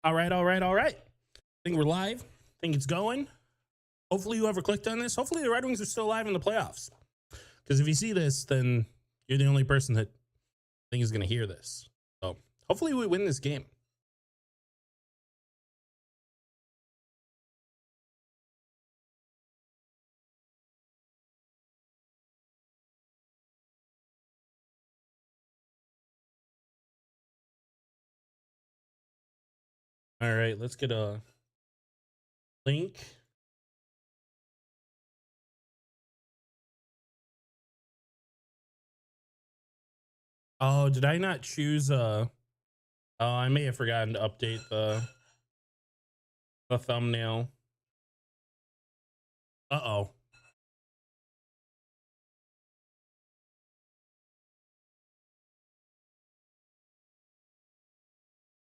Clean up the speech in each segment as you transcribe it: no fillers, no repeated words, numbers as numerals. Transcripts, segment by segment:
All right, all right, all right. I think we're live. I think it's going. Hopefully, whoever clicked on this, hopefully the Red Wings are still alive in the playoffs. Because if you see this, then you're the only person that I think is going to hear this. So hopefully we win this game. All right, let's get a link. Oh, did I not choose oh, I may have forgotten to update the thumbnail. Uh-oh.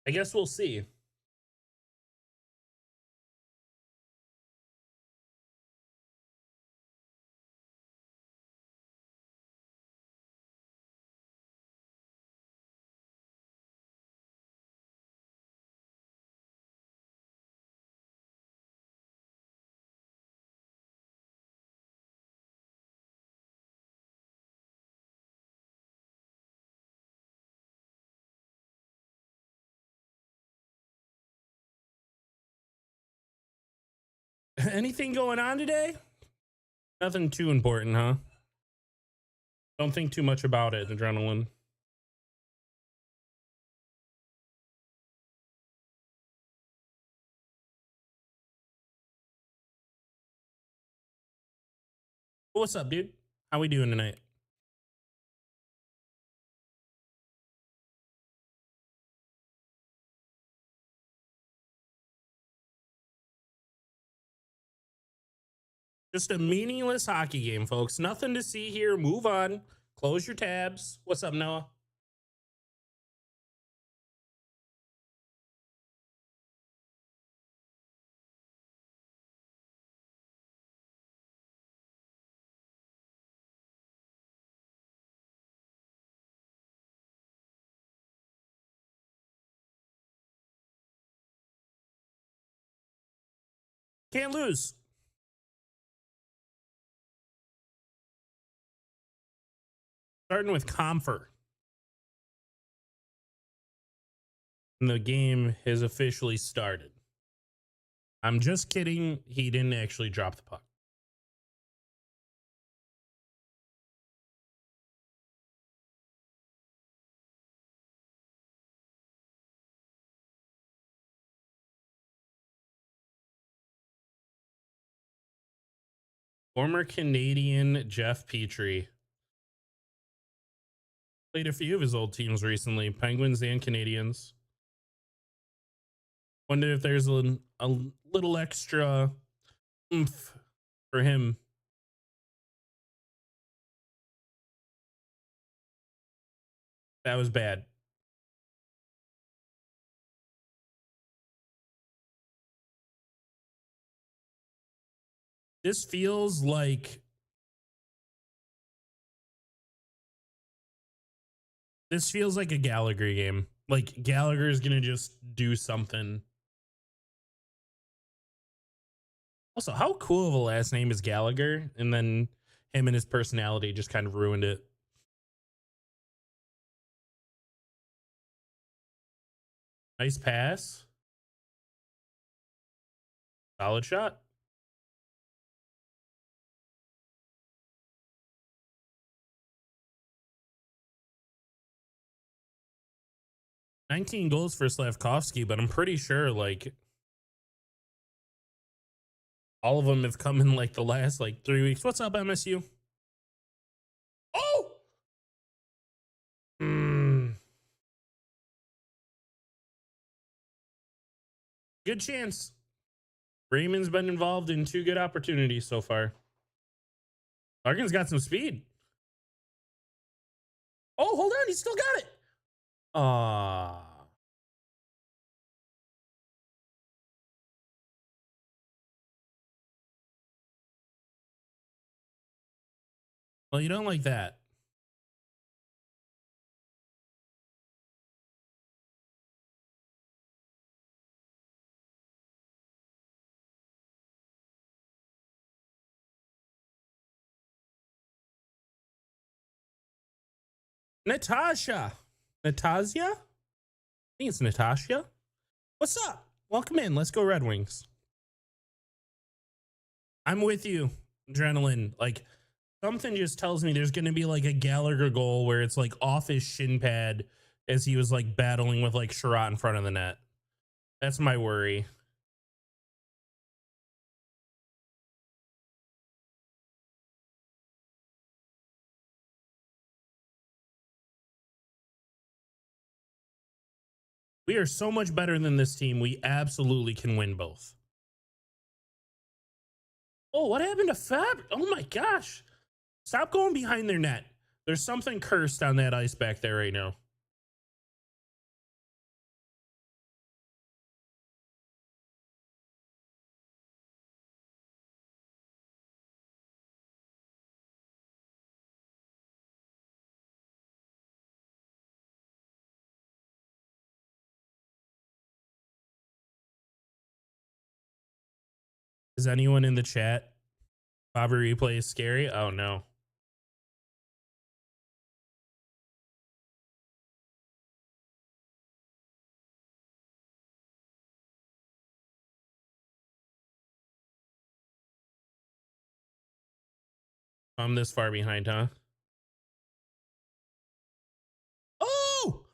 I guess we'll see. Anything going on today? Nothing too important, huh? Don't think too much about it, adrenaline. What's up, dude? How we doing tonight? Just a meaningless hockey game, folks. Nothing to see here. Move on. Close your tabs. What's up, Noah? Can't lose. Starting with Comfort. And the game has officially started. I'm just kidding. He didn't actually drop the puck. Former Canadian Jeff Petrie played a few of his old teams recently, Penguins and Canadiens. Wonder if there's a little extra oomph for him. That was bad. This feels like a Gallagher game. Like Gallagher is gonna just do something. Also, how cool of a last name is Gallagher? And then him and his personality just kind of ruined it. Nice pass. Solid shot. $19 goals for Slavkovsky, but I'm pretty sure like all of them have come in like the last like 3 weeks. What's up, MSU? Oh! Good chance. Raymond's been involved in 2 good opportunities so far. Larkin's got some speed. Oh, hold on. He still got it. Well, you don't like that. Natasha. Natasha? I think it's Natasha. What's up? Welcome in. Let's go Red Wings. I'm with you, Adrenaline. Like, something just tells me there's going to be like a Gallagher goal where it's like off his shin pad as he was like battling with like Sherratt in front of the net. That's my worry. We are so much better than this team. We absolutely can win both. Oh, what happened to Fab? Oh my gosh. Stop going behind their net. There's something cursed on that ice back there right now. Is anyone in the chat? Bobby replay is scary. Oh no. I'm this far behind, huh? Oh!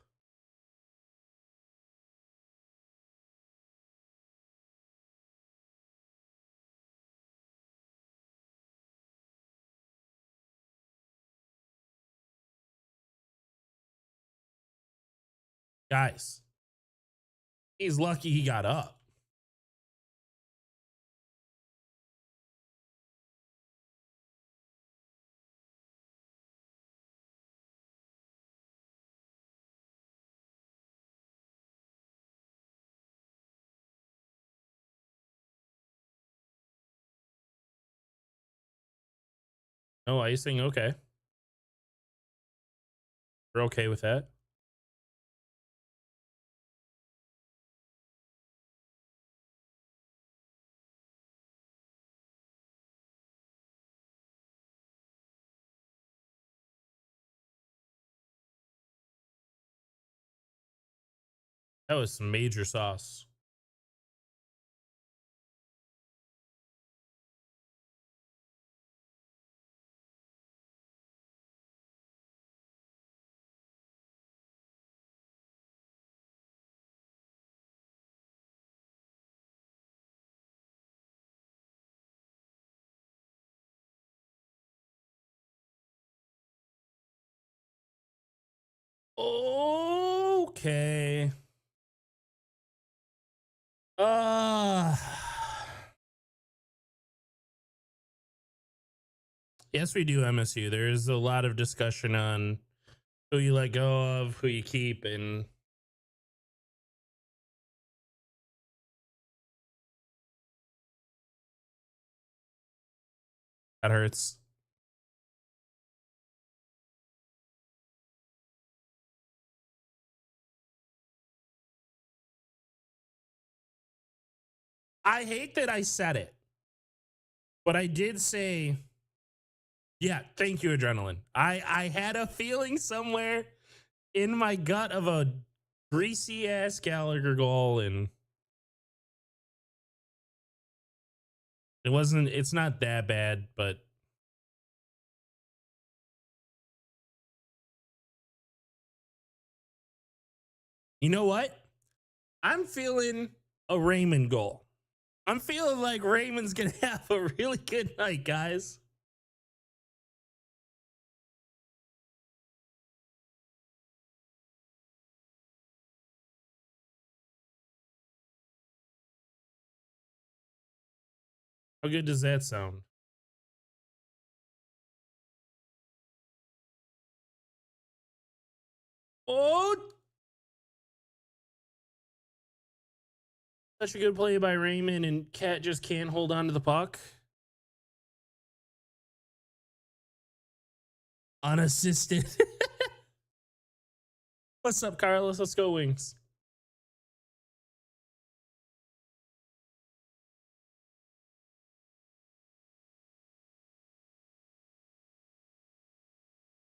Guys, he's lucky he got up. No icing. Okay. We're okay with that. That was some major sauce. Okay. Uh yes, we do MSU. There's a lot of discussion on who you let go of, who you keep, and that hurts. I hate that I said it, but I did say, yeah, thank you, Adrenaline. I had a feeling somewhere in my gut of a greasy ass Gallagher goal, and it's not that bad, but you know what? I'm feeling a Raymond goal. I'm feeling like Raymond's gonna have a really good night, guys. How good does that sound? Oh, such a good play by Raymond, and Cat just can't hold on to the puck. Unassisted. What's up, Carlos? Let's go, Wings.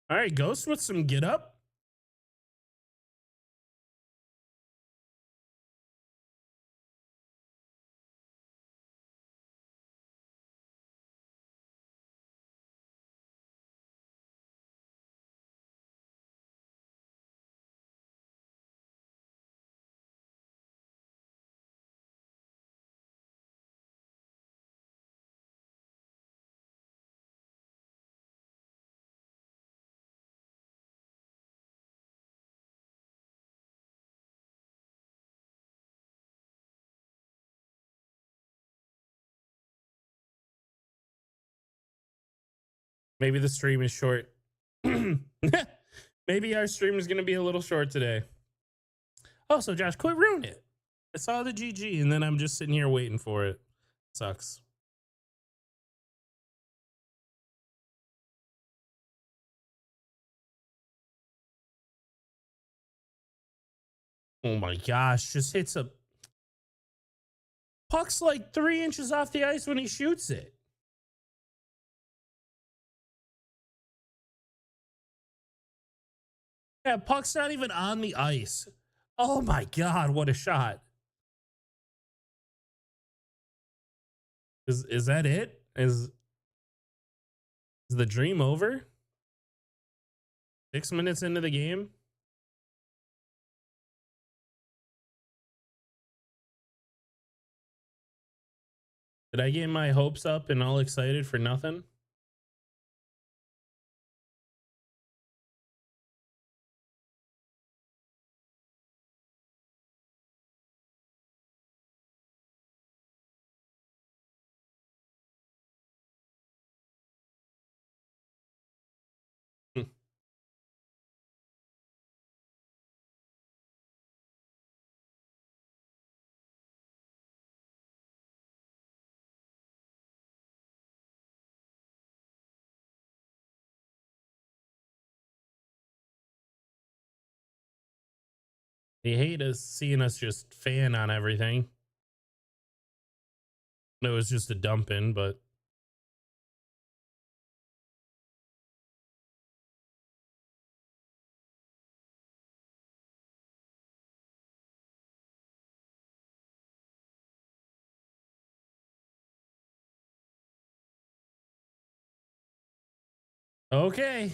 All right, Ghost with some get up. Maybe the stream is short. Maybe our stream is going to be a little short today. Oh, so Josh, quit ruining it. I saw the GG and then I'm just sitting here waiting for it. Sucks. Oh my gosh, just hits a puck's like 3 inches off the ice when he shoots it. Yeah, puck's not even on the ice. Oh my God, what a shot. Is that it? Is the dream over? 6 minutes into the game? Did I get my hopes up and all excited for nothing? They hate us seeing us just fan on everything. It was just a dump in, but okay.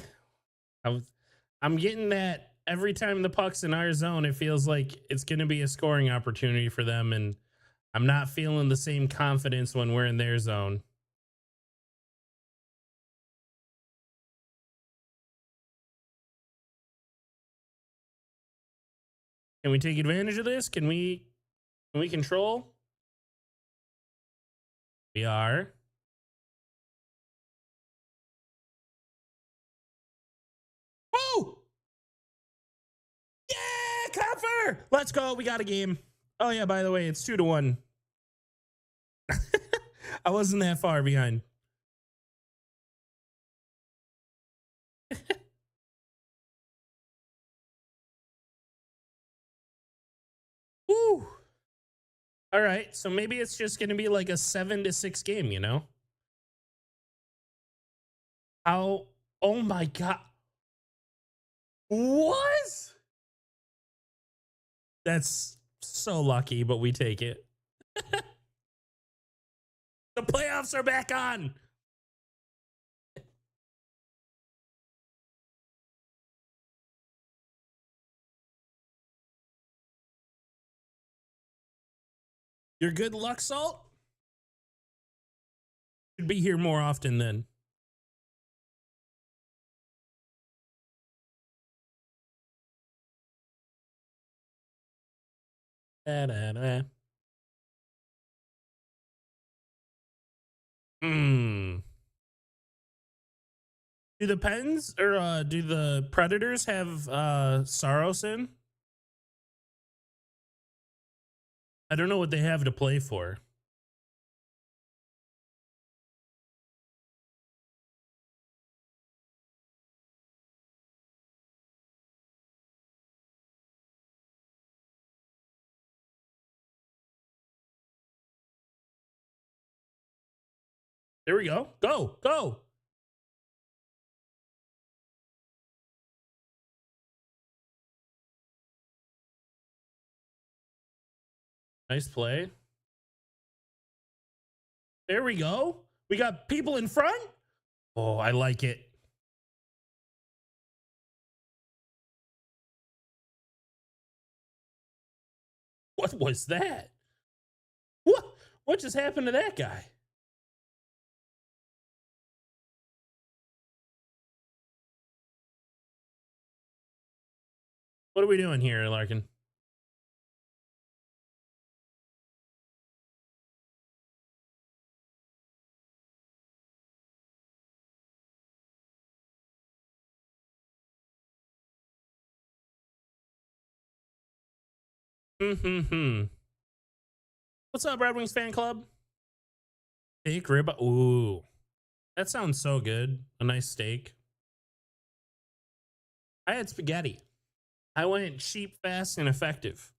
I'm getting that every time the puck's in our zone, it feels like it's going to be a scoring opportunity for them. And I'm not feeling the same confidence when we're in their zone. Can we take advantage of this? Can we control? We are. Oh! Yeah, cover! Let's go. We got a game. Oh yeah, by the way, it's 2-1. I wasn't that far behind. Woo! All right, so maybe it's just going to be like a 7-6 game, you know? How? Oh my God. What? That's so lucky, but we take it. The playoffs are back on. Your good luck, Salt? Should be here more often then. Da, da, da. Do the Pens or do the Predators have Saros? I don't know what they have to play for. There we go. Go, go. Nice play. There we go. We got people in front. Oh, I like it. What was that? What just happened to that guy? What are we doing here, Larkin? What's up, Red Wings fan club? Steak rib. Ooh, that sounds so good. A nice steak. I had spaghetti. I went cheap, fast, and effective.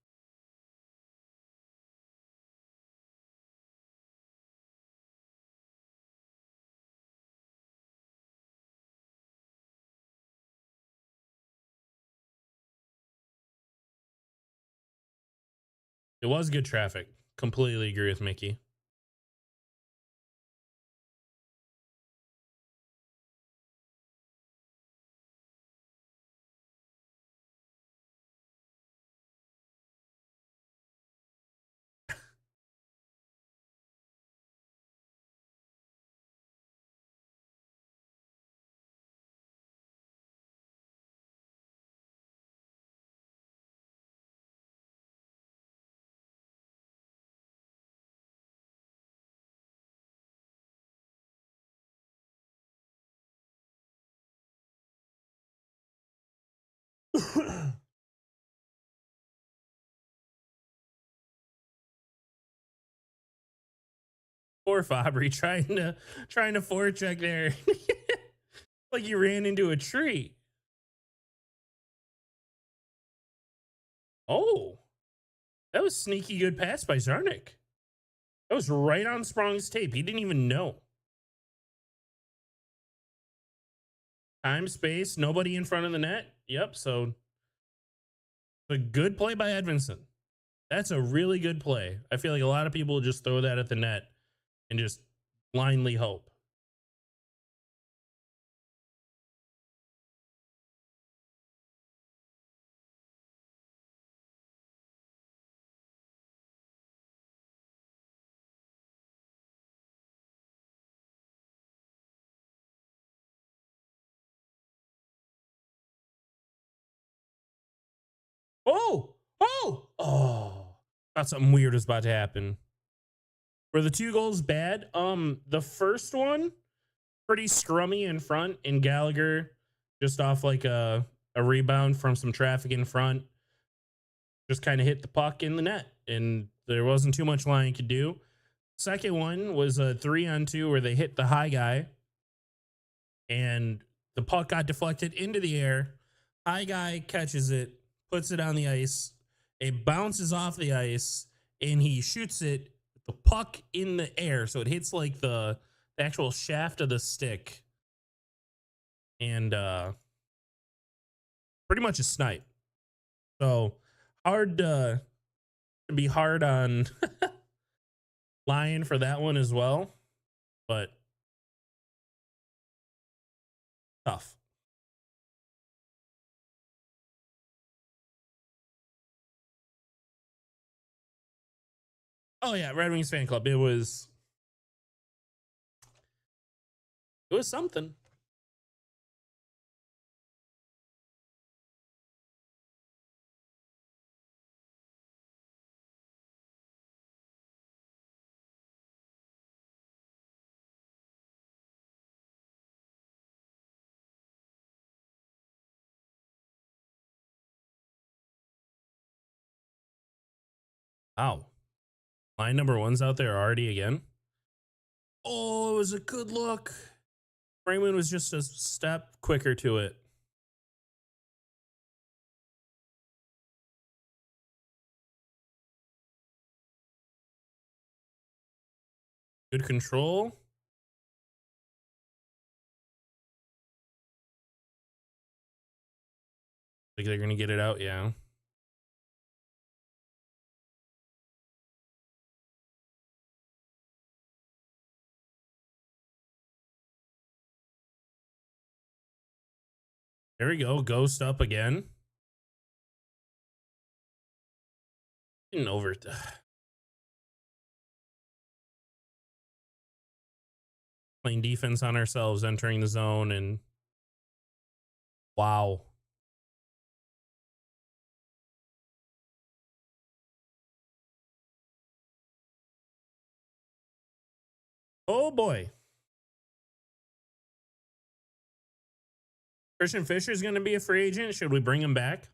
It was good traffic. Completely agree with Mickey. Poor Fabry trying to forecheck there. Like he ran into a tree. Oh, that was sneaky good pass by Zarnik. That was right on Sprong's tape. He didn't even know. Time, space, nobody in front of the net. Yep. So a good play by Edvinsson. That's a really good play. I feel like a lot of people just throw that at the net and just blindly hope. Oh. Thought something weird was about to happen. Were the 2 goals bad? The first one, pretty scrummy in front, and Gallagher just off like a rebound from some traffic in front, just kind of hit the puck in the net, and there wasn't too much Lyon could do. Second one was a 3-on-2 where they hit the high guy, and the puck got deflected into the air. High guy catches it, puts it on the ice. It bounces off the ice, and he shoots it with the puck in the air, so it hits like the actual shaft of the stick, and pretty much a snipe. So hard to be hard on Lyon for that one as well, but tough. Oh yeah, Red Wings fan club. It was something. Wow. Line number 1's out there already again. Oh, it was a good look. Raymond was just a step quicker to it. Good control. Like they're gonna get it out, yeah. There we go. Ghost up again. Getting over it. Playing defense on ourselves, entering the zone, and wow. Oh boy. Christian Fisher is going to be a free agent. Should we bring him back?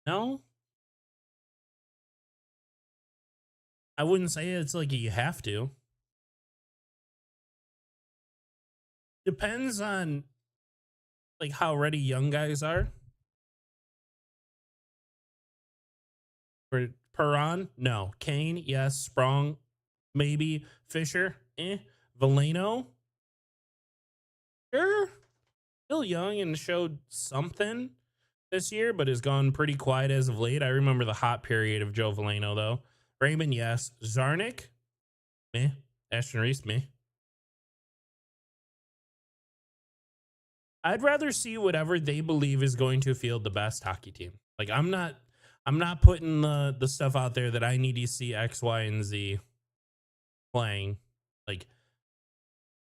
No, I wouldn't say it's like you have to. Depends on like how ready young guys are. For Perron, no. Kane, yes. Sprong, maybe. Fisher, Valeno, sure. Still young and showed something this year, but has gone pretty quiet as of late. I remember the hot period of Joe Valeno, though. Raymond, yes. Zarnik, meh. Ashton Reese, meh. I'd rather see whatever they believe is going to field the best hockey team. Like I'm not putting the stuff out there that I need to see X, Y, and Z playing. Like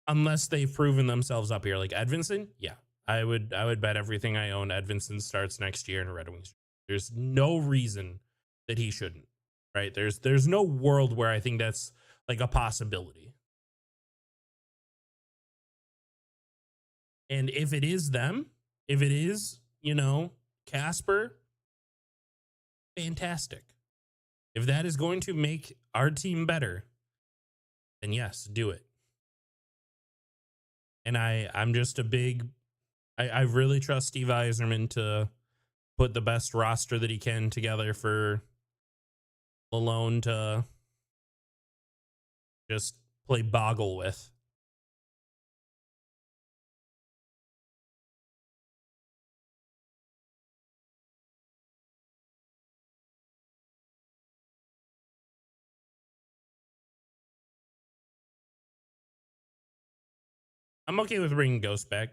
unless they've proven themselves up here. Like Edvinson, yeah. I would bet everything I own Edvinson starts next year in Red Wings. There's no reason that he shouldn't. Right? There's no world where I think that's like a possibility. And if it is them, if it is, Casper, fantastic. If that is going to make our team better, then yes, do it. And I'm just a big I really trust Steve Yzerman to put the best roster that he can together for Malone to just play boggle with. I'm okay with bringing Ghost back.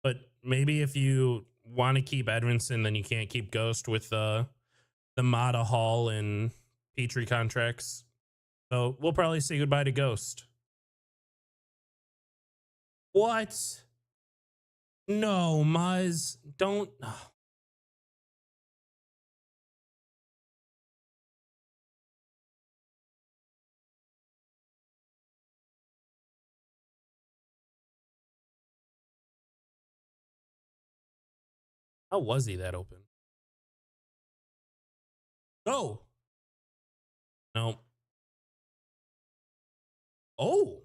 But maybe if you want to keep Edmondson, then you can't keep Ghost with the Mata Hall and Petrie contracts. So we'll probably say goodbye to Ghost. What? No, Muzz, don't. How was he that open? No. No. Oh.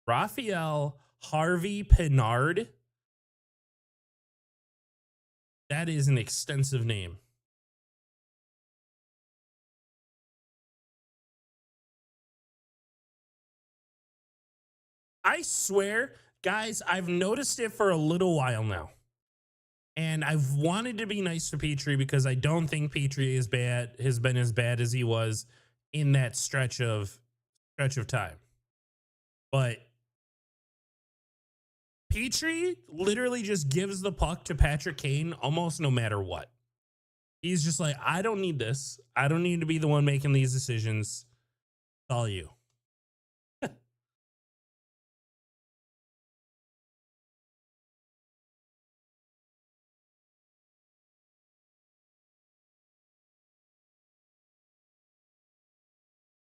Raphael Harvey Pinard. That is an extensive name. I swear, guys, I've noticed it for a little while now. And I've wanted to be nice to Petrie because I don't think Petrie has been as bad as he was in that stretch of time. But Petrie literally just gives the puck to Patrick Kane almost no matter what. He's just like, I don't need this. I don't need to be the one making these decisions. It's all you.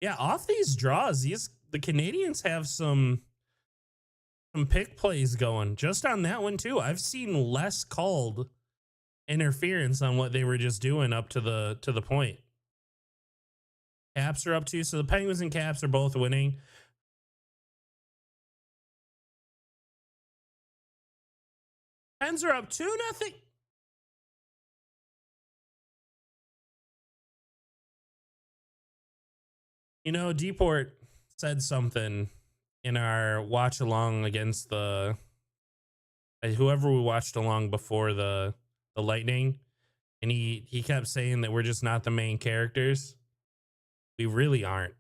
Yeah, off these draws, the Canadiens have some pick plays going. Just on that one too. I've seen less called interference on what they were just doing up to the point. Caps are up too, so the Penguins and Caps are both winning. Pens are up 2-0. Deport said something in our watch along against the whoever we watched along before the Lightning, and he kept saying that we're just not the main characters. We really aren't.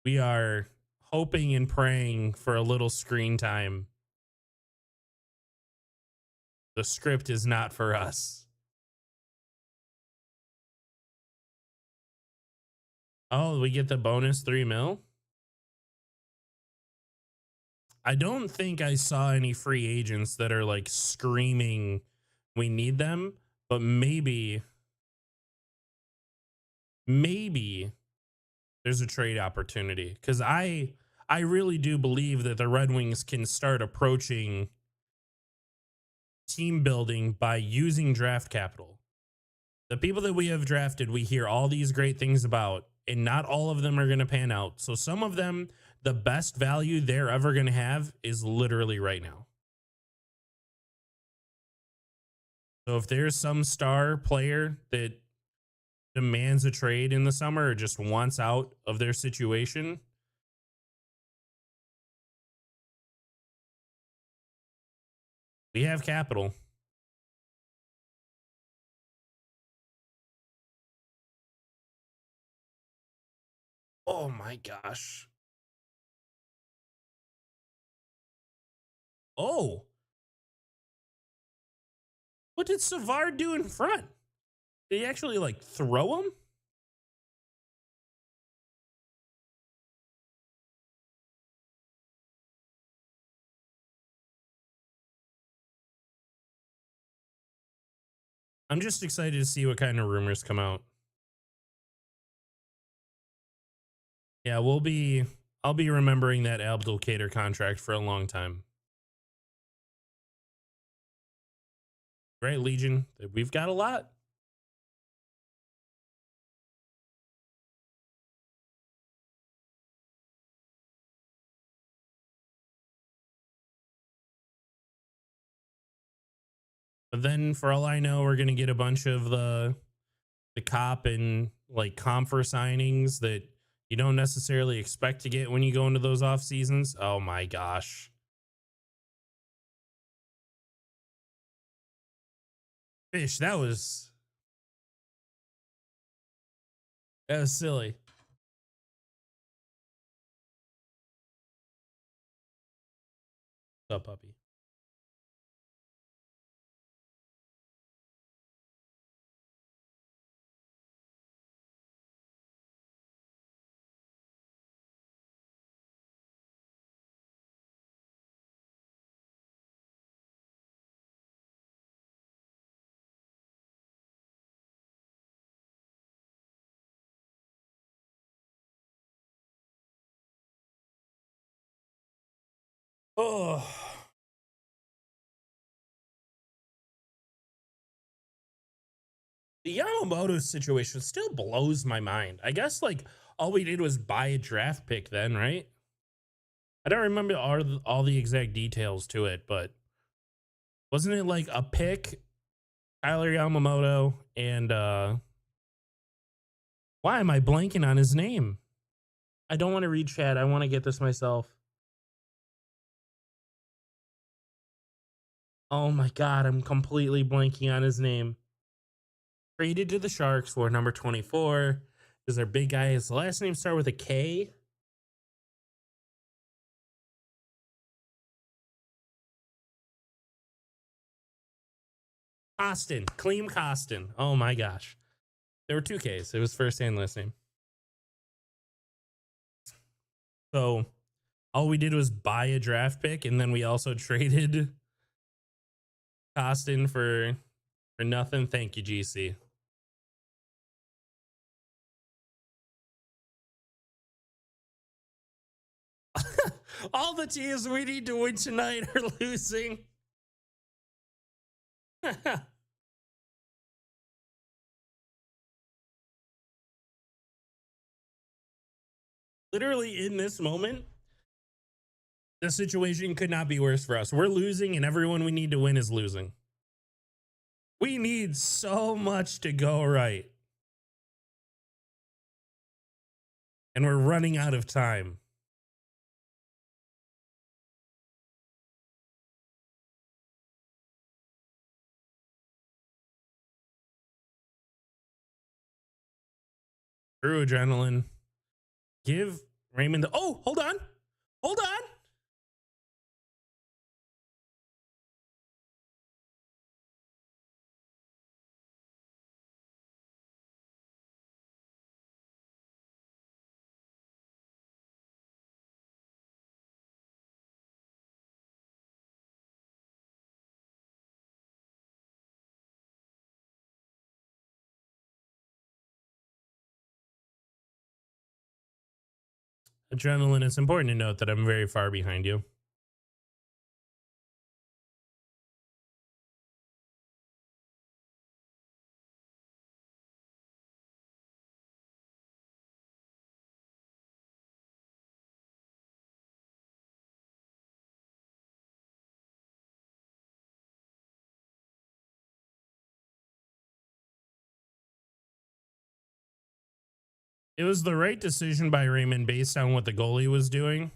We are hoping and praying for a little screen time. The script is not for us. Oh, we get the bonus 3 mil. I don't think I saw any free agents that are like screaming we need them, but maybe there's a trade opportunity because I really do believe that the Red Wings can start approaching team building by using draft capital. The people that we have drafted, we hear all these great things about, and not all of them are going to pan out. So some of them, the best value they're ever going to have is literally right now. So if there's some star player that demands a trade in the summer or just wants out of their situation, we have capital. Oh my gosh. Oh, what did Savard do in front? Did he actually like throw him? I'm just excited to see what kind of rumors come out. Yeah, I'll be remembering that Abdulkader contract for a long time. Right, Legion? We've got a lot. But then for all I know, we're gonna get a bunch of the cop and like comfer signings that you don't necessarily expect to get when you go into those off seasons. Oh my gosh. Fish, that was silly. What's up, puppy? Oh, the Yamamoto situation still blows my mind. I guess like all we did was buy a draft pick then, right? I don't remember all the exact details to it, but wasn't it like a pick, Tyler Yamamoto, and why am I blanking on his name? I don't want to read chat. I want to get this myself. Oh my god, I'm completely blanking on his name. Traded to the Sharks for number 24. Is their big guy? His last name start with a K? Costin, Cleem Costin. Oh my gosh. There were two Ks. It was first and last name. So all we did was buy a draft pick, and then we also traded Costin for nothing. Thank you, GC. All the teams we need to win tonight are losing. Literally in this moment, the situation could not be worse for us. We're losing, and everyone we need to win is losing. We need so much to go right. And we're running out of time. True adrenaline. Give Raymond the. Oh, hold on. Hold on. Adrenaline, it's important to note that I'm very far behind you. It was the right decision by Raymond based on what the goalie was doing.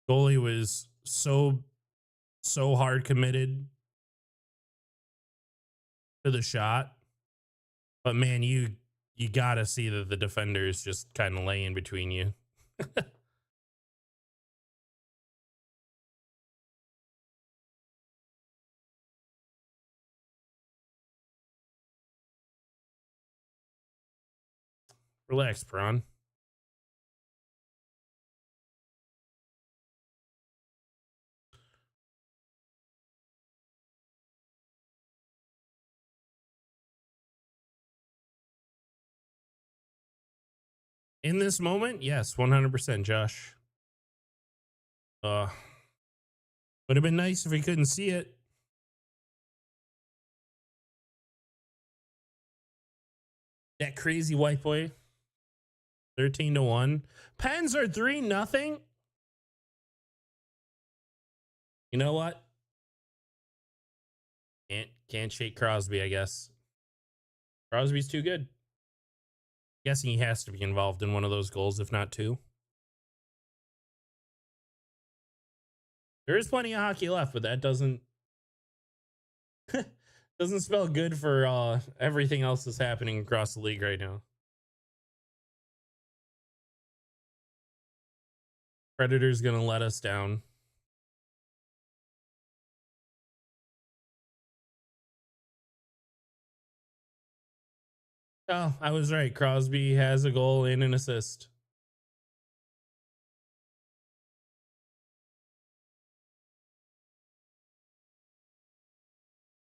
Goalie was so hard committed to the shot. But man, you gotta see that the defenders just kind of lay in between you. Relax, Prawn. In this moment, yes, 100%, Josh. Would have been nice if we couldn't see it. That crazy white boy. 13-1. Pens are 3-0. You know what? Can't shake Crosby, I guess. Crosby's too good. Guessing he has to be involved in one of those goals, if not two. There is plenty of hockey left, but that doesn't doesn't spell good for everything else that's happening across the league right now. Predator's gonna let us down. Oh, I was right. Crosby has a goal and an assist.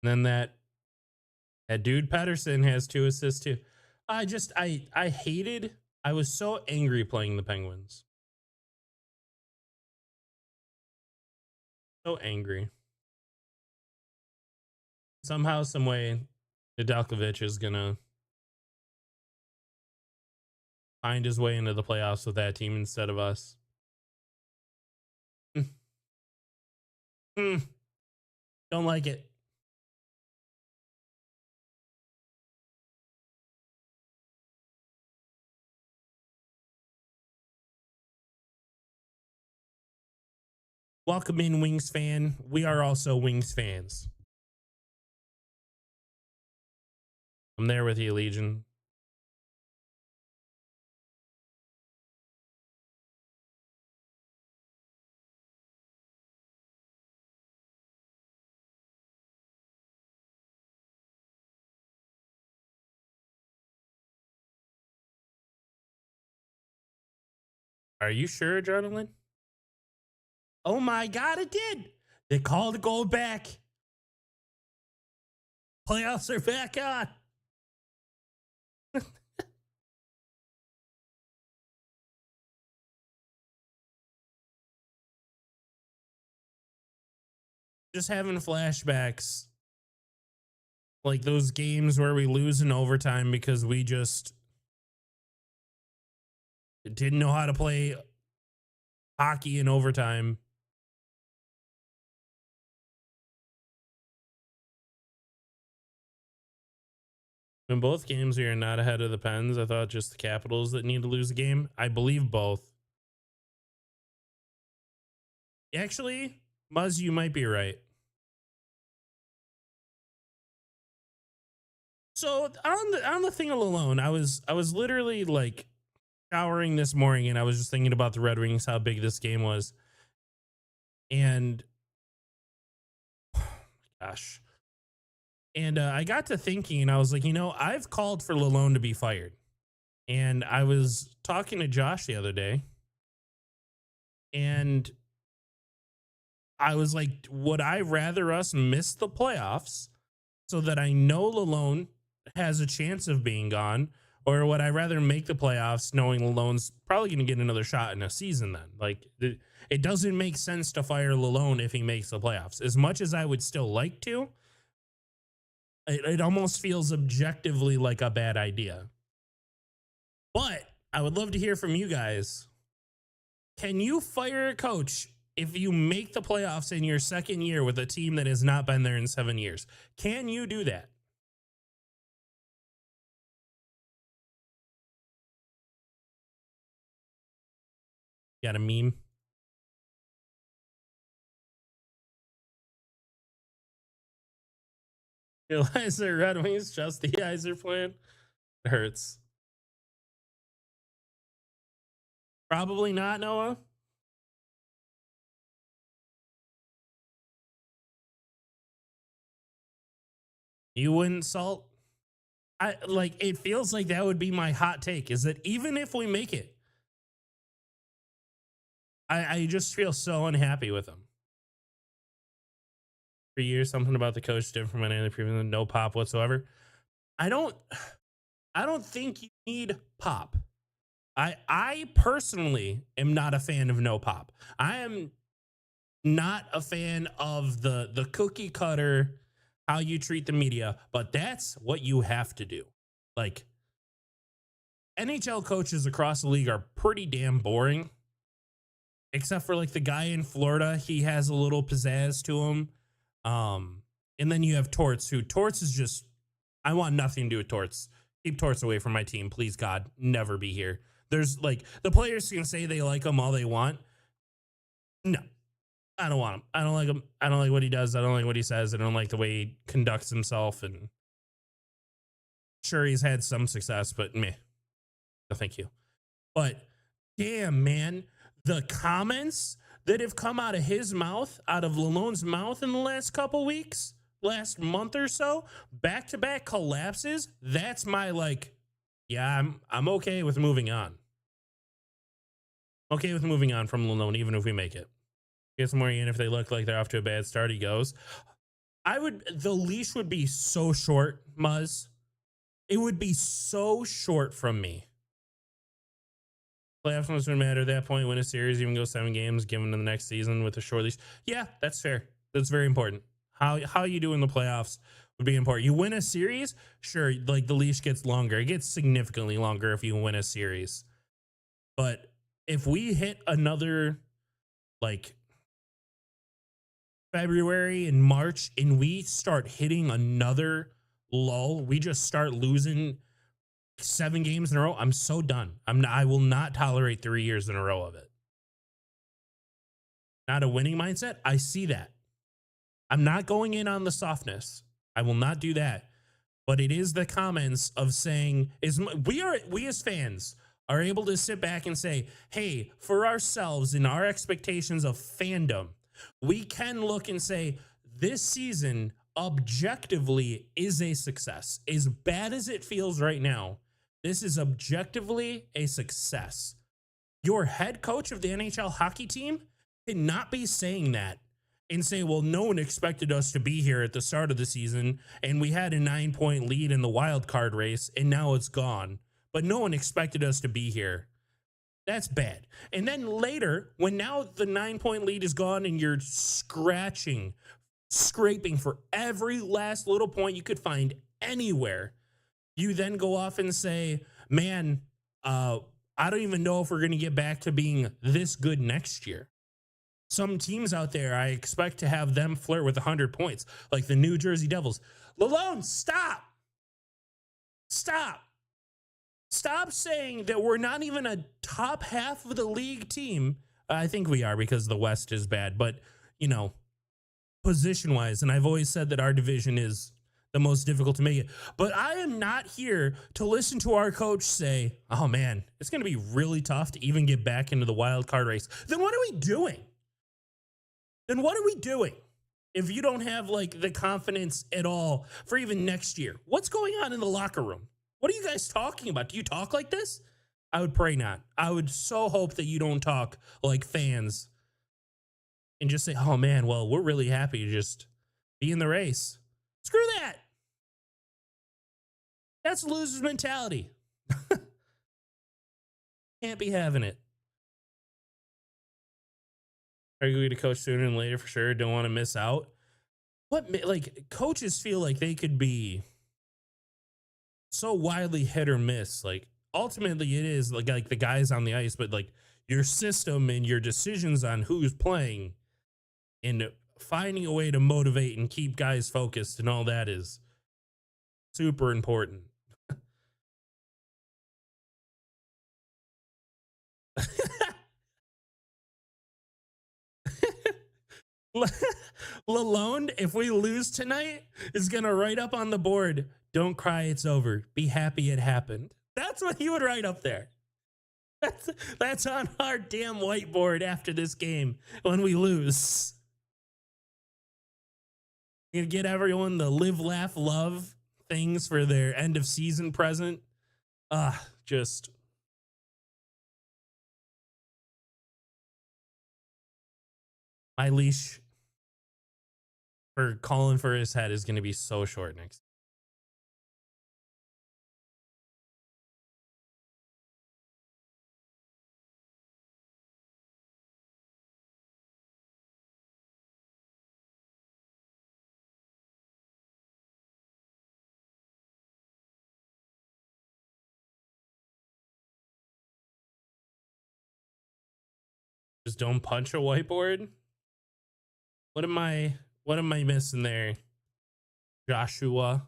And then that dude Patterson has 2 assists too. I was so angry playing the Penguins. So angry. Somehow, some way, Nedeljkovic is gonna find his way into the playoffs with that team instead of us. Don't like it. Welcome in, Wings fan. We are also Wings fans. I'm there with you, Legion. Are you sure, Adrenaline? Oh my God, it did. They called the goal back. Playoffs are back on. Just having flashbacks. Like those games where we lose in overtime because we just didn't know how to play hockey in overtime. In both games, we are not ahead of the Pens. I thought just the Capitals that need to lose a game. I believe both. Actually, Muzz, you might be right. So on the thing alone, I was literally like showering this morning, and I was just thinking about the Red Wings, how big this game was, and gosh. And I got to thinking, and I was like, I've called for Lalone to be fired. And I was talking to Josh the other day, and I was like, would I rather us miss the playoffs so that I know Lalone has a chance of being gone, Or would I rather make the playoffs knowing Lalon's probably going to get another shot in a season then? Like, it doesn't make sense to fire Lalone if he makes the playoffs. As much as I would still like to, it almost feels objectively like a bad idea. But I would love to hear from you guys. Can you fire a coach if you make the playoffs in your second year with a team that has not been there in 7 years? Can you do that? Got a meme? Realize the Red Wings just the Iser plan? It hurts. Probably not, Noah. You wouldn't salt? It feels like that would be my hot take, is that even if we make it, I just feel so unhappy with him. For years, something about the coach different from any other previous, no pop whatsoever. I don't think you need pop. I personally am not a fan of no pop. I am not a fan of the cookie cutter, how you treat the media, but that's what you have to do. Like, NHL coaches across the league are pretty damn boring. Except for like the guy in Florida, he has a little pizzazz to him. And then you have Torts, who Torts is just, I want nothing to do with Torts. Keep Torts away from my team, please God, never be here. There's like, the players can say they like him all they want. No, I don't want him. I don't like him. I don't like what he does. I don't like what he says. I don't like the way he conducts himself. And sure, he's had some success, but meh. No, thank you. But damn, man, the comments that have come out of his mouth, out of Lalone's mouth in the last couple weeks, last month or so, back-to-back collapses, that's my, like, yeah, I'm okay with moving on. Okay with moving on from Lalone, even if we make it. Gets more in if they look like they're off to a bad start, he goes. The leash would be so short, Muzz. It would be so short from me. Playoffs doesn't matter at that point. Win a series, even go 7 games, given to the next season with a short leash. Yeah, that's fair. That's very important. How you do in the playoffs would be important. You win a series, sure, like the leash gets longer. It gets significantly longer if you win a series. But if we hit another like February and March and we start hitting another lull, we just start losing 7 games in a row, I'm so done. I will not tolerate 3 years in a row of it. Not a winning mindset. I see that. I'm not going in on the softness. I will not do that. But it is the comments of saying we as fans are able to sit back and say, hey, for ourselves and our expectations of fandom, we can look and say this season objectively is a success. As bad as it feels right now, this is objectively a success. Your head coach of the NHL hockey team cannot be saying that and say, well, no one expected us to be here at the start of the season, and we had a 9-point lead in the wild card race, and now it's gone. But no one expected us to be here. That's bad. And then later, when now the 9-point lead is gone and you're scraping for every last little point you could find anywhere, you then go off and say, man, I don't even know if we're going to get back to being this good next year. Some teams out there, I expect to have them flirt with 100 points, like the New Jersey Devils. Lalone, stop. Stop. Stop saying that we're not even a top half of the league team. I think we are because the West is bad, but, you know, position-wise, and I've always said that our division is the most difficult to make it. But I am not here to listen to our coach say, oh, man, it's going to be really tough to even get back into the wild card race. Then what are we doing? If you don't have, like, the confidence at all for even next year? What's going on in the locker room? What are you guys talking about? Do you talk like this? I would pray not. I would so hope that you don't talk like fans and just say, oh, man, well, we're really happy to just be in the race. Screw that. That's a loser's mentality. Can't be having it. Are you going to coach sooner than later for sure? Don't want to miss out. Like coaches feel like they could be so wildly hit or miss. Like ultimately it is like the guys on the ice, but like your system and your decisions on who's playing and finding a way to motivate and keep guys focused and all that is super important. Lalone, if we lose tonight, is gonna write up on the board, "Don't cry, it's over. Be happy it happened." That's what he would write up there. That's on our damn whiteboard after this game when we lose. You get everyone the live, laugh, love things for their end of season present. Just my leash for calling for his head is going to be so short next. Just don't punch a whiteboard. What am I missing there? Joshua.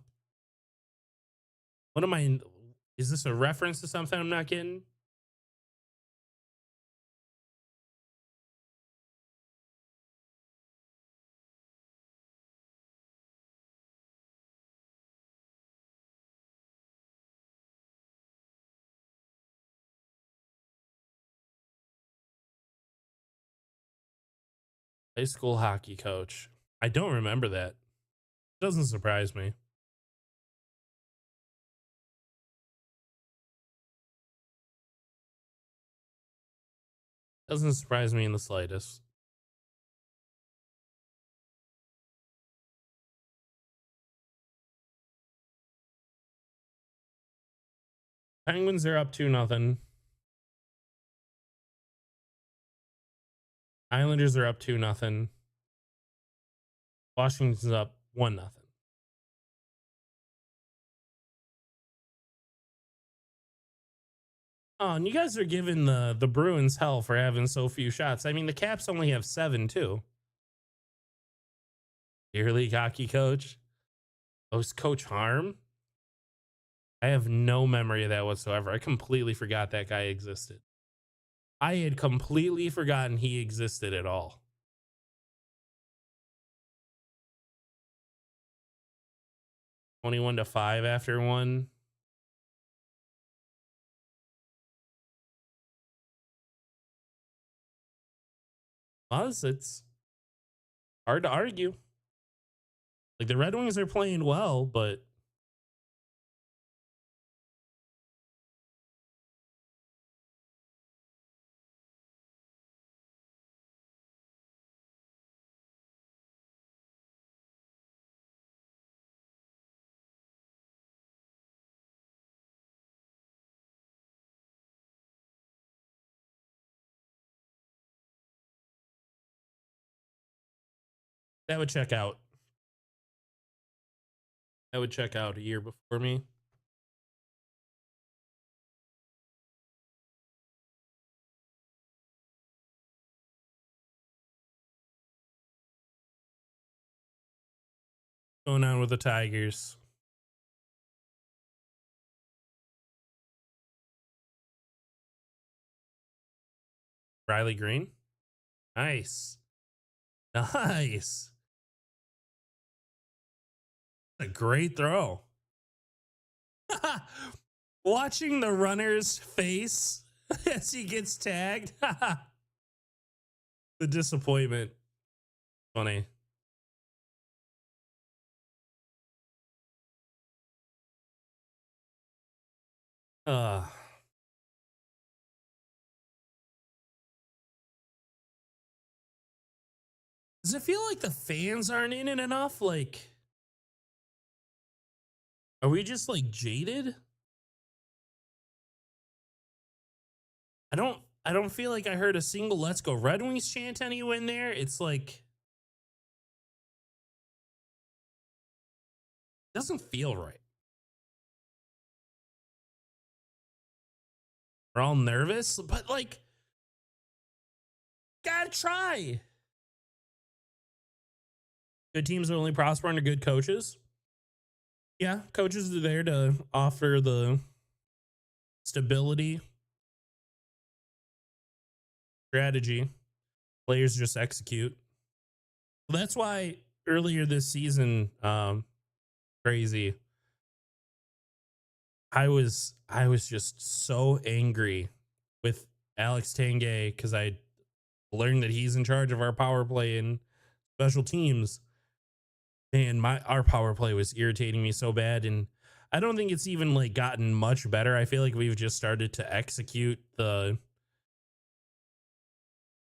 What am I? Is this a reference to something I'm not getting? High school hockey coach. I don't remember that. Doesn't surprise me. Doesn't surprise me in the slightest. Penguins are up 2-0. Islanders are up 2-0. Washington's up 1-0. Oh, and you guys are giving the Bruins hell for having so few shots. I mean, the Caps only have 7 too. Beer league hockey coach. Oh, it's Coach Harm. I have no memory of that whatsoever. I completely forgot that guy existed. I had completely forgotten he existed at all. 21-5 after one. Well, it's hard to argue. Like the Red Wings are playing well, but that would check out. That would check out a year before me. Going on with the Tigers. Riley Green. Nice. Nice. A great throw. Watching the runner's face as he gets tagged. The disappointment. Funny. Does it feel like the fans aren't in it enough? Like, are we just like jaded? I don't feel like I heard a single "Let's Go Red Wings" chant anywhere in there. It's like it doesn't feel right. We're all nervous, but like, gotta try. Good teams are only prosper under good coaches. Yeah, coaches are there to offer the stability, strategy. Players just execute. That's why earlier this season, crazy. I was just so angry with Alex Tanguay because I learned that he's in charge of our power play and special teams, and our power play was irritating me so bad. And I don't think it's even like gotten much better. I feel like we've just started to execute the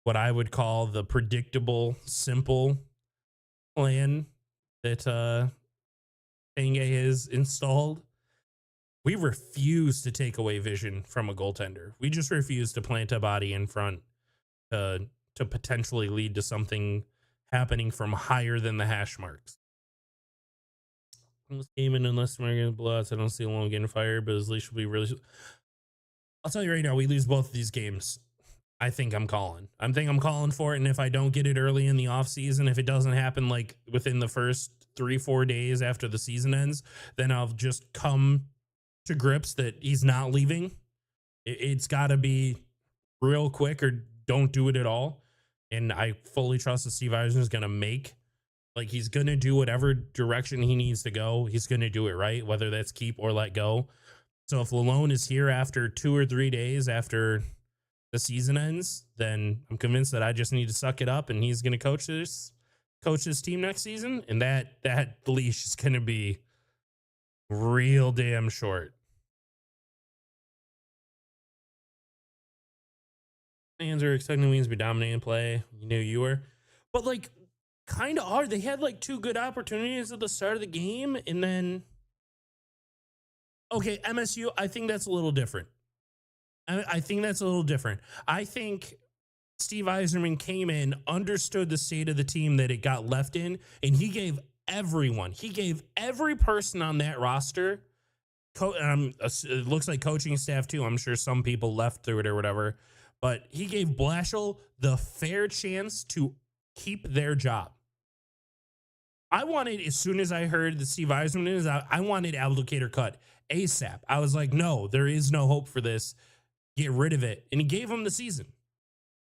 what I would call the predictable, simple plan that Tanguay has installed. We refuse to take away vision from a goaltender. We just refuse to plant a body in front to potentially lead to something happening from higher than the hash marks. This game, and unless we're going to blowouts, I don't see Alone getting fired, but his leash will be really. I'll tell you right now, we lose both of these games. I think I'm calling for it. And if I don't get it early in the offseason, if it doesn't happen like within the first 3-4 days after the season ends, then I'll just come to grips that he's not leaving. It's got to be real quick or don't do it at all. And I fully trust that Steve Eisner is going to make, like, he's going to do whatever direction he needs to go. He's going to do it right, whether that's keep or let go. So if Lalone is here after 2 or 3 days after the season ends, then I'm convinced that I just need to suck it up and he's going to coach this team next season. And that leash is going to be real damn short. Fans are expecting the Wings to be dominating play. You knew you were. But, like, kind of are. They had, like, 2 good opportunities at the start of the game. And then, okay, MSU, I think that's a little different. I think that's a little different. I think Steve Yzerman came in, understood the state of the team that it got left in, and he gave every person on that roster, it looks like coaching staff too. I'm sure some people left through it or whatever, but he gave Blashill the fair chance to keep their job. I wanted, as soon as I heard that Steve Yzerman is out, I wanted Abdelkader cut ASAP. I was like, no, there is no hope for this. Get rid of it. And he gave him the season.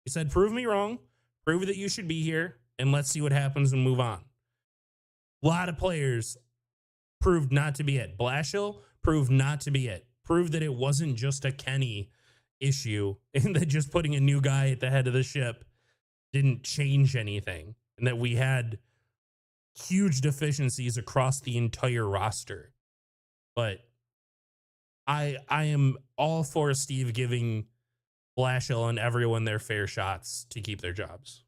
He said, prove me wrong, prove that you should be here, and let's see what happens and move on. A lot of players proved not to be it. Blashill proved not to be it. Proved that it wasn't just a Kenny issue and that just putting a new guy at the head of the ship didn't change anything, and that we had huge deficiencies across the entire roster. But I am all for Steve giving Blashill and everyone their fair shots to keep their jobs.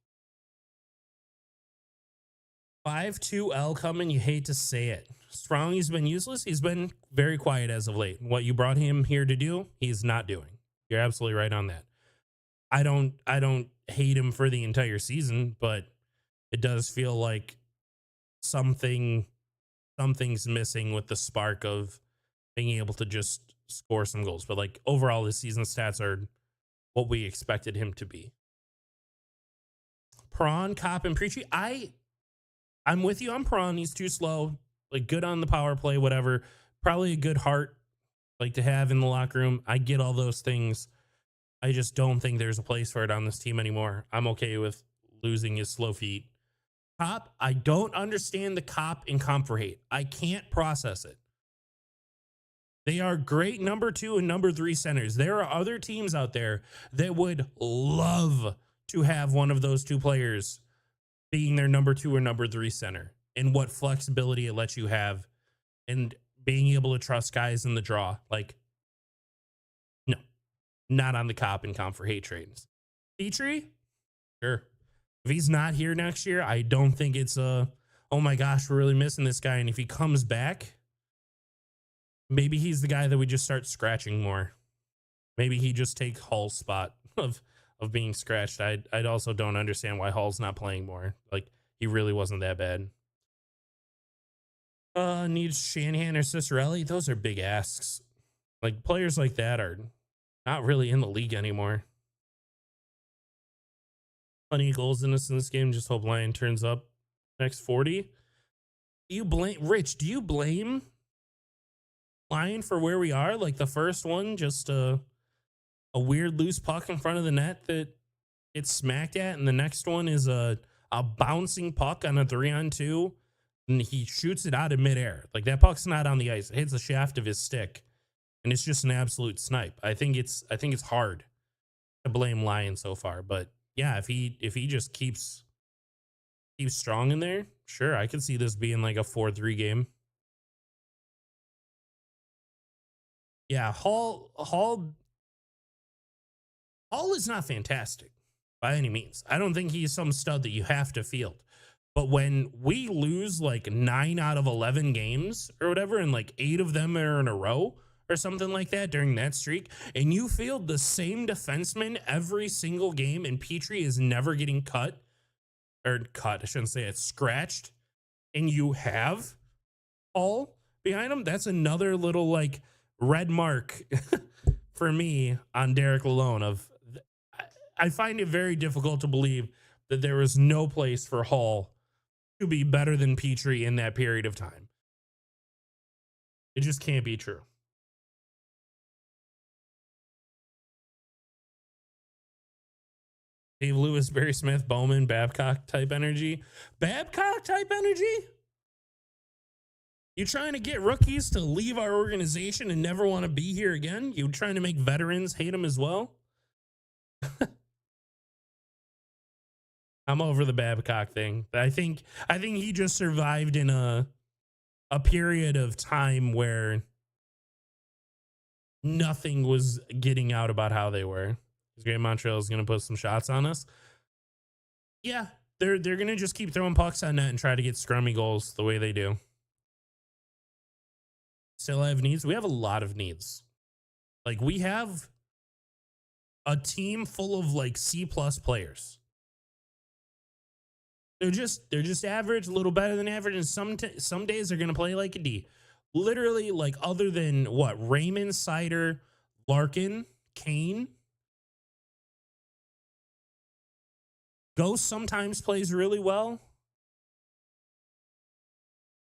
5-2L coming. You hate to say it. Strong's been useless. He's been very quiet as of late. What you brought him here to do, he's not doing. You're absolutely right on that. I don't hate him for the entire season, but it does feel like something's missing with the spark of being able to just score some goals. But like overall, his season stats are what we expected him to be. Prawn, Cop, and Preachy. I'm with you on Prawn. He's too slow. Like, good on the power play, whatever. Probably a good heart, like, to have in the locker room. I get all those things. I just don't think there's a place for it on this team anymore. I'm okay with losing his slow feet. Cop, I don't understand the Cop and Comfort hate. I can't process it. They are great number 2 and number 3 centers. There are other teams out there that would love to have one of those 2 players being their number 2 or number 3 center, and what flexibility it lets you have, and being able to trust guys in the draw. Like, no, not on the Cop and Comfort hate trains. Petrie, sure. If he's not here next year, I don't think it's oh my gosh, we're really missing this guy. And if he comes back, maybe he's the guy that we just start scratching more. Maybe he just takes Hull's spot. of being scratched. I also don't understand why Hall's not playing more. Like, he really wasn't that bad. Needs Shanahan or Cicerelli. Those are big asks. Like, players like that are not really in the league anymore. Plenty of goals in this game. Just hope Lion turns up next 40. Do you blame Rich? Do you blame Lion for where we are? Like, the first one, just a weird loose puck in front of the net that gets smacked at, and the next one is a bouncing puck on a 3-on-2, and he shoots it out of midair. Like, that puck's not on the ice. It hits the shaft of his stick, and it's just an absolute snipe. I think it's hard to blame Lion so far, but yeah, if he just keeps strong in there, sure, I could see this being like a 4-3 game. Yeah, Hall is not fantastic by any means. I don't think he's some stud that you have to field. But when we lose like 9 out of 11 games or whatever, and like 8 of them are in a row or something like that during that streak, and you field the same defenseman every single game, and Petrie is never getting cut, I shouldn't say it, scratched, and you have all behind him, that's another little like red mark for me on Derek Lalonde. I find it very difficult to believe that there was no place for Hall to be better than Petrie in that period of time. It just can't be true. Dave Lewis, Barry Smith, Bowman, Babcock type energy. Babcock type energy? You trying to get rookies to leave our organization and never want to be here again? You trying to make veterans hate them as well? I'm over the Babcock thing. I think he just survived in a period of time where nothing was getting out about how they were. Great Montreal is going to put some shots on us. Yeah, they're going to just keep throwing pucks on net and try to get scrummy goals the way they do. Still have needs. We have a lot of needs. Like, we have a team full of like C+ players. They're just average, a little better than average, and some days they're gonna play like a D. Literally, like, other than what, Raymond, Sider, Larkin, Kane. Ghost sometimes plays really well.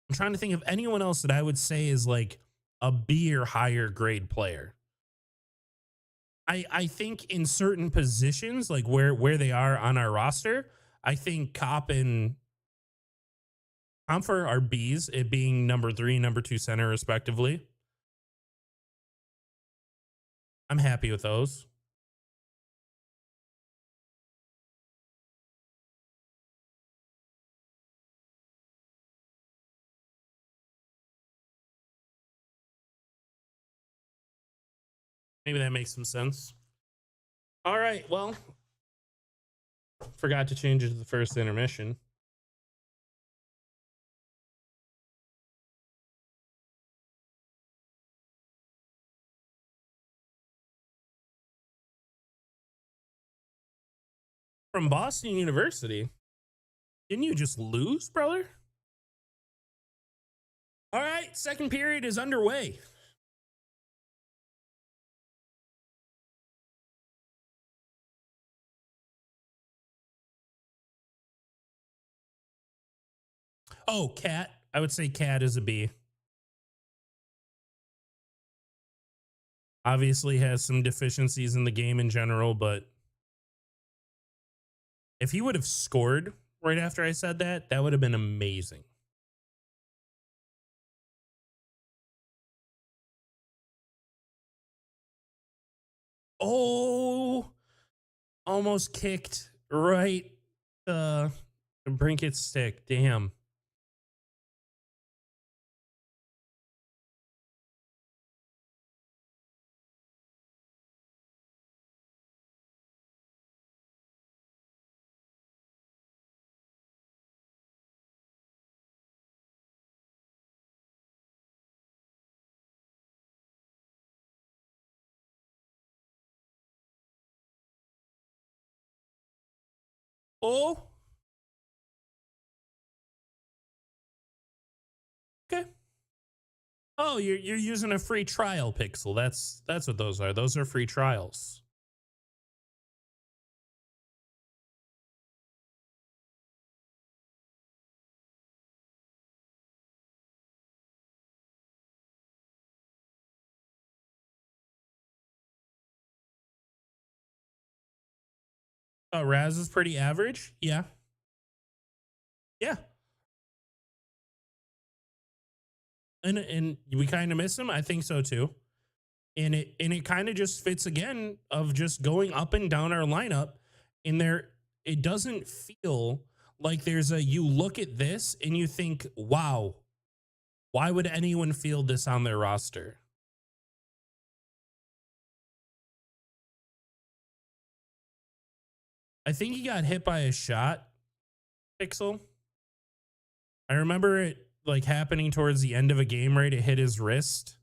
I'm trying to think of anyone else that I would say is like a B or higher grade player. I think in certain positions, like where they are on our roster, I think Kopp and Comfer are Bs, it being number 3, number 2 center, respectively. I'm happy with those. Maybe that makes some sense. All right, well, forgot to change it to the first intermission. From Boston University. Didn't you just lose, brother? All right, second period is underway. Oh, Cat. I would say Cat is a B. Obviously has some deficiencies in the game in general, but if he would have scored right after I said that, that would have been amazing. Oh, almost kicked right the Brinkett stick. Damn. Oh, okay. Oh, you're using a free trial pixel. That's what those are. Those are free trials. Oh, Raz is pretty average. Yeah. Yeah. And we kind of miss him. I think so too. And it kind of just fits again of just going up and down our lineup. And there, it doesn't feel like there's a, you look at this and you think, wow, why would anyone field this on their roster? I think he got hit by a shot, Pixel. I remember it like happening towards the end of a game, right? It hit his wrist.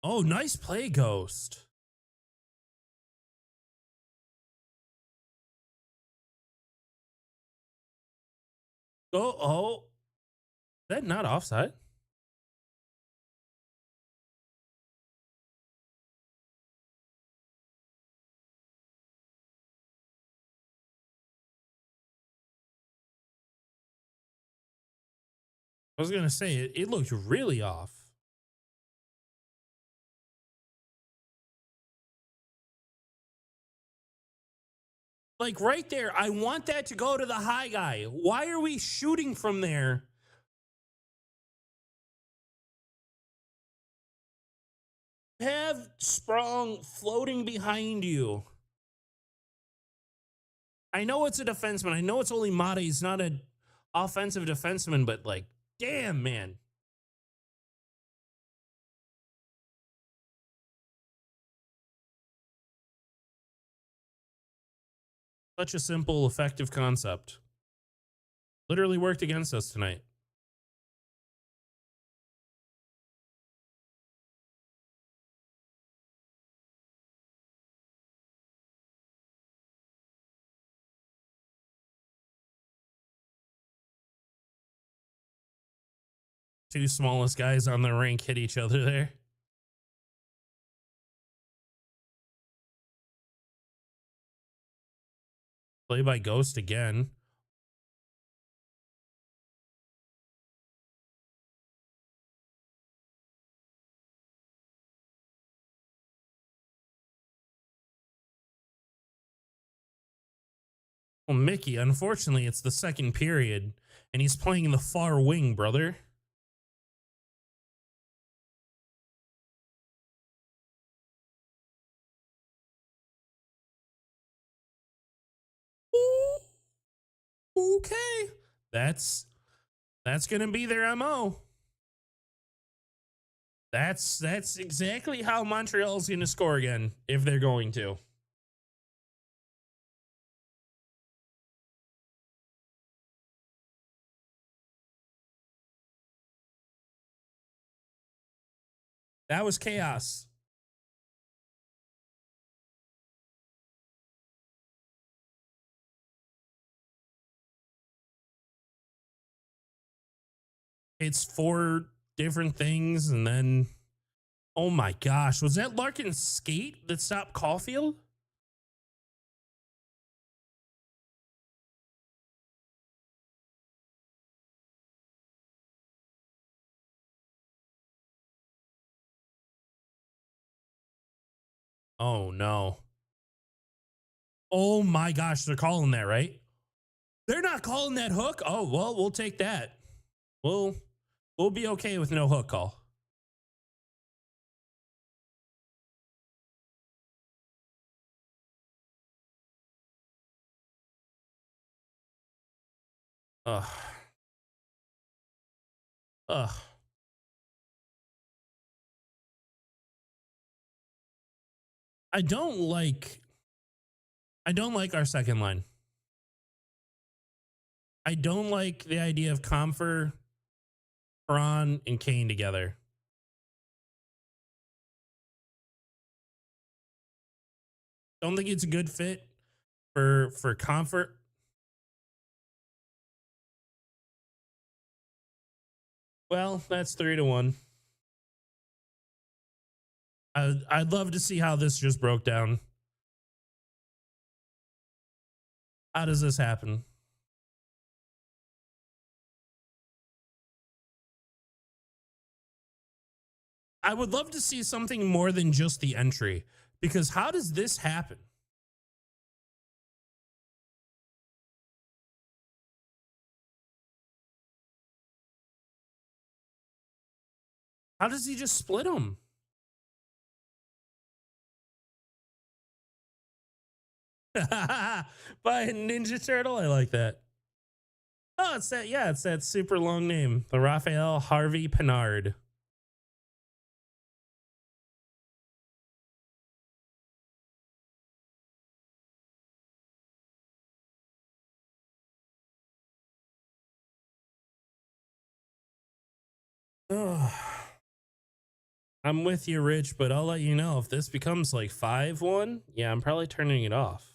Oh, nice play, Ghost. Oh, is that not offside? I was gonna say it looked really off. Like right there, I want that to go to the high guy. Why are we shooting from there? Have Sprong floating behind you. I know it's a defenseman. I know it's only Mata. He's not an offensive defenseman, but like, damn, man. Such a simple, effective concept. Literally worked against us tonight. Two smallest guys on the rink hit each other there. Play by Ghost again. Well, Mickey, unfortunately, it's the second period, and he's playing in the far wing, brother. Okay. That's gonna be their MO. That's exactly how Montreal's gonna score again, if they're going to. That was chaos. It's four different things, and then oh my gosh, was that Larkin's skate that stopped Caulfield? Oh no. Oh my gosh, they're calling that, right? They're not calling that hook. Oh, well, we'll take that. We'll we'll be okay with no hook call. Ugh. Ugh. I don't like our second line. I don't like the idea of Comfer, Braun, and Kane together. Don't think it's a good fit for Comfort. Well, that's 3-1. I'd love to see how this just broke down. How does this happen? I would love to see something more than just the entry, because how does this happen? How does he just split them? By a Ninja Turtle? I like that. Oh, it's that. Yeah, it's that super long name. The Raphael Harvey Pinard. Oh, I'm with you, Rich, but I'll let you know if this becomes like 5-1. Yeah, I'm probably turning it off.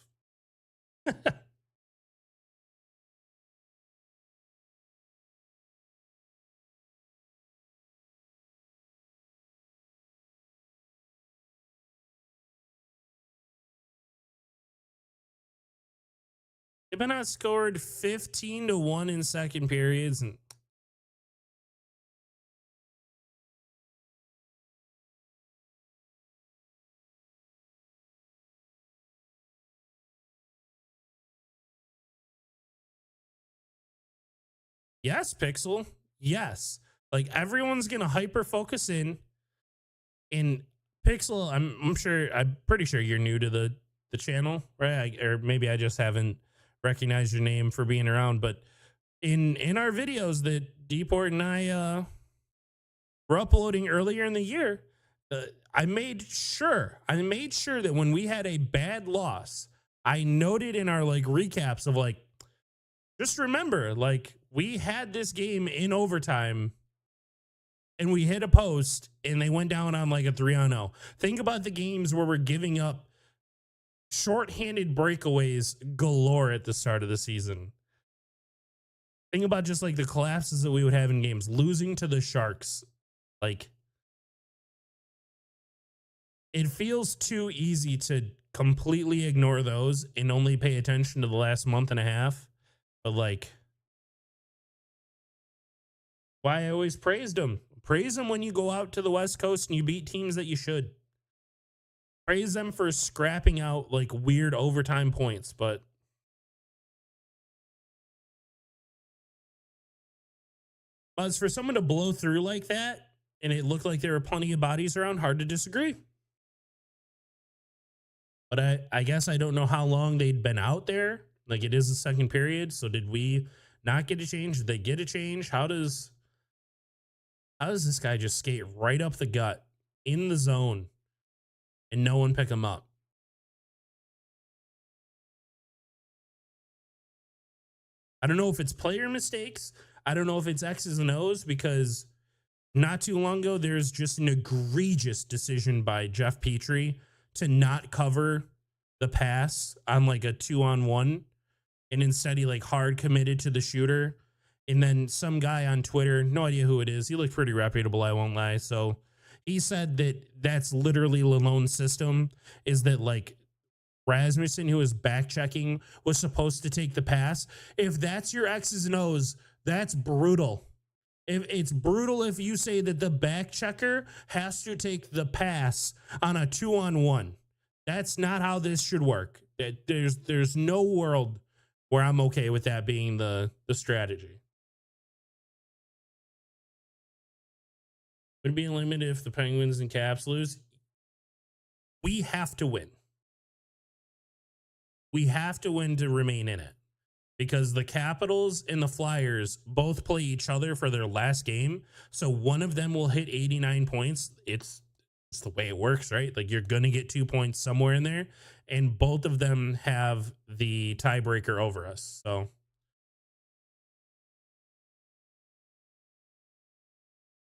They've been outscored 15-1 in second periods, and yes, Pixel. Yes. Like everyone's gonna hyper focus in Pixel. I'm pretty sure you're new to the channel, right? Or maybe I just haven't recognized your name for being around. But in our videos that Deport and I were uploading earlier in the year, I made sure that when we had a bad loss, I noted in our like recaps of like, just remember, like we had this game in overtime and we hit a post and they went down on like a 3-0. Think about the games where we're giving up shorthanded breakaways galore at the start of the season. Think about just like the collapses that we would have in games, losing to the Sharks. Like, it feels too easy to completely ignore those and only pay attention to the last month and a half. But like, why I always praised them. Praise them when you go out to the West Coast and you beat teams that you should. Praise them for scrapping out like weird overtime points, but as for someone to blow through like that and it looked like there were plenty of bodies around, hard to disagree. But I guess I don't know how long they'd been out there. Like it is the second period, so did we not get a change? Did they get a change? How does this guy just skate right up the gut in the zone and no one pick him up? I don't know if it's player mistakes. I don't know if it's X's and O's, because not too long ago, there's just an egregious decision by Jeff Petrie to not cover the pass on like a 2-on-1. And instead he like hard committed to the shooter. And then some guy on Twitter, no idea who it is, he looked pretty reputable, I won't lie. So he said that that's literally Lalonde's system, is that like Rasmussen, who was back checking, was supposed to take the pass. If that's your X's and O's, that's brutal. If it's brutal if you say that the back checker has to take the pass on a 2-on-1. That's not how this should work. There's no world where I'm okay with that being the strategy. Would it be limited if the Penguins and Caps lose? We have to win. We have to win to remain in it, because the Capitals and the Flyers both play each other for their last game. So one of them will hit 89 points. It's It's the way it works, right? Like you're gonna get 2 points somewhere in there, and both of them have the tiebreaker over us. So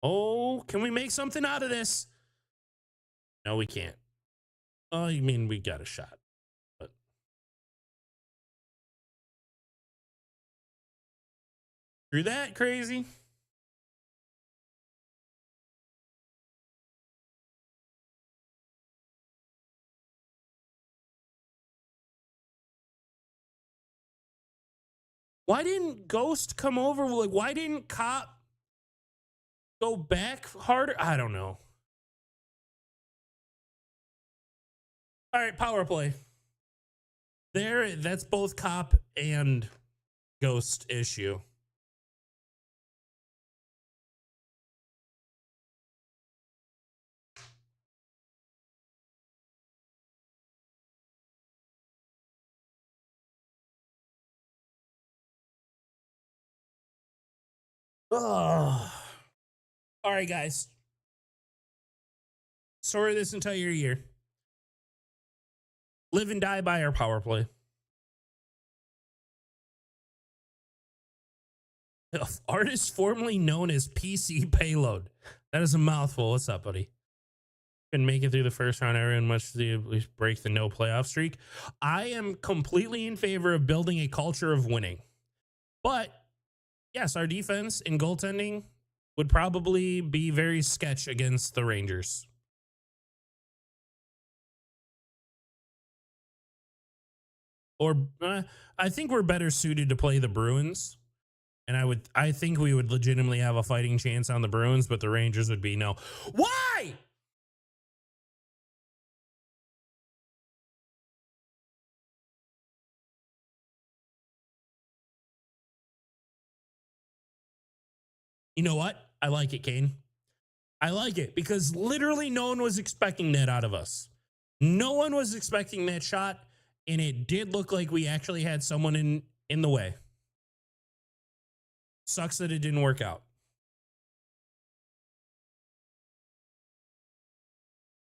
oh, can we make something out of this? No, we can't. Oh, you mean we got a shot. But through that crazy. Why didn't Ghost come over? Like, why didn't Cop go back harder? I don't know. All right, power play. There, that's both Cop and Ghost issue. Oh. All right, guys. Story this entire year. Live and die by our power play. Artist formerly known as PC Payload. That is a mouthful. What's up, buddy? Can make it through the first round. Everyone must at least break the no playoff streak. I am completely in favor of building a culture of winning. But yes, our defense and goaltending would probably be very sketch against the Rangers. Or I think we're better suited to play the Bruins. And I think we would legitimately have a fighting chance on the Bruins, but the Rangers would be no. Why? You know what? I like it, Kane. I like it because literally no one was expecting that out of us. No one was expecting that shot, and it did look like we actually had someone in the way. Sucks that it didn't work out.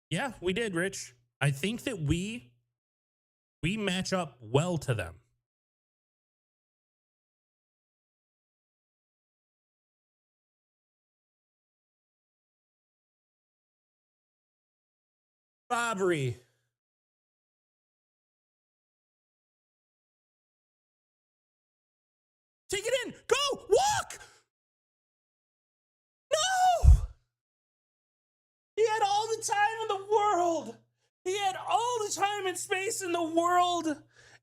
Yeah, we did, Rich. I think that we match up well to them. Robbery. Take it in. Go. Walk. No. He had all the time in the world. He had all the time and space in the world.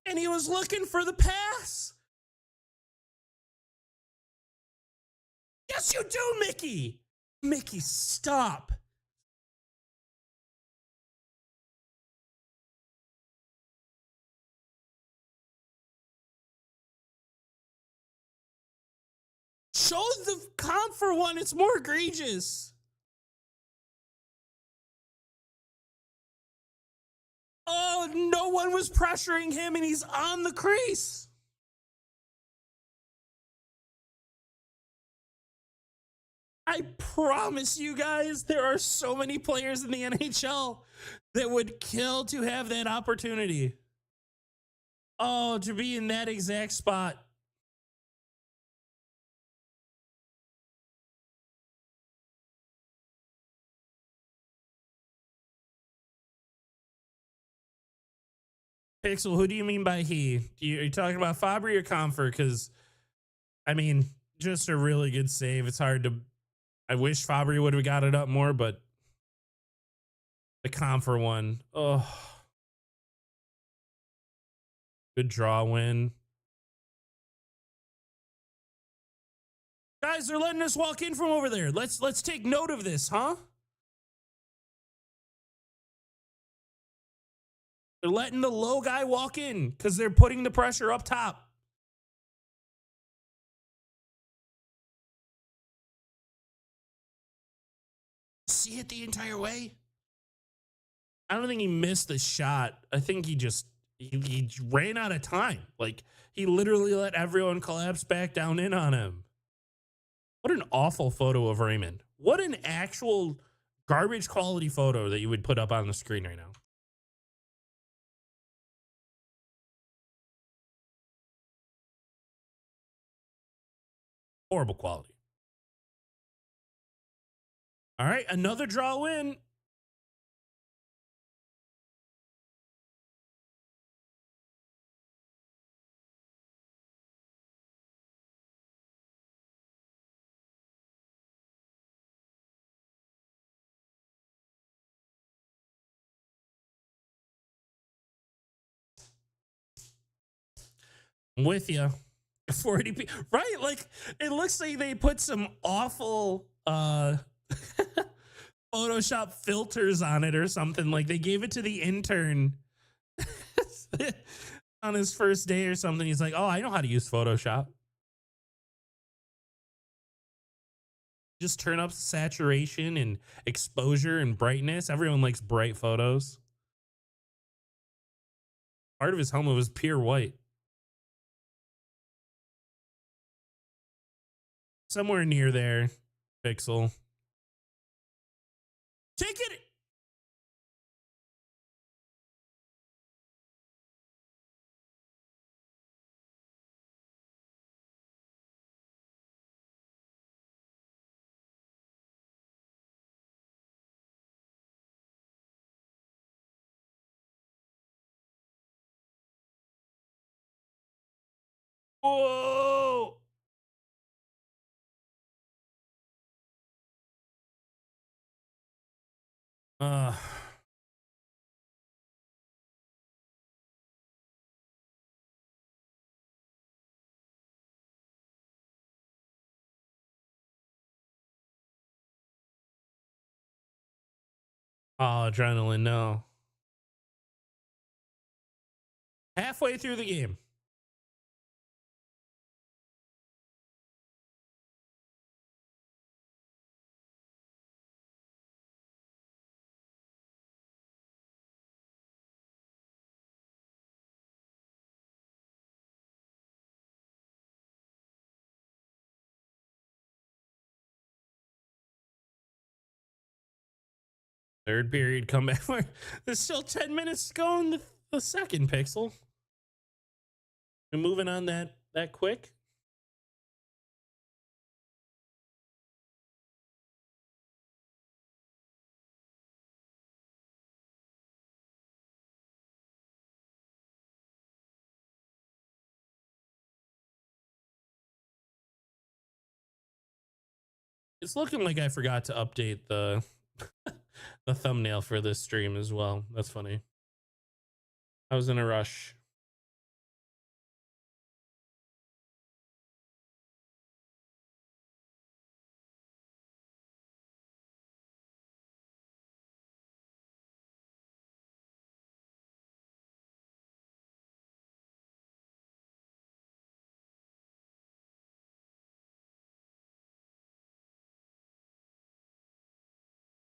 And he was looking for the pass. Yes, you do, Mickey. Mickey, stop. Show the comp for one. It's more egregious. Oh, no one was pressuring him, and he's on the crease. I promise you guys, there are so many players in the NHL that would kill to have that opportunity. Oh, to be in that exact spot. Pixel, who do you mean by he? Are you talking about Fabry or Comfort? Because, I mean, just a really good save. It's hard to... I wish Fabry would have got it up more, but the Comfort one. Oh. Good draw win. Guys, they're letting us walk in from over there. Let's take note of this, huh? They're letting the low guy walk in because they're putting the pressure up top. See it the entire way? I don't think he missed the shot. I think he ran out of time. Like, he literally let everyone collapse back down in on him. What an awful photo of Raymond. What an actual garbage quality photo that you would put up on the screen right now? Horrible quality. All right, another draw win. I'm with you. 40p, right? Like it looks like they put some awful Photoshop filters on it or something. Like they gave it to the intern on his first day or something. He's like, "Oh, I know how to use Photoshop. Just turn up saturation and exposure and brightness." Everyone likes bright photos. Part of his helmet was pure white. Somewhere near there, Pixel. Take it. Whoa. Uh, oh, adrenaline, no. Halfway through the game. Third period comeback. There's still 10 minutes to go in the second, Pixel. We're moving on that quick. It's looking like I forgot to update the the thumbnail for this stream as well. That's funny. I was in a rush.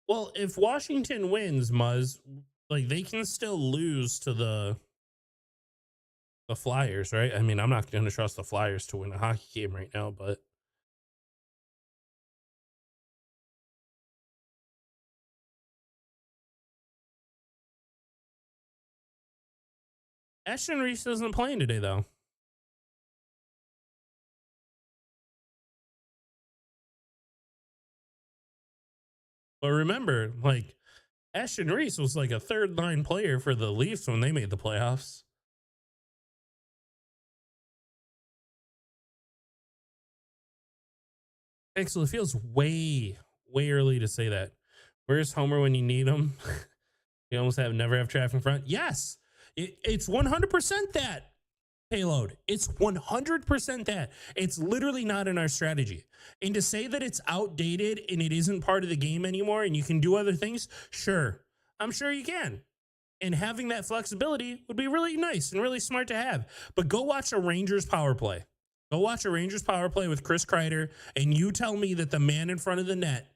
Well, if Washington wins, Muzz, like they can still lose to the Flyers, right? I mean, I'm not going to trust the Flyers to win a hockey game right now, but Ashton Reese isn't playing today, though. But remember, like Ashton Reese was like a third line player for the Leafs when they made the playoffs. Pixel, it feels way early to say that. Where's Homer when you need him? You almost never have traffic in front. Yes, it's 100% that payload. It's 100% that. It's literally not in our strategy. And to say that it's outdated and it isn't part of the game anymore and you can do other things, sure. I'm sure you can. And having that flexibility would be really nice and really smart to have. But go watch a Rangers power play. Go watch a Rangers power play with Chris Kreider, and you tell me that the man in front of the net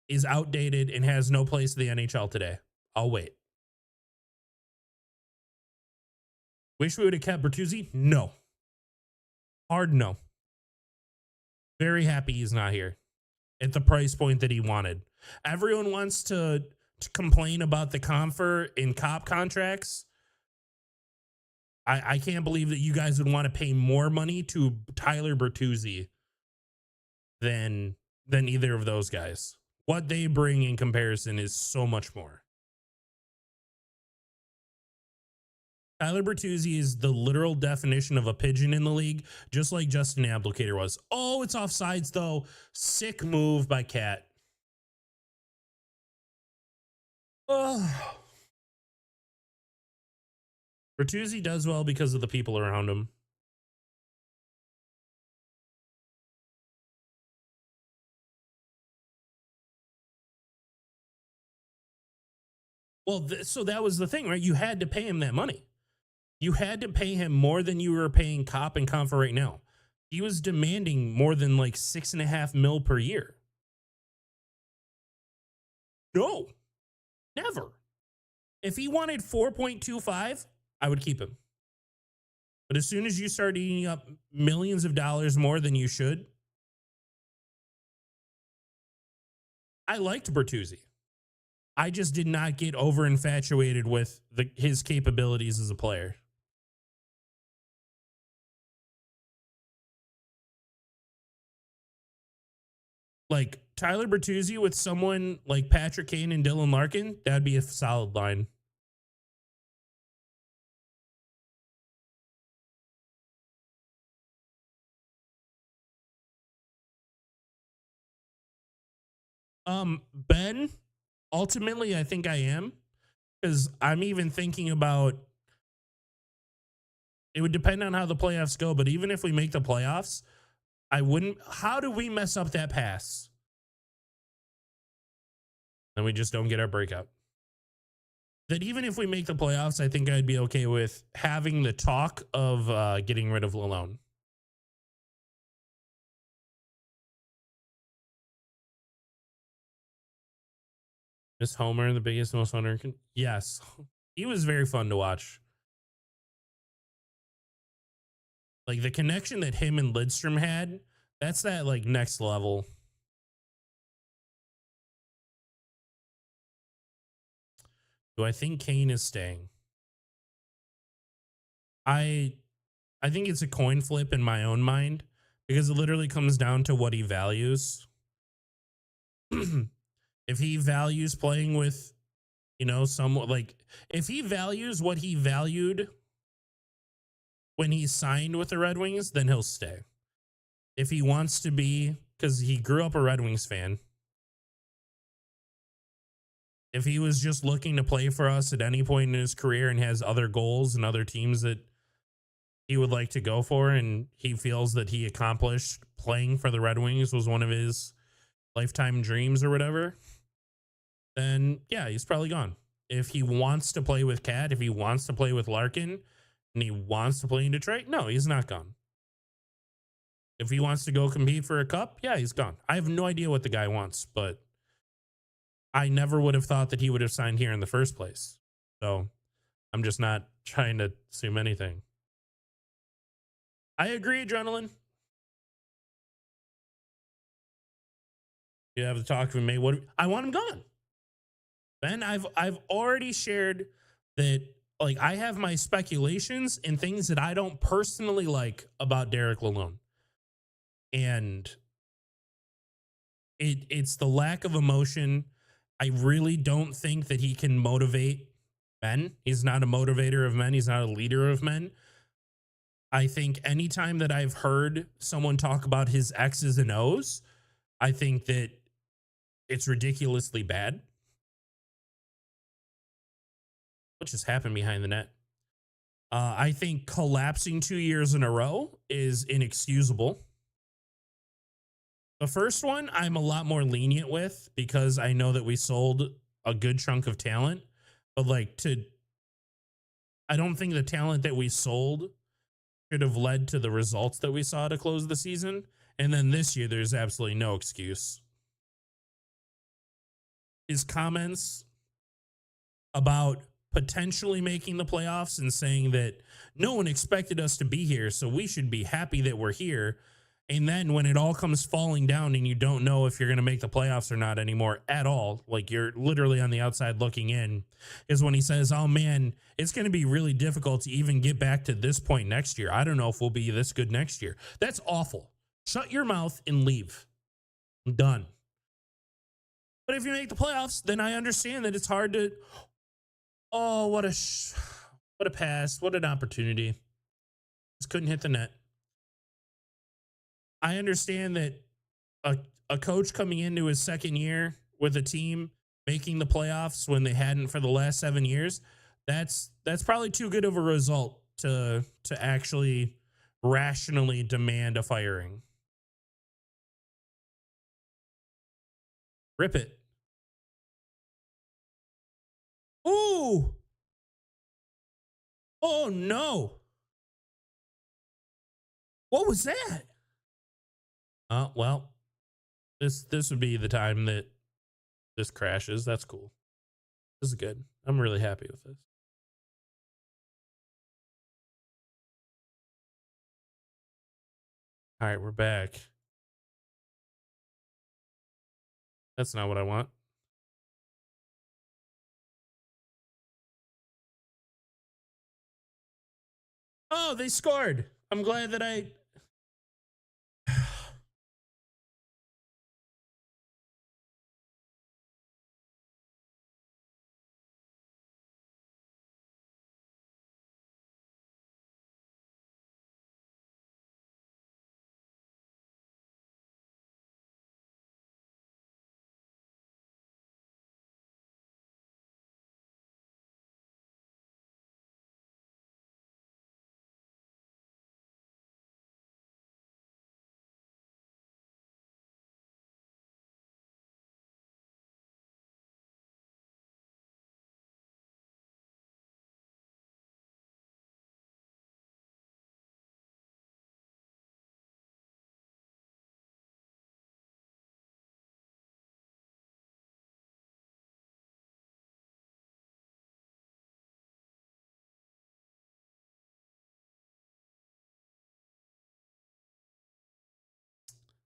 is outdated and has no place in the NHL today. I'll wait. Wish we would have kept Bertuzzi? No. Hard no. Very happy he's not here at the price point that he wanted. Everyone wants to complain about the Confer in cop contracts. I can't believe that you guys would want to pay more money to Tyler Bertuzzi than either of those guys. What they bring in comparison is so much more. Tyler Bertuzzi is the literal definition of a pigeon in the league, just like Justin Applicator was. Oh, it's offsides, though. Sick move by Cat. Oh. Bertuzzi does well because of the people around him. Well, so that was the thing, right? You had to pay him that money. You had to pay him more than you were paying Cop and Confer right now. He was demanding more than like $6.5 million per year. No, never. If he wanted 4.25, I would keep him. But as soon as you start eating up millions of dollars more than you should, I liked Bertuzzi. I just did not get over infatuated with his capabilities as a player. Like Tyler Bertuzzi with someone like Patrick Kane and Dylan Larkin, that'd be a solid line. Ben, ultimately, I think I am, because I'm even thinking about, it would depend on how the playoffs go, but even if we make the playoffs, I wouldn't. How do we mess up that pass? And we just don't get our breakout. That even if we make the playoffs, I think I'd be okay with having the talk of getting rid of Lalone. Miss Homer, the biggest, most fun. Yes, he was very fun to watch. Like the connection that him and Lidstrom had, that's that like next level. Do I think Kane is staying? I think it's a coin flip in my own mind, because it literally comes down to what he values. If he values playing with, someone like, if he values what he valued when he signed with the Red Wings, then he'll stay. If he wants to be, because he grew up a Red Wings fan, if he was just looking to play for us at any point in his career and has other goals and other teams that he would like to go for, and he feels that he accomplished playing for the Red Wings was one of his lifetime dreams or whatever, then yeah, he's probably gone. If he wants to play with Cat, if he wants to play with Larkin, and he wants to play in Detroit, no, he's not gone. If he wants to go compete for a cup, yeah, he's gone. I have no idea what the guy wants, but I never would have thought that he would have signed here in the first place. So I'm just not trying to assume anything. I agree, Adrenaline. You have the talk with me. What I want him gone. Ben, I've already shared that, like, I have my speculations and things that I don't personally like about Derek Lalone. And it's the lack of emotion. I really don't think that he can motivate men. He's not a motivator of men. He's not a leader of men. I think anytime that I've heard someone talk about his X's and O's, I think that it's ridiculously bad. What just happened behind the net? I think collapsing 2 years in a row is inexcusable. The first one, I'm a lot more lenient with, because I know that we sold a good chunk of talent. But I don't think the talent that we sold should have led to the results that we saw to close the season. And then this year, there's absolutely no excuse. His comments about potentially making the playoffs and saying that no one expected us to be here, so we should be happy that we're here. And then when it all comes falling down and you don't know if you're going to make the playoffs or not anymore at all, like you're literally on the outside looking in, is when he says, oh man, it's going to be really difficult to even get back to this point next year. I don't know if we'll be this good next year. That's awful. Shut your mouth and leave. I'm done. But if you make the playoffs, then I understand that it's hard to, oh, what a pass. What an opportunity. Just couldn't hit the net. I understand that a coach coming into his second year with a team making the playoffs when they hadn't for the last 7 years, that's probably too good of a result to actually rationally demand a firing. Rip it. Ooh. Oh no. What was that? Well, this would be the time that this crashes. That's cool. This is good. I'm really happy with this. All right, we're back. That's not what I want. Oh, they scored. I'm glad that I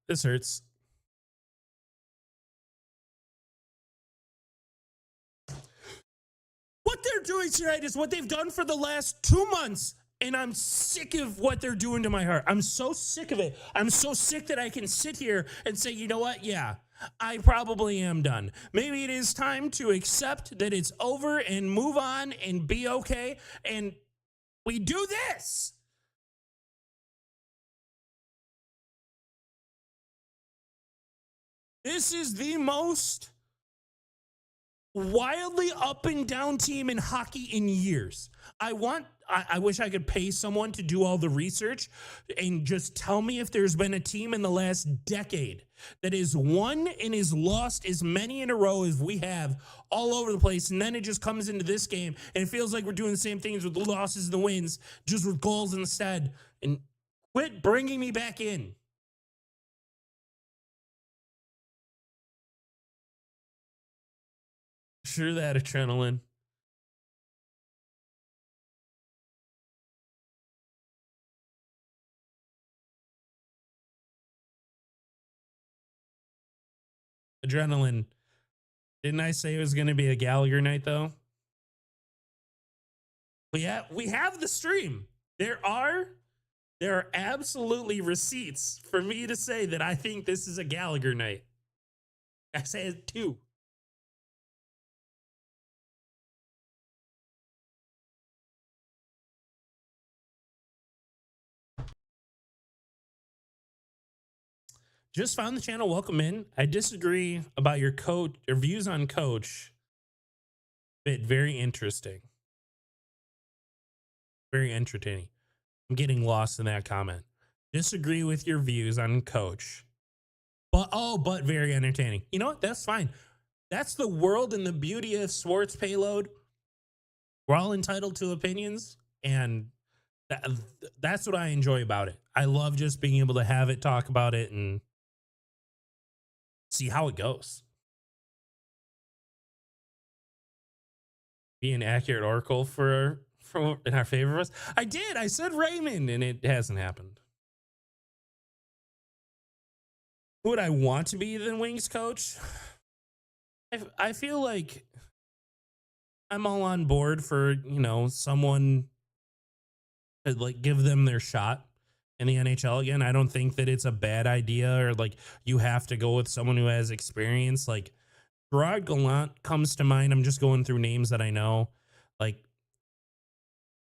this hurts. What they're doing tonight is what they've done for the last 2 months. And I'm sick of what they're doing to my heart. I'm so sick of it. I'm so sick that I can sit here and say, you know what? Yeah, I probably am done. Maybe it is time to accept that it's over and move on and be okay. And we do this. This is the most wildly up and down team in hockey in years. I wish I could pay someone to do all the research and just tell me if there's been a team in the last decade that has won and has lost as many in a row as we have all over the place. And then it just comes into this game and it feels like we're doing the same things with the losses and the wins, just with goals instead. And quit bringing me back in. Sure, that adrenaline. Adrenaline. Didn't I say it was going to be a Gallagher night, though? We have the stream. There are absolutely receipts for me to say that I think this is a Gallagher night. I say it too. Just found the channel. Welcome in. I disagree about your coach or views on coach, but very interesting. Very entertaining. I'm getting lost in that comment. Disagree with your views on coach, but very entertaining. You know what? That's fine. That's the world and the beauty of sports payload. We're all entitled to opinions, and that's what I enjoy about it. I love just being able to have it, talk about it, and see how it goes. Be an accurate oracle for in our favor of us. I did. I said Raymond, and it hasn't happened. Who would I want to be the Wings coach? I feel like I'm all on board for, someone to like give them their shot in the NHL again. I don't think that it's a bad idea or like you have to go with someone who has experience. Like Gerard Gallant comes to mind. I'm just going through names that I know. Like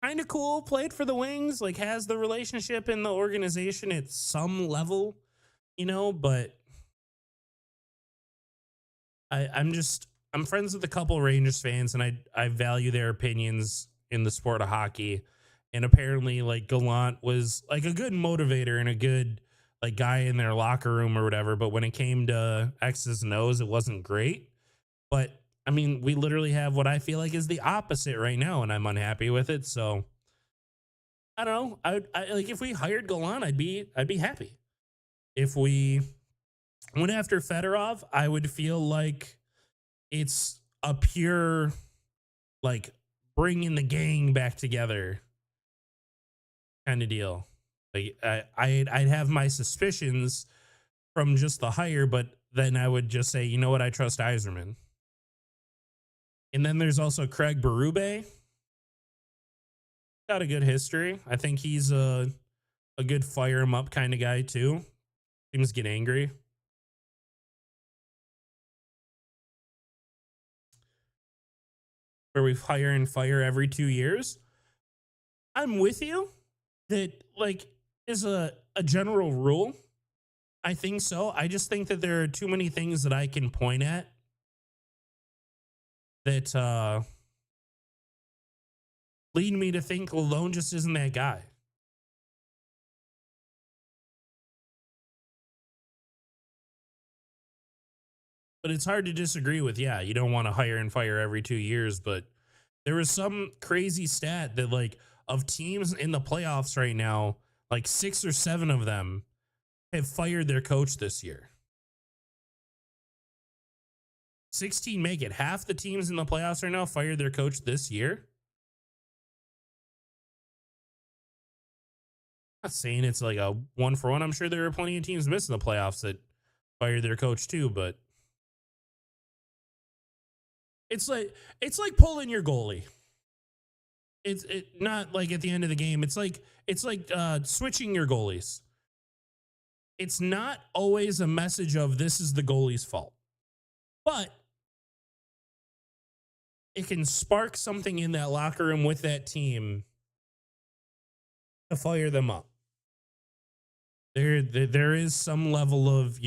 kind of cool, played for the Wings, like has the relationship in the organization at some level, but I'm friends with a couple Rangers fans and I value their opinions in the sport of hockey. And apparently like Gallant was like a good motivator and a good like guy in their locker room or whatever. But when it came to X's and O's, it wasn't great. But I mean, we literally have what I feel like is the opposite right now, and I'm unhappy with it. So I don't know. I like if we hired Gallant, I'd be happy. If we went after Fedorov, I would feel like it's a pure like bringing the gang back together kind of deal. Like I'd have my suspicions from just the hire, but then I would just say, you know what, I trust Yzerman. And then there's also Craig Berube. Got a good history. I think he's a good fire him up kind of guy too. Seems to get angry. Where we hire and fire every 2 years. I'm with you that like is a general rule. I think so. I just think that there are too many things that I can point at that lead me to think Lalone just isn't that guy. But it's hard to disagree with, yeah, you don't want to hire and fire every 2 years, but there was some crazy stat that like of teams in the playoffs right now, like 6 or 7 of them have fired their coach this year. 16 make it. Half the teams in the playoffs right now fired their coach this year. I'm not saying it's like a 1-for-1. I'm sure there are plenty of teams missing the playoffs that fired their coach too, but it's like pulling your goalie. It's not like at the end of the game. It's like switching your goalies. It's not always a message of this is the goalie's fault, but it can spark something in that locker room with that team to fire them up. There is some level of,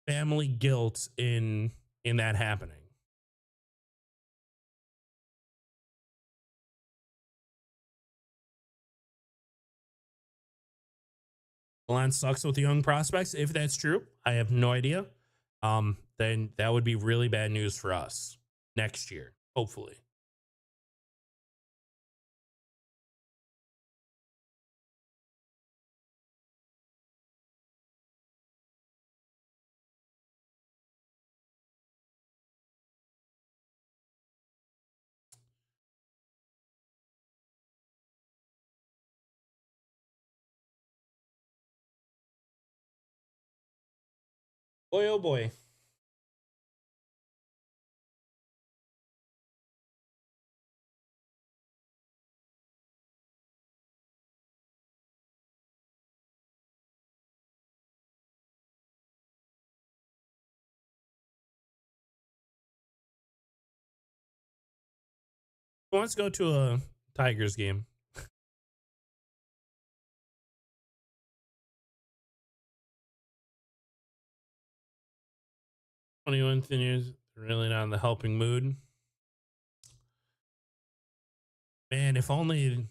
family guilt in that happening. Milan sucks with young prospects. If that's true, I have no idea. Then that would be really bad news for us next year, hopefully. Boy, oh boy. Who wants to go to a Tigers game? 21 years, really not in the helping mood. Man, if only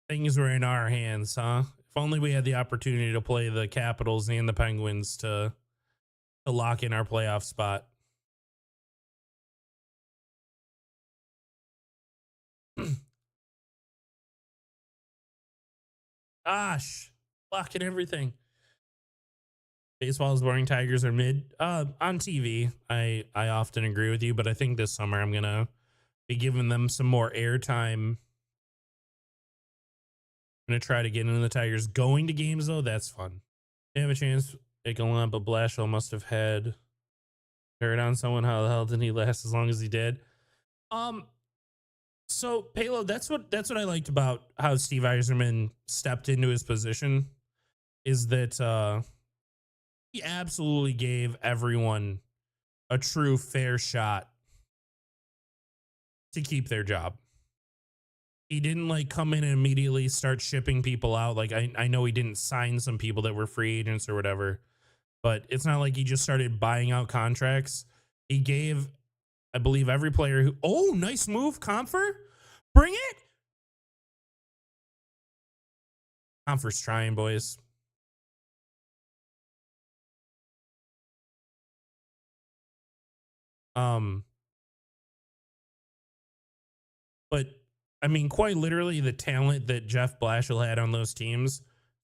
things were in our hands, huh? If only we had the opportunity to play the Capitals and the Penguins to lock in our playoff spot. Gosh, locking everything. Baseball is boring. Tigers are mid. On TV, I often agree with you, but I think this summer I'm gonna be giving them some more airtime. I'm gonna try to get into the Tigers. Going to games though, that's fun. They have a chance. They can line, but Blashill must have had dirt on someone. How the hell did he last as long as he did? Um, so Payload, that's what I liked about how Steve Yzerman stepped into his position is that he absolutely gave everyone a true fair shot to keep their job. He didn't like come in and immediately start shipping people out. Like I know he didn't sign some people that were free agents or whatever, but it's not like he just started buying out contracts. He gave, I believe, every player who, oh, nice move, Comfer. Bring it. Comfer's trying, boys. But I mean, quite literally, the talent that Jeff Blashill had on those teams,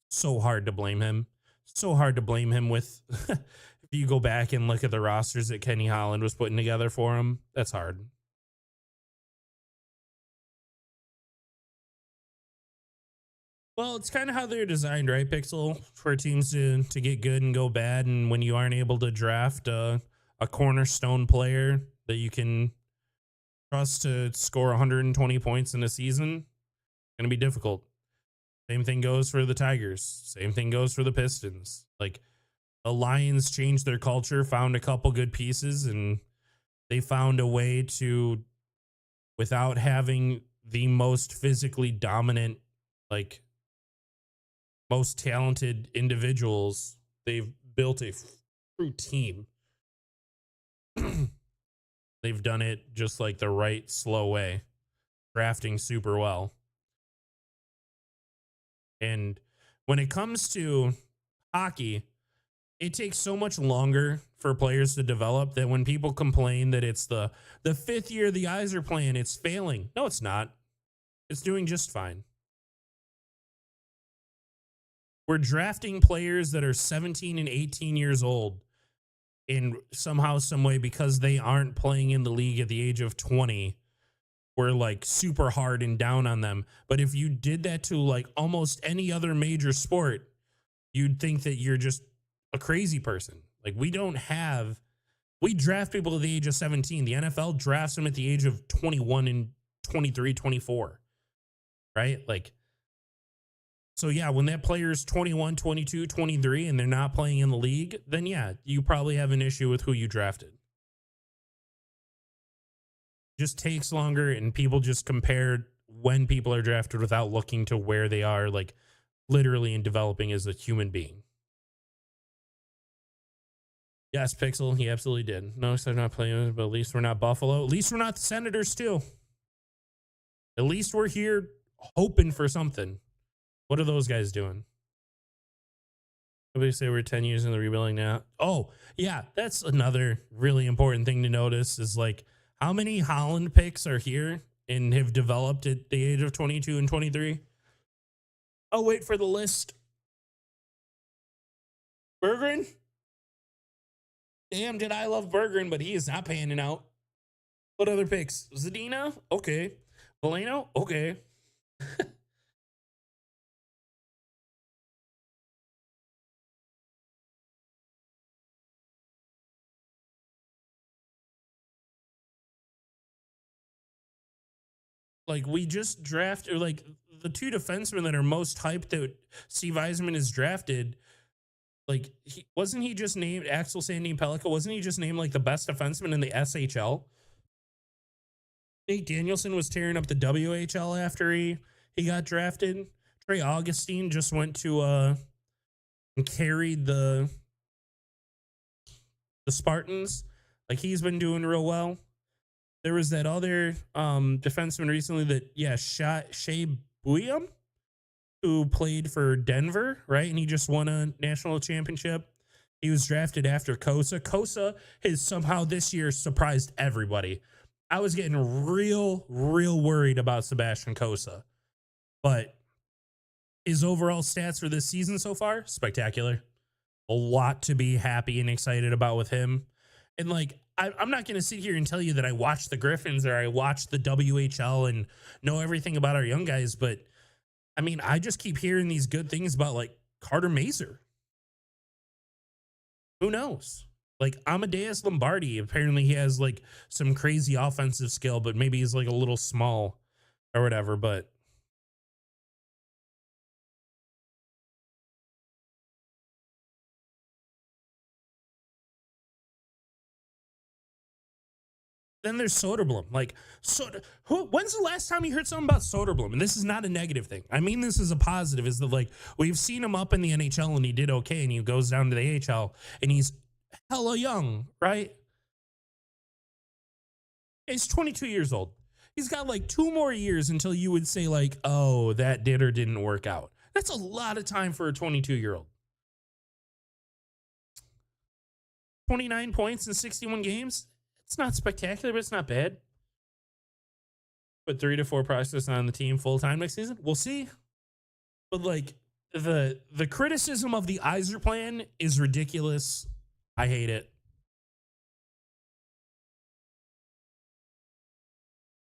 so hard to blame him. So hard to blame him with. If you go back and look at the rosters that Kenny Holland was putting together for him, that's hard. Well, it's kind of how they're designed, right, Pixel? For teams to get good and go bad, and when you aren't able to draft a cornerstone player that you can trust to score 120 points in a season, going to be difficult. Same thing goes for the Tigers. Same thing goes for the Pistons. Like, the Lions changed their culture, found a couple good pieces, and they found a way to, without having the most physically dominant, like, most talented individuals, they've built a true team. They've done it just like the right slow way, drafting super well. And when it comes to hockey, it takes so much longer for players to develop that when people complain that it's the fifth year the Yzer plan, it's failing. No, it's not. It's doing just fine. We're drafting players that are 17 and 18 years old in somehow, some way, because they aren't playing in the league at the age of 20. We're like super hard and down on them. But if you did that to like almost any other major sport, you'd think that you're just a crazy person. Like, we draft people at the age of 17. The NFL drafts them at the age of 21 and 23, 24. Right? Like, so yeah, when that player's 21, 22, 23, and they're not playing in the league, then yeah, you probably have an issue with who you drafted. Just takes longer, and people just compare when people are drafted without looking to where they are, like, literally in developing as a human being. Yes, Pixel, he absolutely did. No, they're not playing, but at least we're not Buffalo. At least we're not the Senators, too. At least we're here hoping for something. What are those guys doing? Somebody say we're 10 years in the rebuilding now. Oh, yeah, that's another really important thing to notice is, like, how many Holland picks are here and have developed at the age of 22 and 23? Oh, wait for the list. Bergeron? Damn, did I love Bergeron, but he is not panning out. What other picks? Zadina? Okay. Valeno? Okay. Like, we just drafted, like, the two defensemen that are most hyped that Steve Yzerman has drafted. Like, wasn't he just named Axel Sandin Pellikka? Wasn't he just named like the best defenseman in the SHL? Nate Danielson was tearing up the WHL after he got drafted. Trey Augustine just went to and carried the Spartans. Like, he's been doing real well. There was that other defenseman recently that, yeah, Shea Buium, who played for Denver, right? And he just won a national championship. He was drafted after Kosa. Kosa has somehow this year surprised everybody. I was getting real worried about Sebastian Kosa. But his overall stats for this season so far, spectacular. A lot to be happy and excited about with him. And, like, I'm not going to sit here and tell you that I watched the Griffins or I watched the WHL and know everything about our young guys, but I mean, I just keep hearing these good things about, like, Carter Mazer. Who knows? Like Amadeus Lombardi, apparently he has like some crazy offensive skill, but maybe he's like a little small or whatever. But then there's Soderblom. Like, when's the last time you heard something about Soderblom? And this is not a negative thing. I mean, this is a positive. Is that like we've seen him up in the NHL and he did okay, and he goes down to the AHL and he's hella young, right? He's 22 years old. He's got like 2 more years until you would say like, oh, that did or didn't work out. That's a lot of time for a 22-year-old. 29 points in 61 games. It's not spectacular, but it's not bad. Put 3 to 4 prospects on the team full time next season. We'll see. But like the criticism of the Iser plan is ridiculous. I hate it.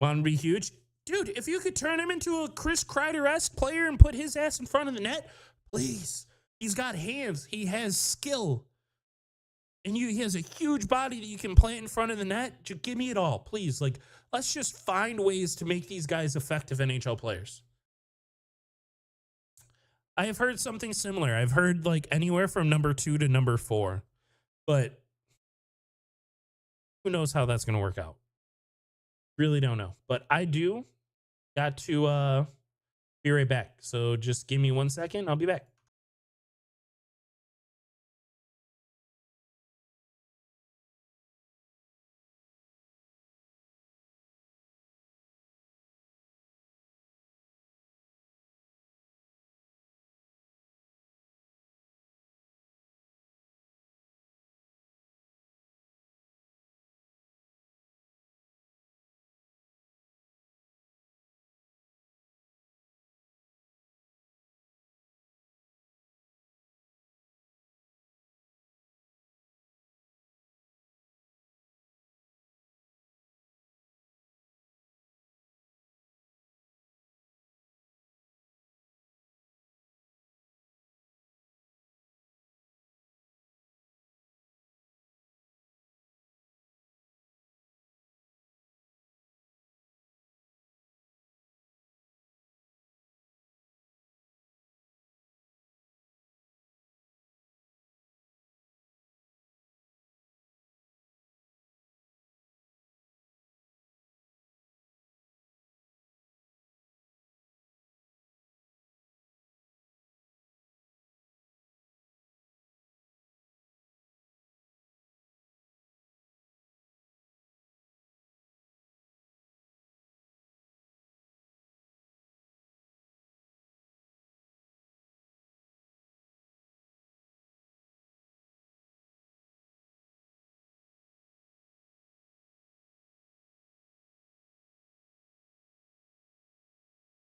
Want to be huge? Dude, if you could turn him into a Chris Kreider-esque player and put his ass in front of the net, please. He's got hands. He has skill. And he has a huge body that you can plant in front of the net. Just give me it all, please. Like, let's just find ways to make these guys effective NHL players. I have heard something similar. I've heard like anywhere from number 2 to number 4. But who knows how that's going to work out? Really don't know. But I do got to be right back. So just give me 1 second. I'll be back.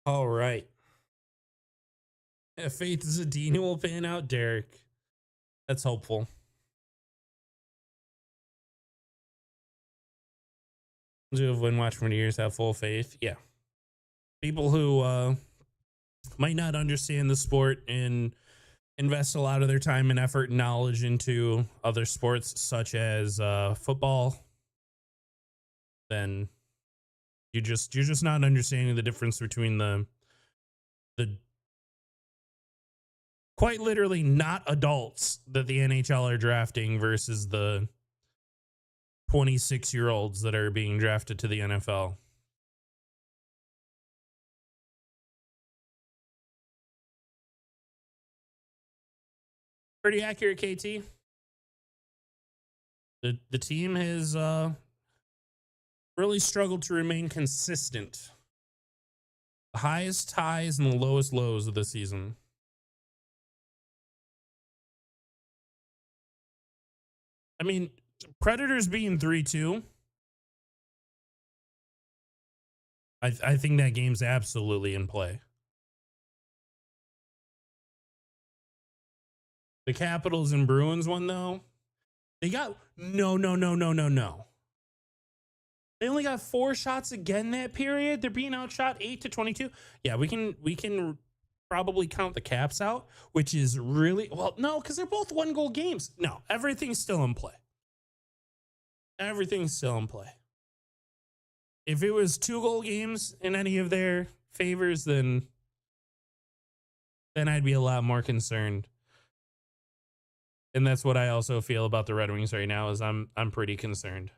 All right. If Faith Zadina will pan out, Derek. That's hopeful. Who have been watching for years have full faith. Yeah. People who might not understand the sport and invest a lot of their time and effort and knowledge into other sports such as football, then you're just not understanding the difference between the quite literally not adults that the NHL are drafting versus the 26-year-olds that are being drafted to the NFL. Pretty accurate, KT. The team has really struggled to remain consistent. The highest highs and the lowest lows of the season. I mean, Predators being 3-2. I think that game's absolutely in play. The Capitals and Bruins one, though, they got no. They only got 4 shots again that period. They're being outshot 8-22. Yeah, we can probably count the Caps out, which is really, well, no, because they're both 1-goal games. No, everything's still in play. Everything's still in play. If it was 2-goal games in any of their favors, then I'd be a lot more concerned. And that's what I also feel about the Red Wings right now, is I'm pretty concerned.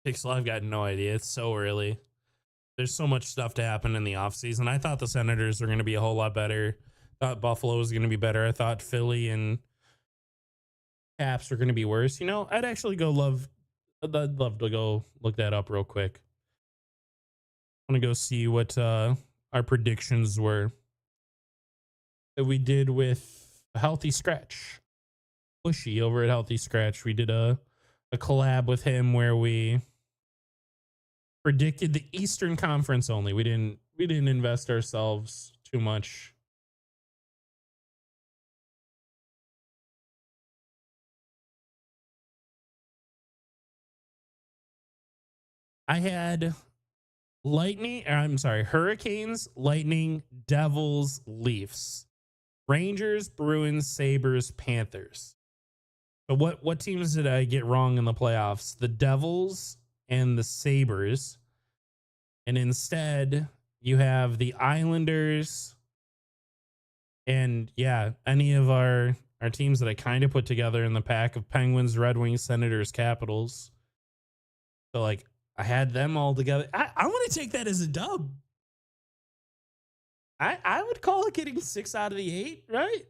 Pixel, I've got no idea. It's so early. There's so much stuff to happen in the offseason. I thought the Senators were going to be a whole lot better. Thought Buffalo was going to be better. I thought Philly and Caps were going to be worse. You know, I'd actually I'd love to go look that up real quick. I want to go see what our predictions were that we did with a Healthy Scratch. Bushy over at Healthy Scratch. We did a collab with him where we predicted the Eastern Conference only. We didn't invest ourselves too much. I had Hurricanes, Lightning, Devils, Leafs, Rangers, Bruins, Sabres, Panthers. But what teams did I get wrong in the playoffs? The Devils and the Sabres. And instead, you have the Islanders and, yeah, any of our teams that I kind of put together in the pack of Penguins, Red Wings, Senators, Capitals. So, like, I had them all together. I want to take that as a dub. I would call it getting 6 out of the 8, right?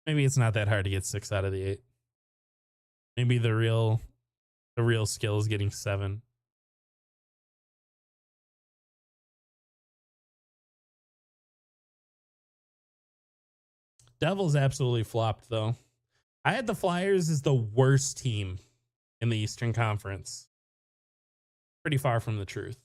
Maybe it's not that hard to get 6 out of the 8. Maybe the real skill is getting 7. Devils absolutely flopped, though. I had the Flyers as the worst team in the Eastern Conference. Pretty far from the truth.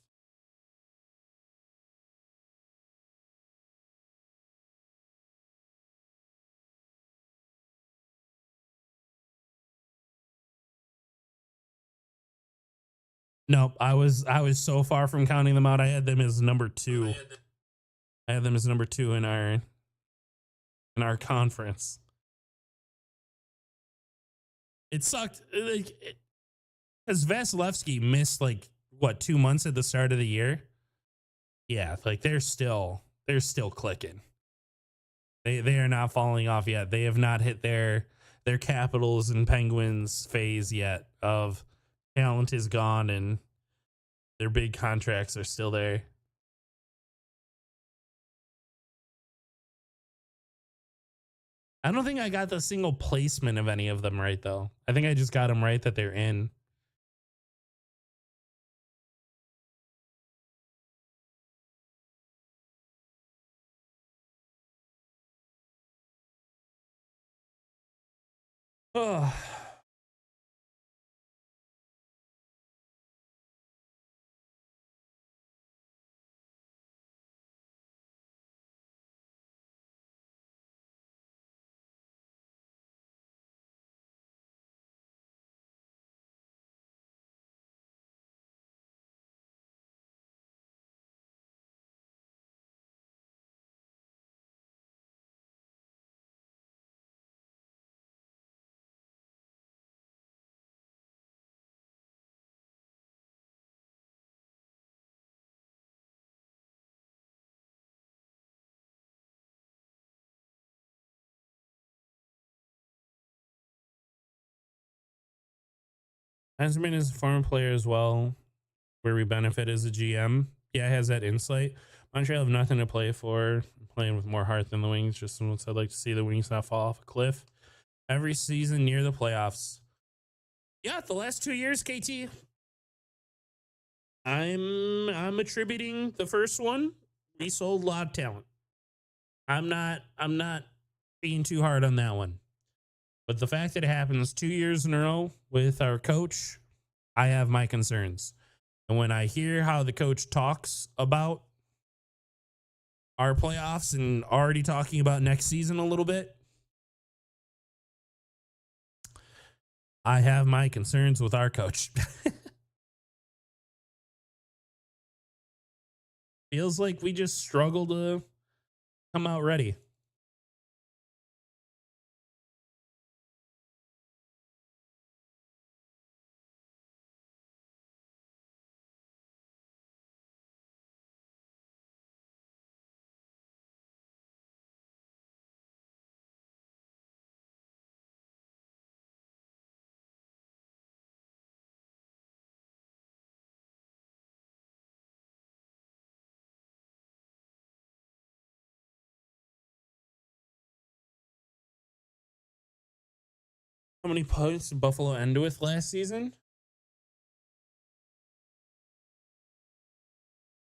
No, I was so far from counting them out. I had them as number 2. I had them as number 2 in our conference. It sucked. Because Vasilevsky missed 2 months at the start of the year. Yeah, they're still clicking. They are not falling off yet. They have not hit their Capitals and Penguins phase yet of talent is gone and their big contracts are still there. I don't think I got the single placement of any of them right, though. I think I just got them right that they're in. Oh. Hasman is a former player as well, where we benefit as a GM. Yeah, has that insight. Montreal have nothing to play for. I'm playing with more heart than the Wings. Just once I'd like to see the Wings not fall off a cliff every season near the playoffs. Yeah, the last 2 years, KT. I'm attributing the first one. We sold a lot of talent. I'm not being too hard on that one. But the fact that it happens 2 years in a row with our coach, I have my concerns. And when I hear how the coach talks about our playoffs and already talking about next season a little bit, I have my concerns with our coach. Feels like we just struggle to come out ready. How many points did Buffalo end with last season?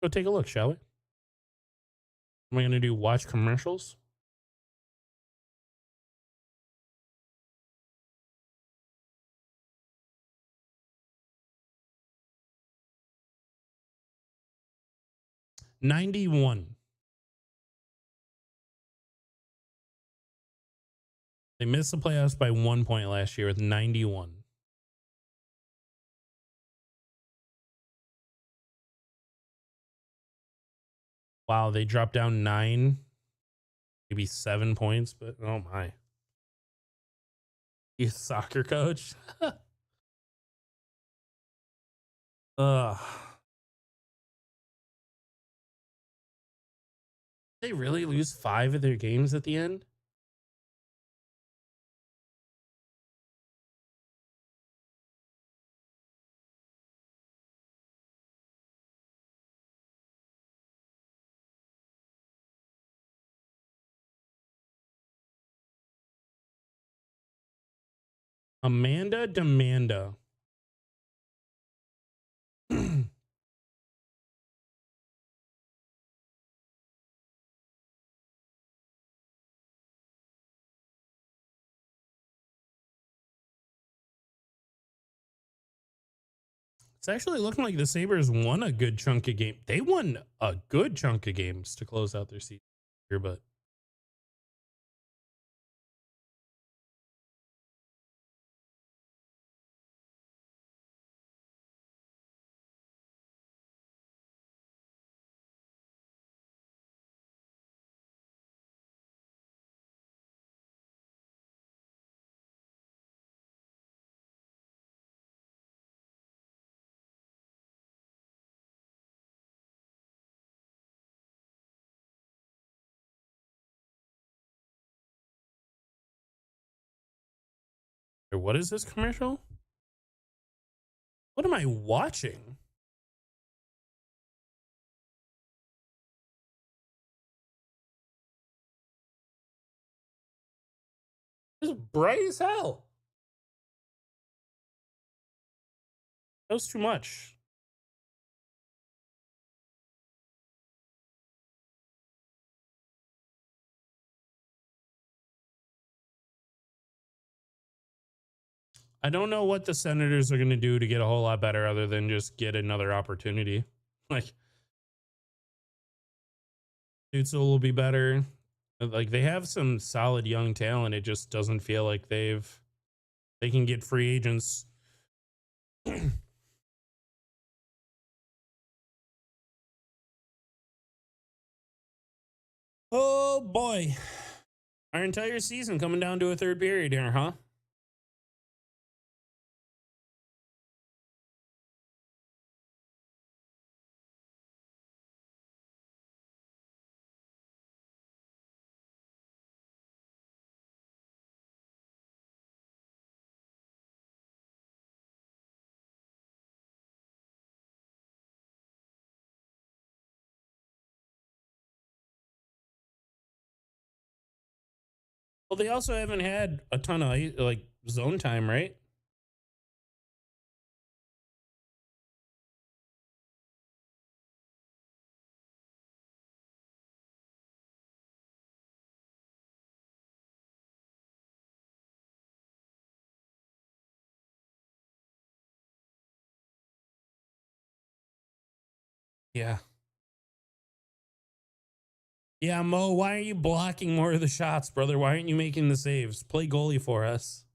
Go take a look, shall we? Am I going to do watch commercials? $91. They missed the playoffs by 1 point last year with 91. Wow, they dropped down 9, maybe 7 points, but oh my. Youth soccer coach? Ugh. They really lose 5 of their games at the end? Amanda Demanda. It's actually looking like the Sabres won a good chunk of game. They won a good chunk of games to close out their season here, but what is this commercial? What am I watching? It's bright as hell. That was too much. I don't know what the Senators are going to do to get a whole lot better other than just get another opportunity. Like, Stutzel will be better. Like, they have some solid young talent. It just doesn't feel like they can get free agents. Oh boy. Our entire season coming down to a third period here, huh? Well, they also haven't had a ton of like zone time, right? Yeah. Yeah, Mo, why are you blocking more of the shots, brother? Why aren't you making the saves? Play goalie for us.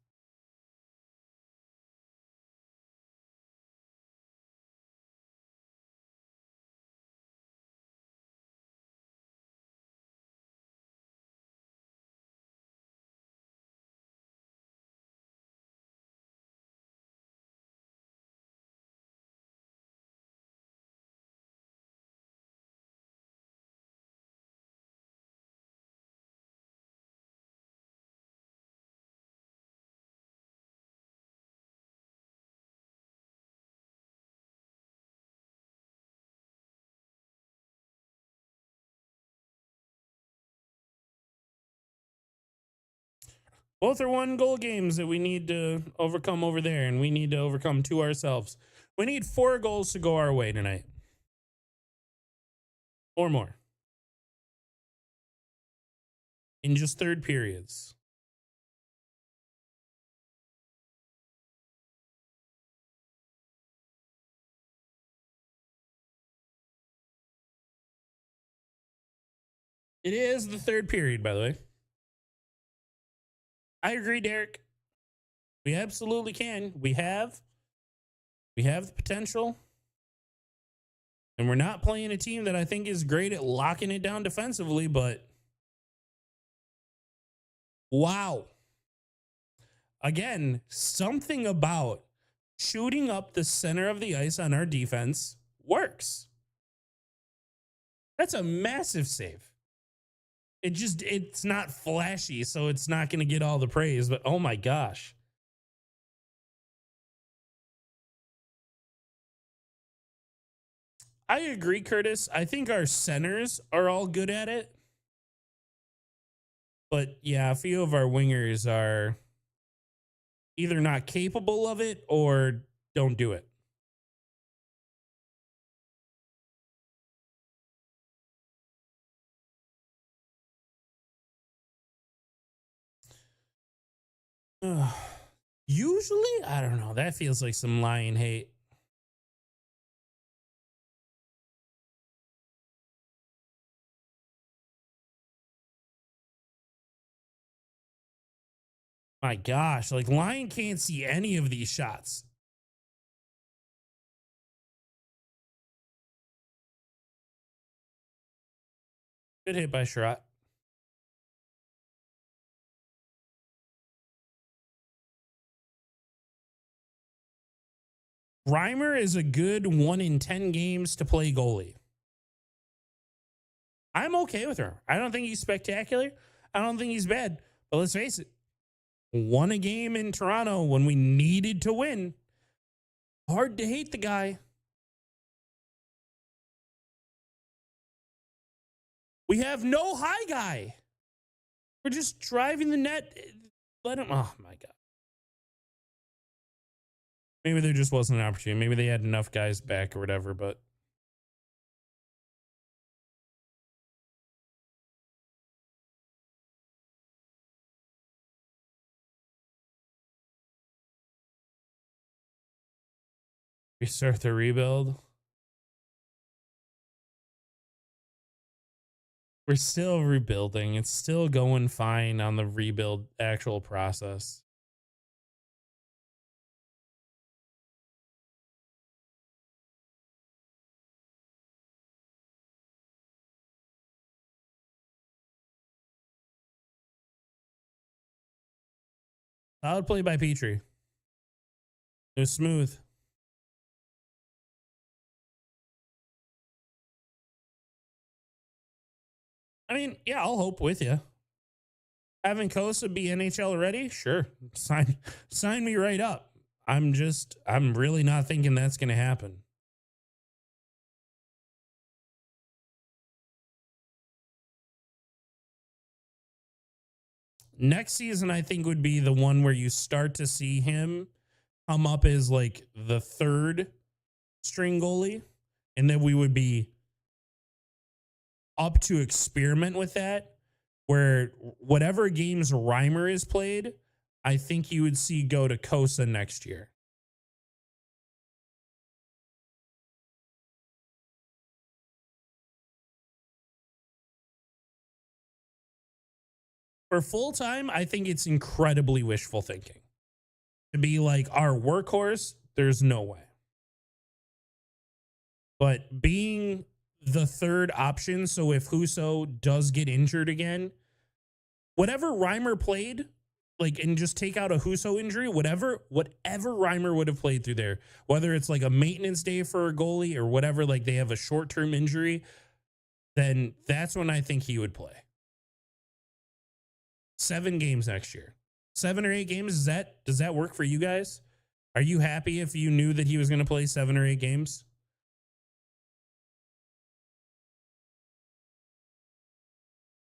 Both are 1 goal games that we need to overcome over there, and we need to overcome 2 ourselves. We need 4 goals to go our way tonight, or more, in just third periods. It is the third period, by the way. I agree, Derek. We absolutely can. We have the potential. And we're not playing a team that I think is great at locking it down defensively, but wow. Again, something about shooting up the center of the ice on our defense works. That's a massive save. It's not flashy, so it's not going to get all the praise, but oh my gosh. I agree, Curtis. I think our centers are all good at it. But yeah, a few of our wingers are either not capable of it or don't do it. Usually, I don't know. That feels like some lying hate. My gosh, like Lion can't see any of these shots. Good hit by Sherratt. Reimer is a good 1 in 10 games to play goalie. I'm okay with her. I don't think he's spectacular. I don't think he's bad. But let's face it, won a game in Toronto when we needed to win. Hard to hate the guy. We have no high guy. We're just driving the net. Let him. Oh my God. Maybe there just wasn't an opportunity. Maybe they had enough guys back or whatever, but we start the rebuild. We're still rebuilding. It's still going fine on the rebuild actual process. Solid play by Petrie. It was smooth. I mean, yeah, I'll hope with you. Having Kosa be NHL ready, sure. Sign me right up. I'm really not thinking that's gonna happen. next season, I think, would be the one where you start to see him come up as like the third string goalie, and then we would be up to experiment with that, where whatever games Reimer is played, I think you would see go to Kosa next year. For full time, I think it's incredibly wishful thinking. To be like our workhorse, there's no way. But being the third option, so if Husso does get injured again, whatever Reimer played, like, and just take out a Husso injury, whatever Reimer would have played through there, whether it's like a maintenance day for a goalie or whatever, like they have a short-term injury, then that's when I think he would play. 7 games next year. 7 or 8 games, does that work for you guys? Are you happy if you knew that he was going to play 7 or 8 games?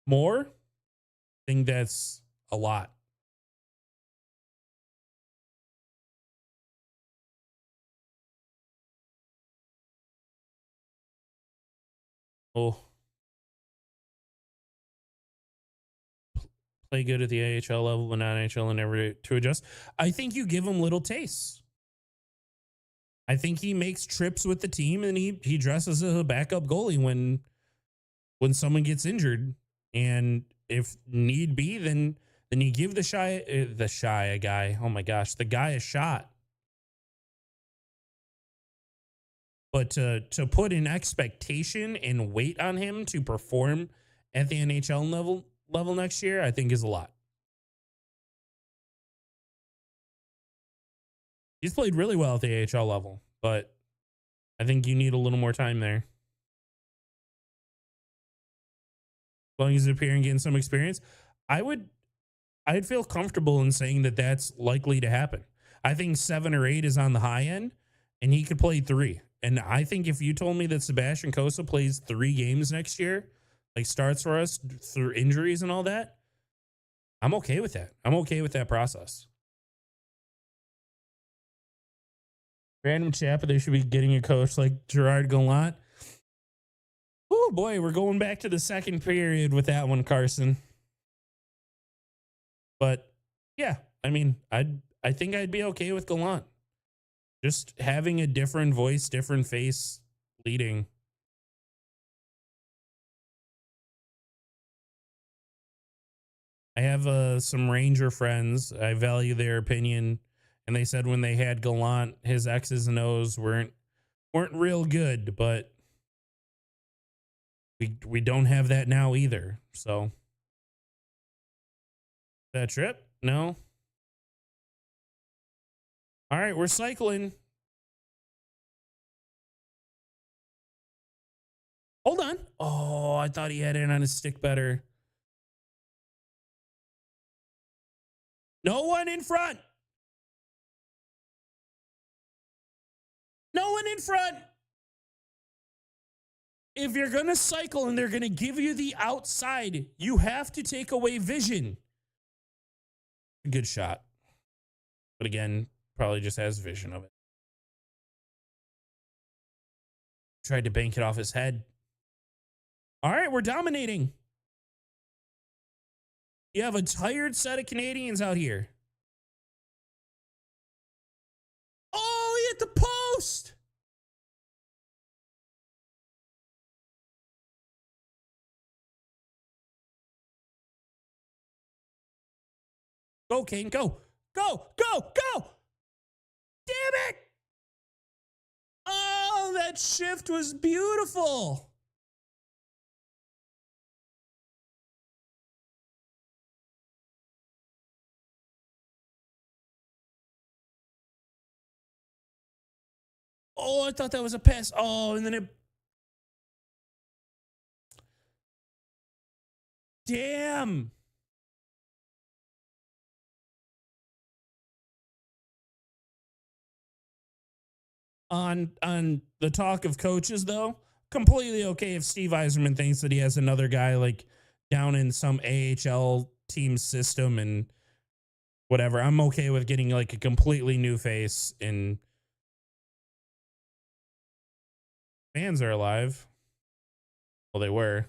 More? I think that's a lot. Oh. Play good at the AHL level, but not NHL and never to adjust. I think you give him little tastes. I think he makes trips with the team, and he dresses as a backup goalie when someone gets injured, and if need be, then you give the guy. Oh my gosh, the guy a shot. But to put an expectation and weight on him to perform at the NHL level next year, I think is a lot. He's played really well at the AHL level, but I think you need a little more time there. As long as he's appearing, getting some experience, I'd feel comfortable in saying that that's likely to happen. I think 7 or 8 is on the high end, and he could play 3. And I think if you told me that Sebastian Kosa plays 3 games next year, like starts for us through injuries and all that, I'm okay with that. I'm okay with that process. Random chat, but they should be getting a coach like Gerard Gallant. Oh boy, we're going back to the second period with that one, Carson. But yeah, I mean, I think I'd be okay with Gallant. Just having a different voice, different face leading. I have some Ranger friends. I value their opinion, and they said when they had Gallant, his X's and O's weren't real good, but we don't have that now either. So that trip? No. All right, we're cycling. Hold on. Oh, I thought he had it on his stick better. No one in front. No one in front. If you're going to cycle and they're going to give you the outside, you have to take away vision. Good shot. But again, probably just has vision of it. Tried to bank it off his head. All right, we're dominating. You have a tired set of Canadians out here. Oh, he hit the post. Go, Kane, go. Go, go, go. Damn it. Oh, that shift was beautiful. Oh, I thought that was a pass. Oh, and then it. Damn. On the talk of coaches, though, completely okay if Steve Yzerman thinks that he has another guy like down in some AHL team's system and whatever. I'm okay with getting like a completely new face, and fans are alive. Well, they were.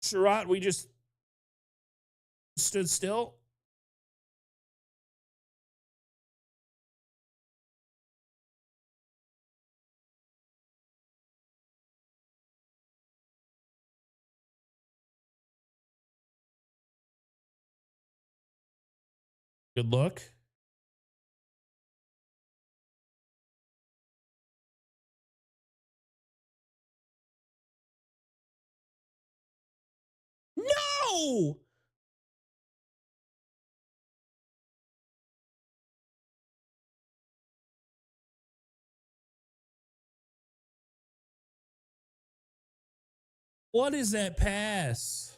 Sherrod, we just stood still. Good look. No! What is that pass?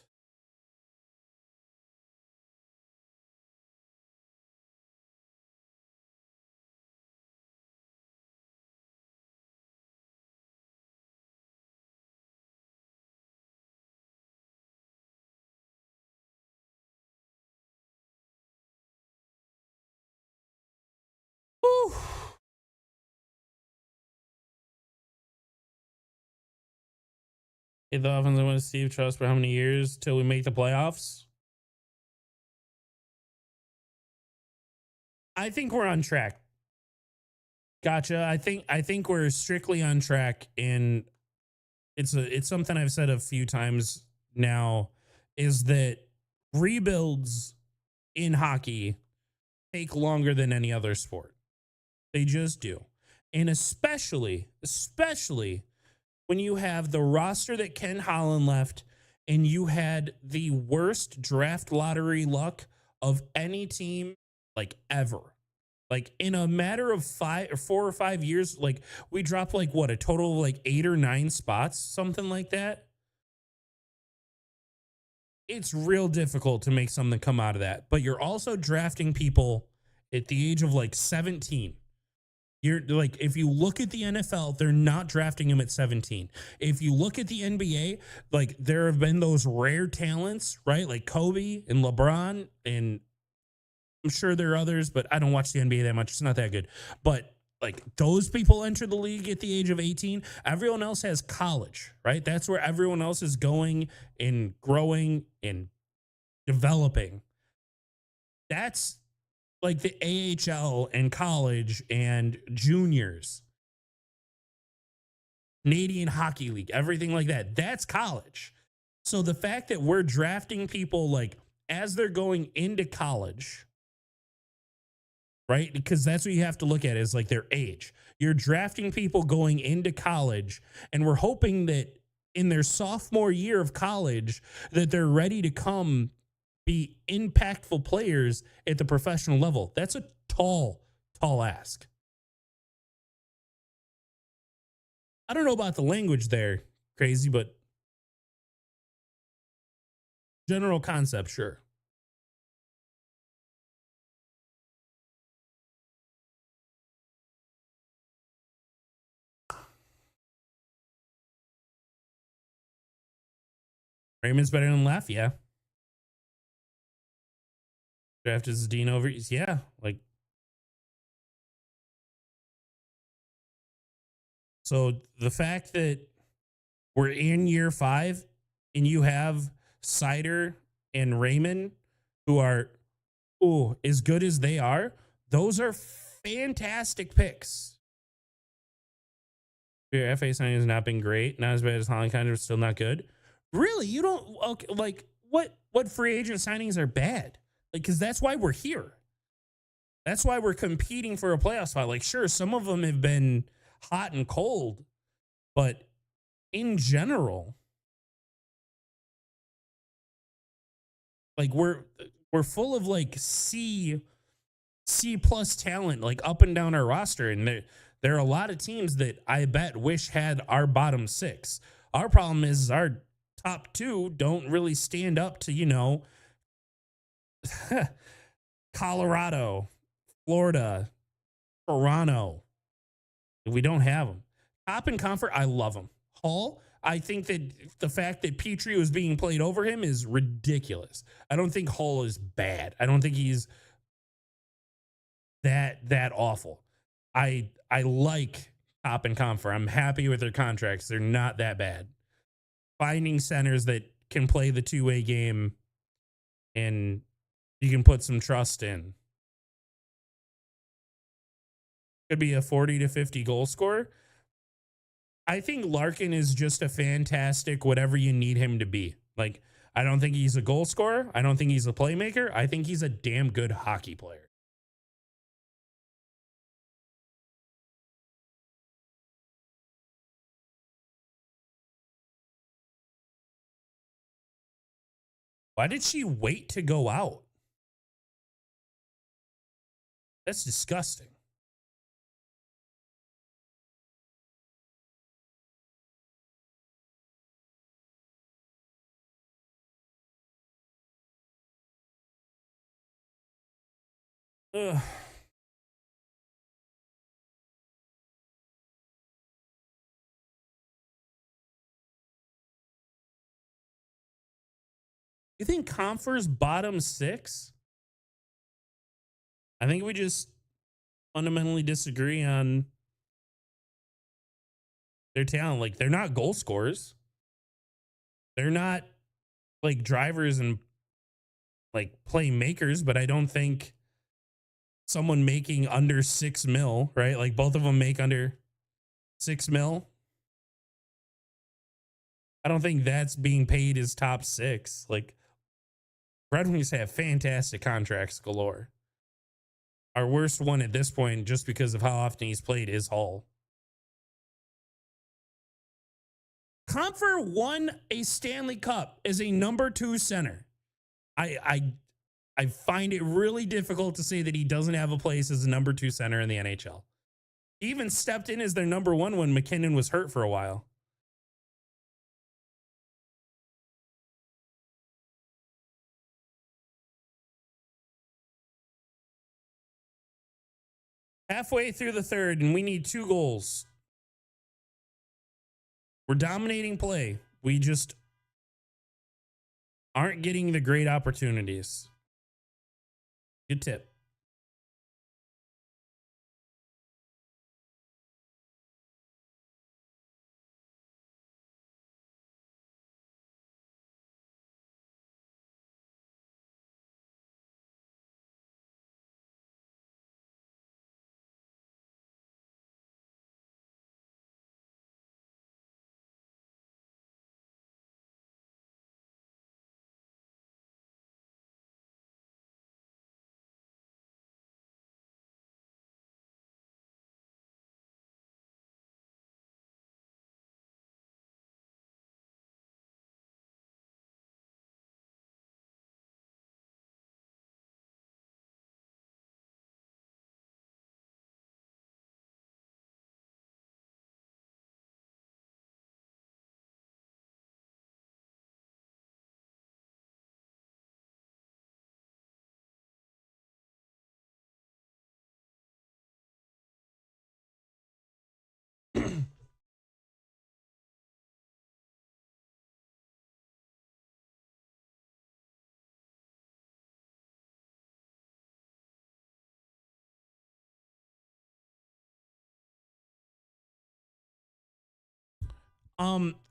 Whew. The offense I want to Steve Trust for how many years till we make the playoffs? I think we're on track. Gotcha. I think we're strictly on track, and it's something I've said a few times now, is that rebuilds in hockey take longer than any other sport. They just do. And especially when you have the roster that Ken Holland left, and you had the worst draft lottery luck of any team like ever. Like in a matter of 4 or 5 years, like we dropped like what, a total of like 8 or 9 spots, something like that. It's real difficult to make something come out of that. But you're also drafting people at the age of like 17. You're like, if you look at the NFL, they're not drafting him at 17. If you look at the NBA, like there have been those rare talents, right? Like Kobe and LeBron, and I'm sure there are others, but I don't watch the NBA that much. It's not that good. But like those people enter the league at the age of 18. Everyone else has college, right? That's where everyone else is going and growing and developing. That's like the AHL and college and juniors, Canadian Hockey League, everything like that. That's college. So the fact that we're drafting people like as they're going into college, right? Because that's what you have to look at is like their age. You're drafting people going into college, and we're hoping that in their sophomore year of college that they're ready to come be impactful players at the professional level. That's a tall ask. I don't know about the language there, crazy, but general concept, sure. Raymond's better than Left, yeah. Drafted as Dean over, yeah. Like, so the fact that we're in year 5 and you have Cider and Raymond, who are as good as they are, those are fantastic picks. Your FA signing has not been great. Not as bad as Holland, kind of still not good. Really? You don't, okay, like what free agent signings are bad? Like, because that's why we're here. That's why we're competing for a playoff spot. Like, sure, some of them have been hot and cold, but in general, like we're full of like C plus talent, like up and down our roster, and there are a lot of teams that I bet wish had our bottom 6. Our problem is our top 2 don't really stand up to, you know, Colorado, Florida, Toronto. We don't have them. Top and comfort, I love them. Hall, I think that the fact that Petrie was being played over him is ridiculous. I don't think Hull is bad. I don't think he's that awful. I like Top and Comfer. I'm happy with their contracts. They're not that bad. Finding centers that can play the two-way game and you can put some trust in. Could be a 40 to 50 goal scorer. I think Larkin is just a fantastic whatever you need him to be. Like, I don't think he's a goal scorer. I don't think he's a playmaker. I think he's a damn good hockey player. Why did she wait to go out? That's disgusting. Ugh. You think Confer's bottom six? I think we just fundamentally disagree on their talent. Like, they're not goal scorers. They're not like drivers and like playmakers, but I don't think someone making under 6 mil, right? Like both of them make under 6 mil. I don't think that's being paid as top six. Like, Red Wings have fantastic contracts galore. Our worst one at this point, just because of how often he's played, is Hull. Comfer won a Stanley Cup as a number 2 center. I find it really difficult to say that he doesn't have a place as a number 2 center in the NHL. He even stepped in as their number 1 when McKinnon was hurt for a while. Halfway through the third, and we need 2 goals. We're dominating play. We just aren't getting the great opportunities. Good tip.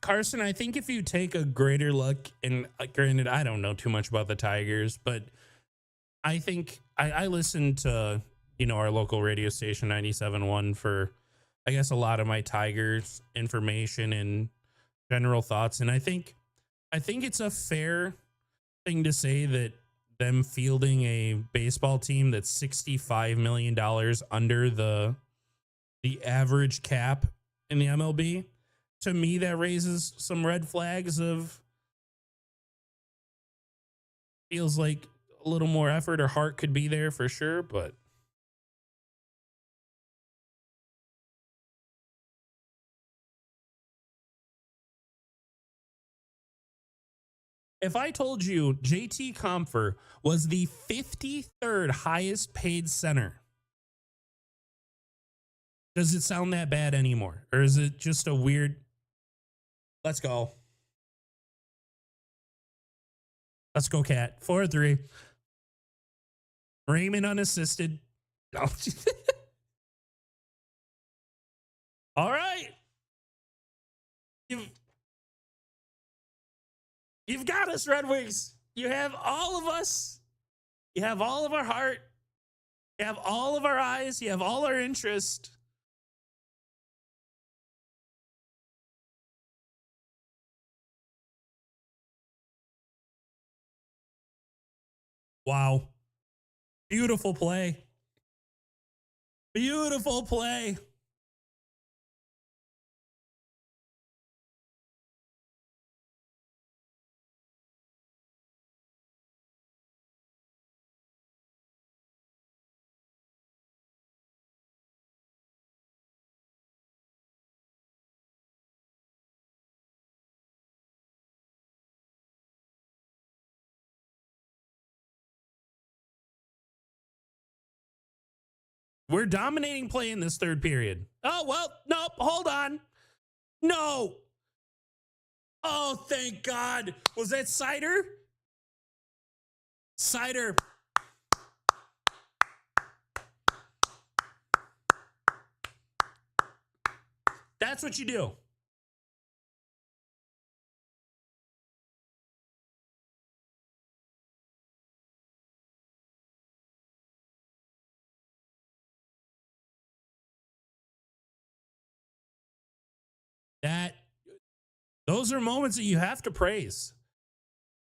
Carson, I think if you take a greater look, and granted, I don't know too much about the Tigers, but I think I listen to, our local radio station 97.1 for, I guess, a lot of my Tigers information and general thoughts. And I think it's a fair thing to say that them fielding a baseball team that's $65 million under the average cap in the MLB, to me, that raises some red flags of feels like a little more effort or heart could be there for sure. But if I told you JT Compher was the 53rd highest paid center, does it sound that bad anymore? Or is it just a weird Let's go. Let's go, Cat. 4-3. Raymond unassisted. No. All right. You've got us, Red Wings. You have all of us. You have all of our heart. You have all of our eyes. You have all our interest. Wow. Beautiful play. Beautiful play. We're dominating play in this third period. Oh, well, nope. Hold on. No. Oh, thank God. Was that Cider? Cider. That's what you do. Those are moments that you have to praise.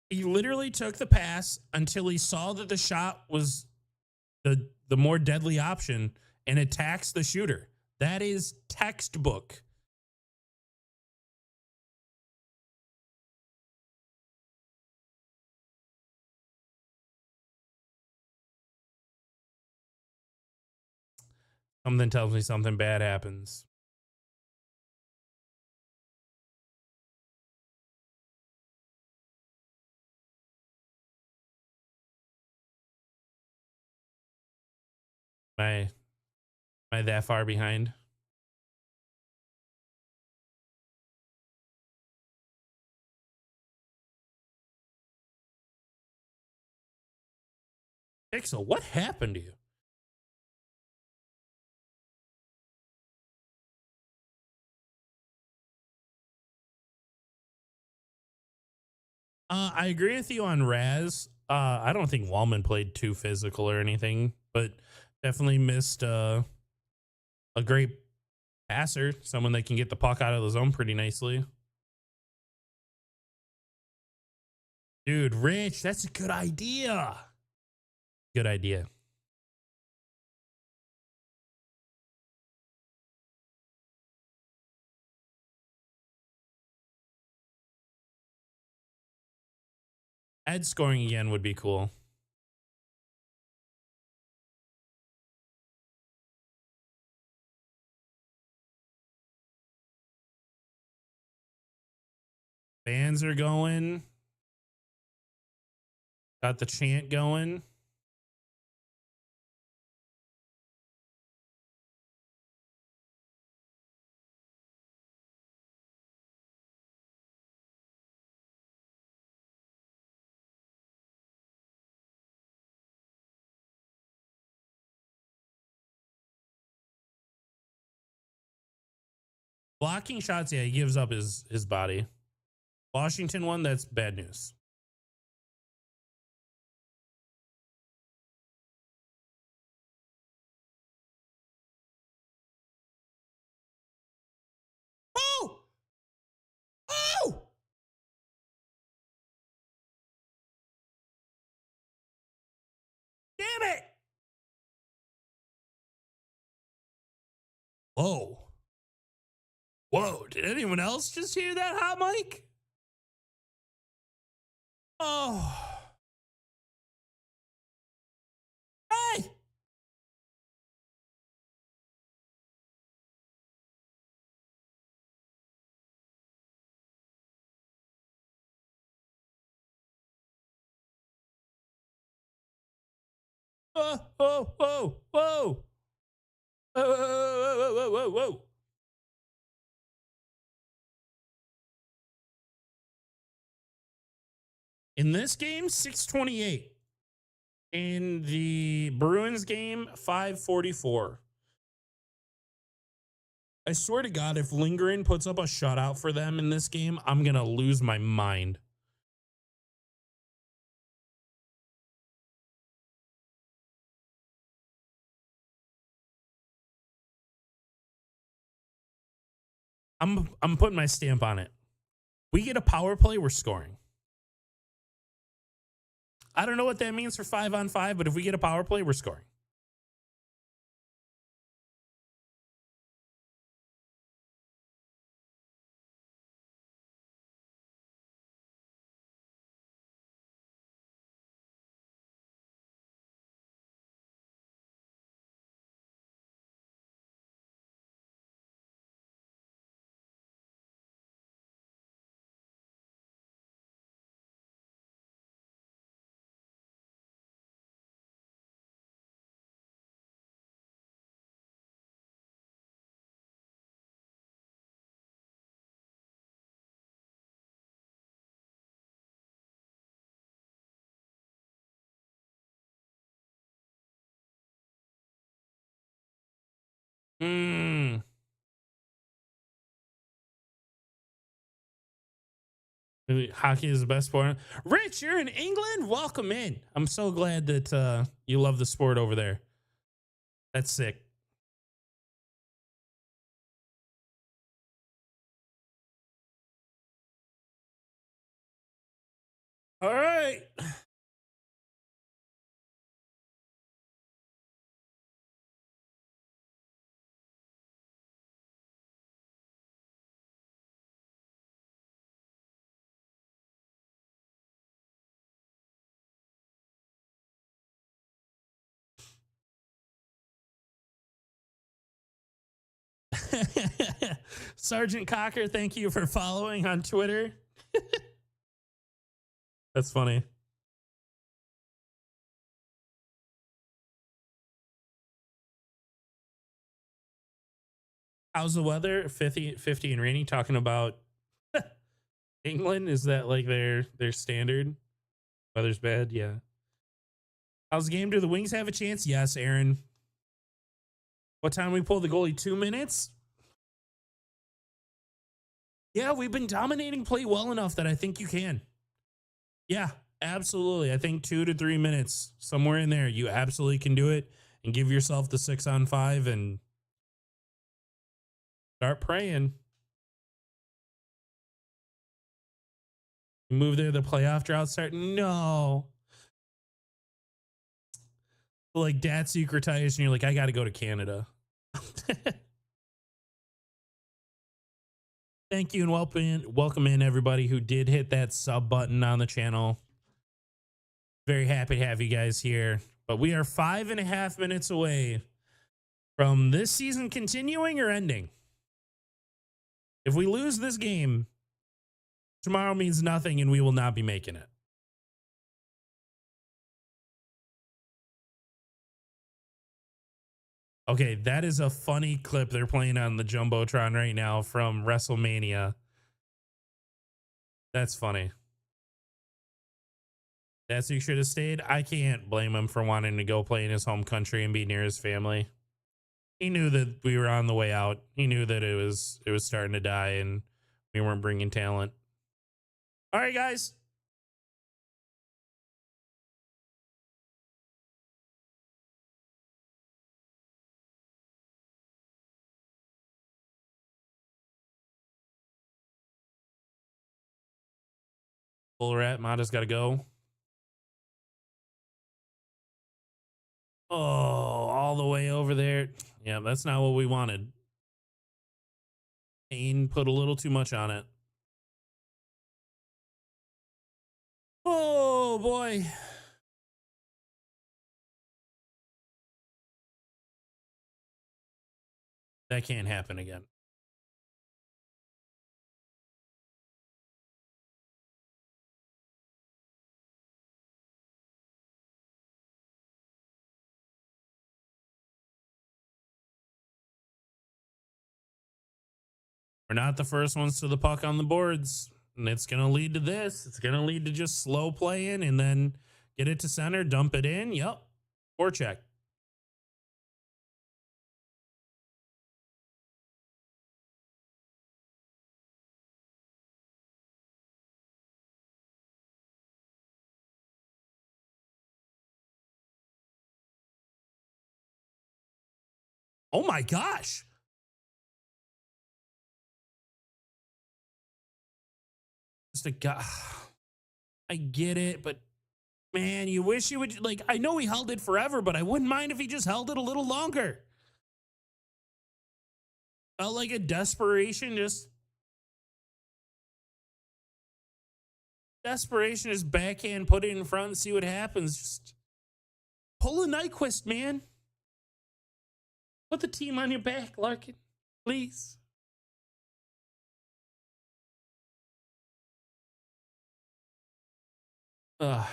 He literally took the pass until he saw that the shot was the more deadly option and attacks the shooter. That is textbook. Something tells me something bad happens. Am I that far behind? Pixel, what happened to you? I agree with you on Raz. I don't think Wallman played too physical or anything, but definitely missed a great passer, someone that can get the puck out of the zone pretty nicely. Dude, Rich, that's a good idea. Good idea. Ed scoring again would be cool. Fans are going. Got the chant going. Blocking shots, yeah, he gives up his body. Washington one, that's bad news. Oh! Oh! Damn it! Whoa. Whoa, did anyone else just hear that hot mic? Oh. Hey! Oh, whoa, whoa, whoa. Whoa, whoa, whoa, whoa, whoa, whoa. In this game, 628. In the Bruins game, 544. I swear to God, if Lindgren puts up a shutout for them in this game, I'm going to lose my mind. I'm putting my stamp on it. We get a power play, we're scoring. I don't know what that means for 5-on-5, but if we get a power play, we're scoring. Hockey is the best sport. Rich, you're in England? Welcome in. I'm so glad that you love the sport over there. That's sick. All right. Sergeant Cocker, thank you for following on Twitter. That's funny. How's the weather? 50 and rainy. Talking about England. Is that like their standard? Weather's bad. Yeah. How's the game? Do the Wings have a chance? Yes, Aaron. What time we pull the goalie? 2 minutes? Yeah, we've been dominating play well enough that I think you can. Yeah, absolutely. I think 2 to 3 minutes, somewhere in there, you absolutely can do it and give yourself the 6-on-5 and start praying. You move there, the playoff drought start. No. Like Datsuk retires and you're like, I got to go to Canada. Thank you and welcome in everybody who did hit that sub button on the channel. Very happy to have you guys here. But we are 5.5 minutes away from this season continuing or ending. If we lose this game, tomorrow means nothing and we will not be making it. Okay, that is a funny clip they're playing on the Jumbotron right now from WrestleMania. That's funny. That's who should have stayed. I can't blame him for wanting to go play in his home country and be near his family. He knew that we were on the way out. He knew that it was starting to die and we weren't bringing talent. All right, guys. Bull rat, Mata's got to go. Oh, all the way over there. Yeah, that's not what we wanted. Kane put a little too much on it. Oh, boy. That can't happen again. We're not the first ones to the puck on the boards. And it's going to lead to this. It's going to lead to just slow playing and then get it to center, dump it in. Yep. Forecheck. Oh my gosh. Just a guy. I get it, but man, you wish you would, like, I know he held it forever, but I wouldn't mind if he just held it a little longer. Felt like a desperation, just backhand, put it in front and see what happens. Just pull a Nyquist, man. Put the team on your back, Larkin, please. Ugh.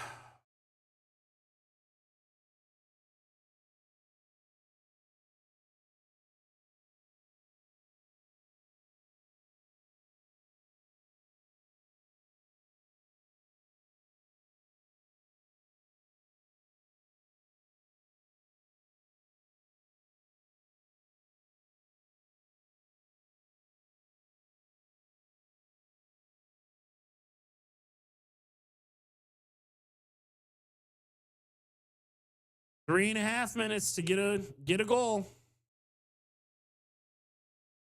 Three and a half minutes to get a goal.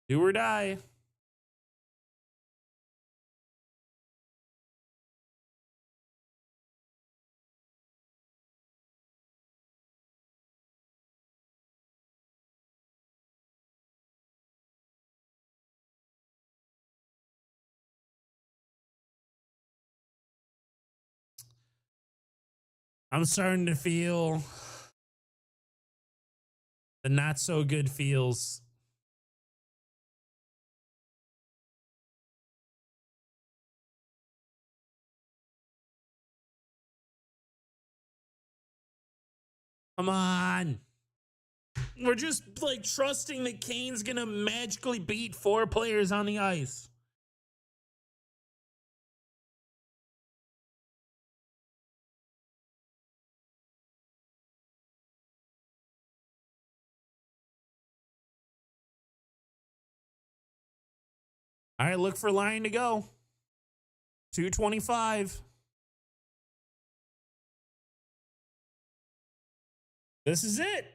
Do or die. I'm starting to feel the not so good feels. Come on. We're just like trusting that Kane's going to magically beat 4 players on the ice. All right, look for line to go. 225. This is it.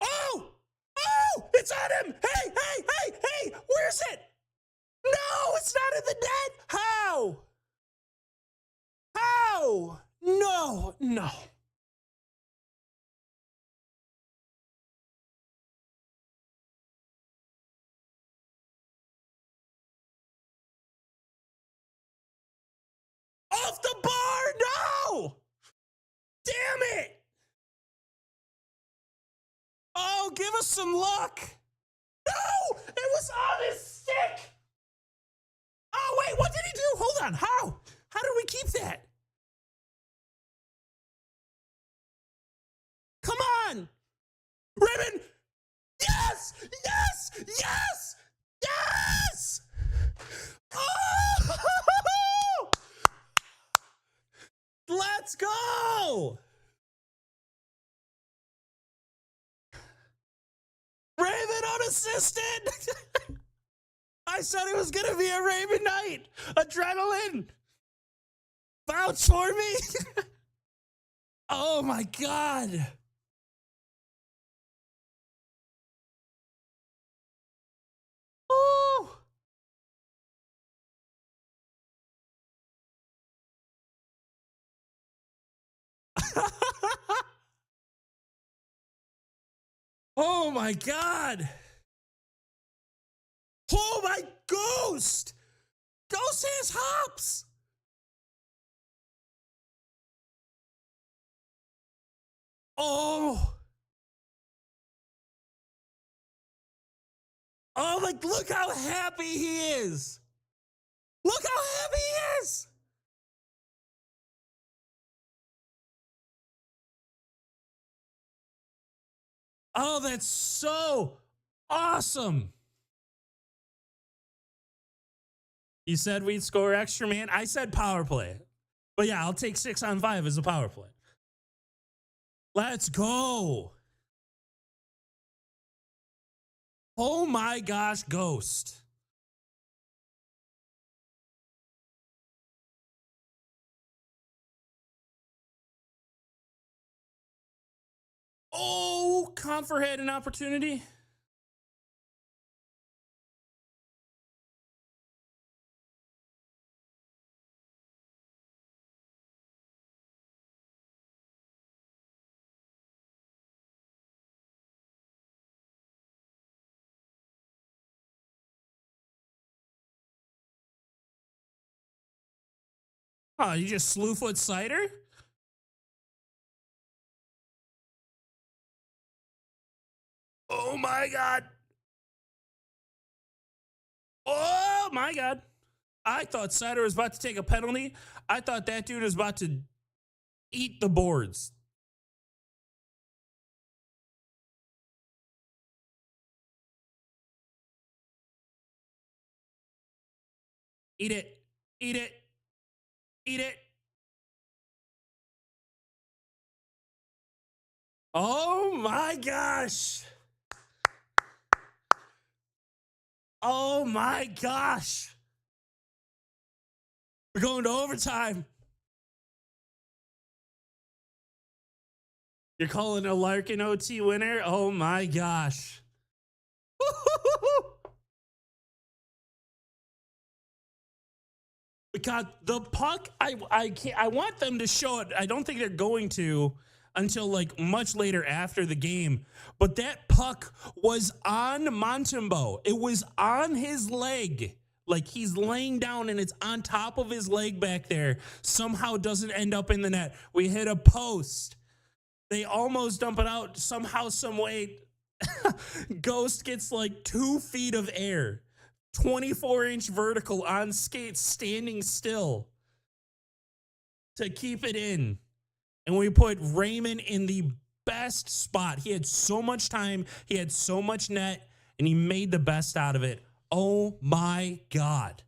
Oh! Oh! It's on him! Hey, hey, hey, hey! Where's it? No, it's not in the net! How? How? No, no. Off the bar! No! Damn it! Oh, give us some luck! No! It was on his stick! Oh, wait, what did he do? Hold on, how? How did we keep that? Come on! Raymond! Yes! Yes! Yes! Yes! Oh! Let's go! Raymond unassisted! I said it was going to be a Raymond night. Adrenaline. Vouch for me. Oh, my God. Oh. Oh, my God. Oh, my Ghost. Ghost has hops. Oh. Oh, like, look how happy he is. Look how happy he is. Oh, that's so awesome. You said we'd score extra, man. I said power play. But yeah, I'll take 6 on 5 as a power play. Let's go. Oh my gosh, Ghost. Oh, Confer had an opportunity. Oh, you just slew foot cider? Oh my God. Oh my God. I thought Cider was about to take a penalty. I thought that dude was about to eat the boards. Eat it. Eat it. Eat it. Oh my gosh. Oh my gosh. We're going to overtime. You're calling a Larkin OT winner? Oh my gosh. God, the puck, I can't, I want them to show it. I don't think they're going to until like much later after the game. But that puck was on Montembeault. It was on his leg. Like he's laying down and it's on top of his leg back there. Somehow doesn't end up in the net. We hit a post. They almost dump it out somehow, some way. Ghost gets like 2 feet of air. 24-inch vertical on skates, standing still to keep it in. And we put Raymond in the best spot. He had so much time. He had so much net, and he made the best out of it. Oh, my God.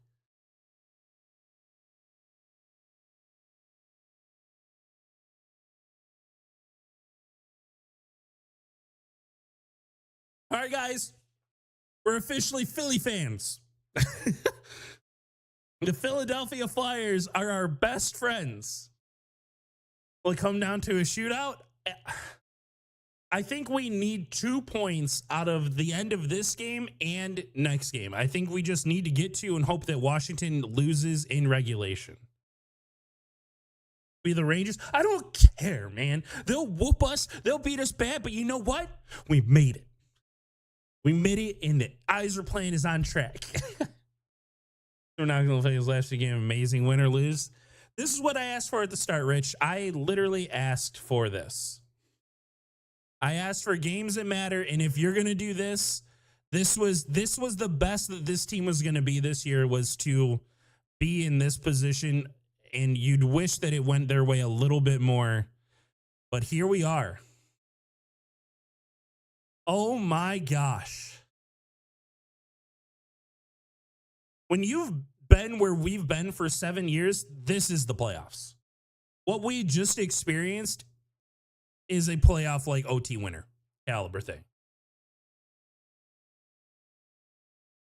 All right, guys. We're officially Philly fans. The Philadelphia Flyers are our best friends. Will it come down to a shootout? I think we need 2 points out of the end of this game and next game. I think we just need to get to and hope that Washington loses in regulation. Be the Rangers. I don't care, man. They'll whoop us. They'll beat us bad. But you know what? We made it. We made it, and the Yzerplan is on track. We're not going to play his last game. Amazing, win or lose. This is what I asked for at the start, Rich. I literally asked for this. I asked for games that matter, and if you're going to do this, this was the best that this team was going to be this year, was to be in this position, and you'd wish that it went their way a little bit more. But here we are. Oh my gosh. When you've been where we've been for 7 years, this is the playoffs. What we just experienced is a playoff like OT winner caliber thing.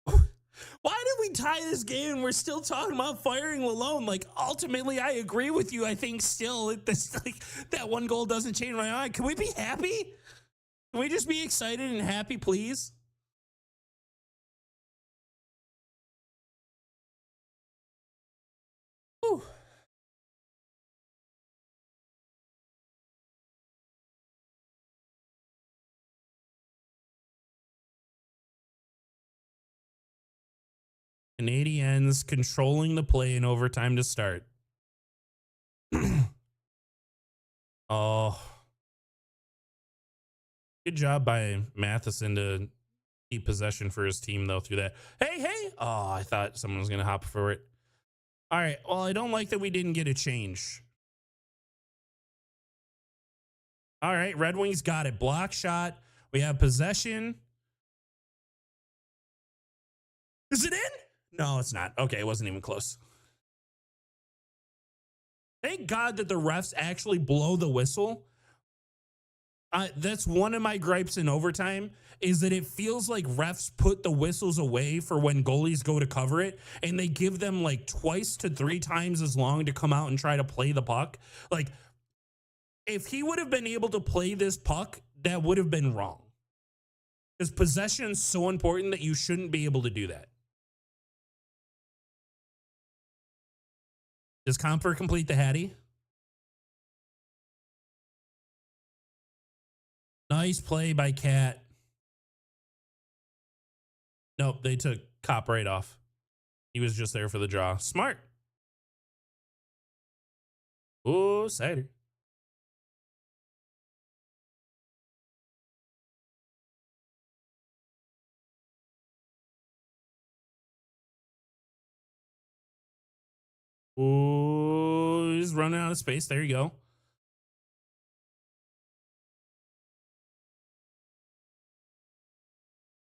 Why did we tie this game and we're still talking about firing Lalone? Like, ultimately, I agree with you. I think still this, like, that one goal doesn't change my mind. Can we be happy? Can we just be excited and happy, please? Whew. Canadiens controlling the play in overtime to start. Oh, good job by Matheson to keep possession for his team, though, through that. Hey. Oh, I thought someone was going to hop for it. All right. Well, I don't like that we didn't get a change. All right. Red Wings got it. Block shot. We have possession. Is it in? No, it's not. Okay. It wasn't even close. Thank God that the refs actually blow the whistle. That's one of my gripes in overtime is that it feels like refs put the whistles away for when goalies go to cover it, and they give them like twice to 3 times as long to come out and try to play the puck. Like, if he would have been able to play this puck, that would have been wrong. Because possession is so important that you shouldn't be able to do that. Does Comfort complete the Hattie? Nice play by Cat. Nope, they took Cop right off. He was just there for the draw. Smart. Oh, cider. Oh, he's running out of space. There you go.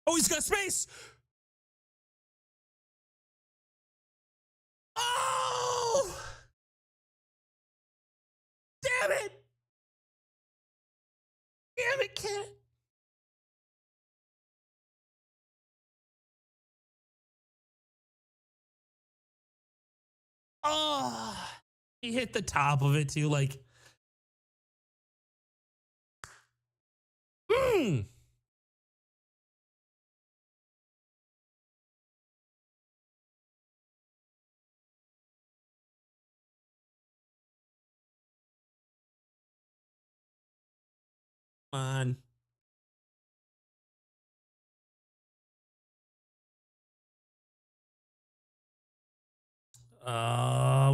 Oh, he's got space. Oh, damn it. Damn it, Cat. Oh, he hit the top of it too. Like, Come on.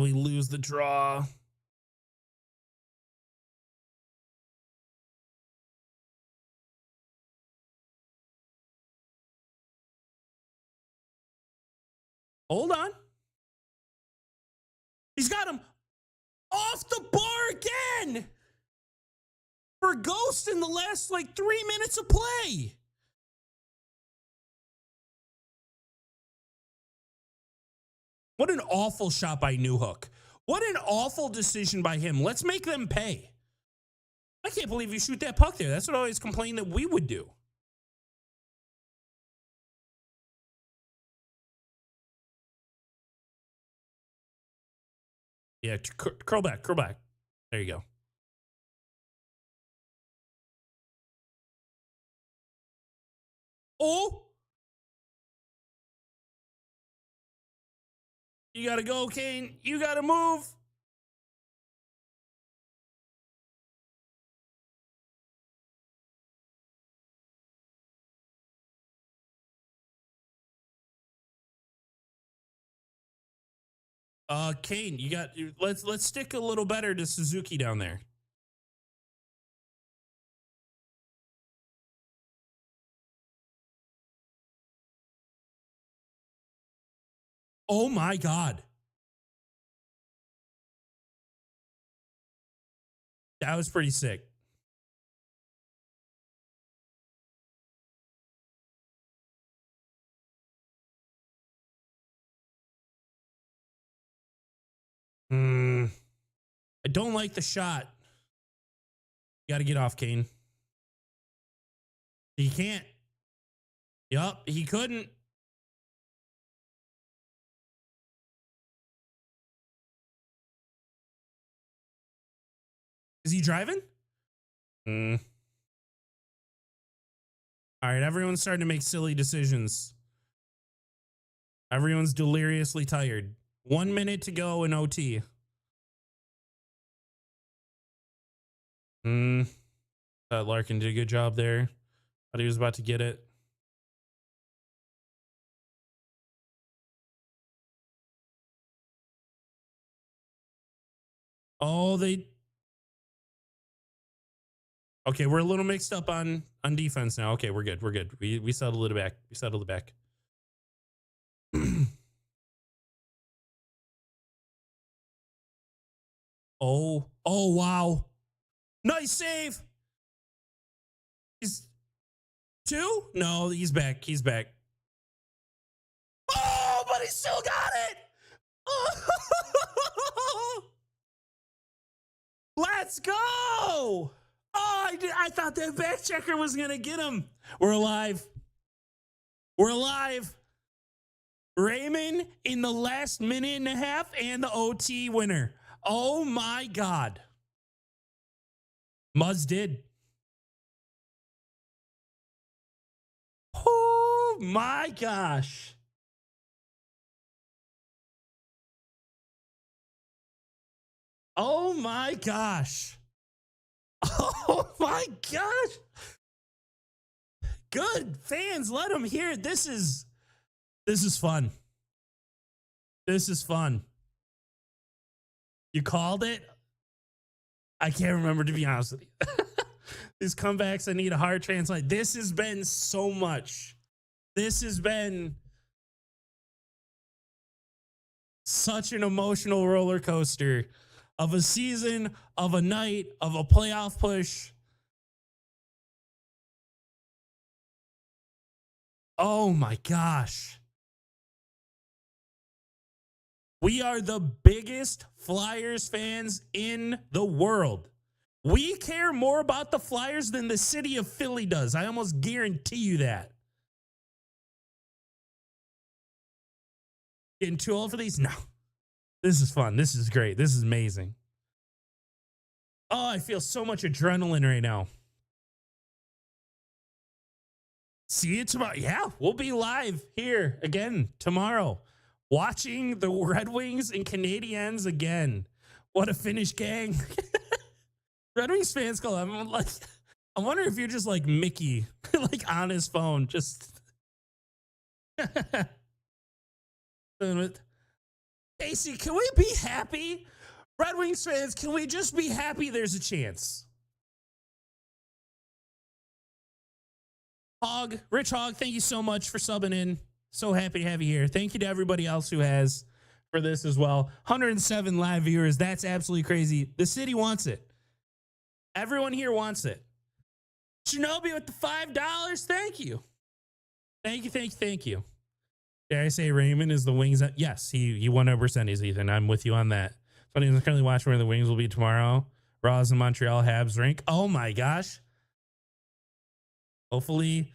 We lose the draw. Hold on. He's got him off the bar again for Ghost in the last like 3 minutes of play. What an awful shot by Newhook. What an awful decision by him. Let's make them pay. I can't believe you shoot that puck there. That's what I always complained that we would do. Yeah, curl back, curl back. There you go. Oh! You got to go, Kane. You got to move. Kane, you got let's stick a little better to Suzuki down there. Oh my God. That was pretty sick. I don't like the shot. You got to get off, Kane. He can't. Yup, he couldn't. Is he driving? All right, everyone's starting to make silly decisions. Everyone's deliriously tired. 1 minute to go in OT. Larkin did a good job there. Thought he was about to get it. Oh, they. Okay, we're a little mixed up on defense now. Okay, we're good. We're good. We settled it back. We settled it back. Oh, wow. Nice save. He's two? No, he's back. He's back. Oh, but he still got it. Oh. Let's go. Oh, I thought that back checker was going to get him. We're alive. We're alive. Raymond in the last minute and a half and the OT winner. Oh, my God. Muzz did. Oh, my gosh. Oh, my gosh. Oh, my gosh. Good. Fans, let them hear it. This is fun. This is fun. You called it? I can't remember, to be honest with you. These comebacks, I need a hard translate. This has been so much. This has been such an emotional roller coaster of a season, of a night, of a playoff push. Oh my gosh. We are the biggest Flyers fans in the world. We care more about the Flyers than the city of Philly does. I almost guarantee you that. Getting too old for these? No. This is fun. This is great. This is amazing. Oh, I feel so much adrenaline right now. See you tomorrow. Yeah, we'll be live here again tomorrow, watching the Red Wings and Canadiens again. What a finish, gang. Red Wings fans call. I'm like, I wonder if you're just like Mickey, like on his phone, just. Casey, can we be happy? Red Wings fans, can we just be happy there's a chance? Hog, Rich Hog, thank you so much for subbing in. So happy to have you here. Thank you to everybody else who has for this as well. 107 live viewers. That's absolutely crazy. The city wants it. Everyone here wants it. Shinobi with the $5. Thank you. Thank you. Did I say Raymond is the Wings? Yes, he 100% is, Ethan. I'm with you on that. Somebody who's currently watching where the Wings will be tomorrow. Raws in Montreal, Habs rink. Oh my gosh. Hopefully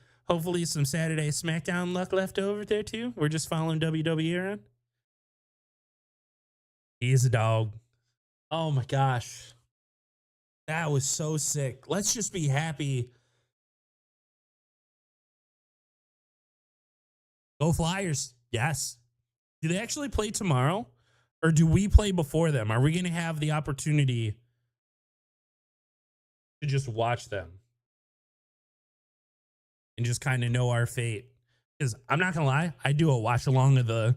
some Saturday SmackDown luck left over there too. We're just following WWE around. He's a dog. Oh my gosh. That was so sick. Let's just be happy. Go Flyers. Yes. Do they actually play tomorrow? Or do we play before them? Are we going to have the opportunity to just watch them and just kind of know our fate? Because I'm not going to lie, I do a watch along of the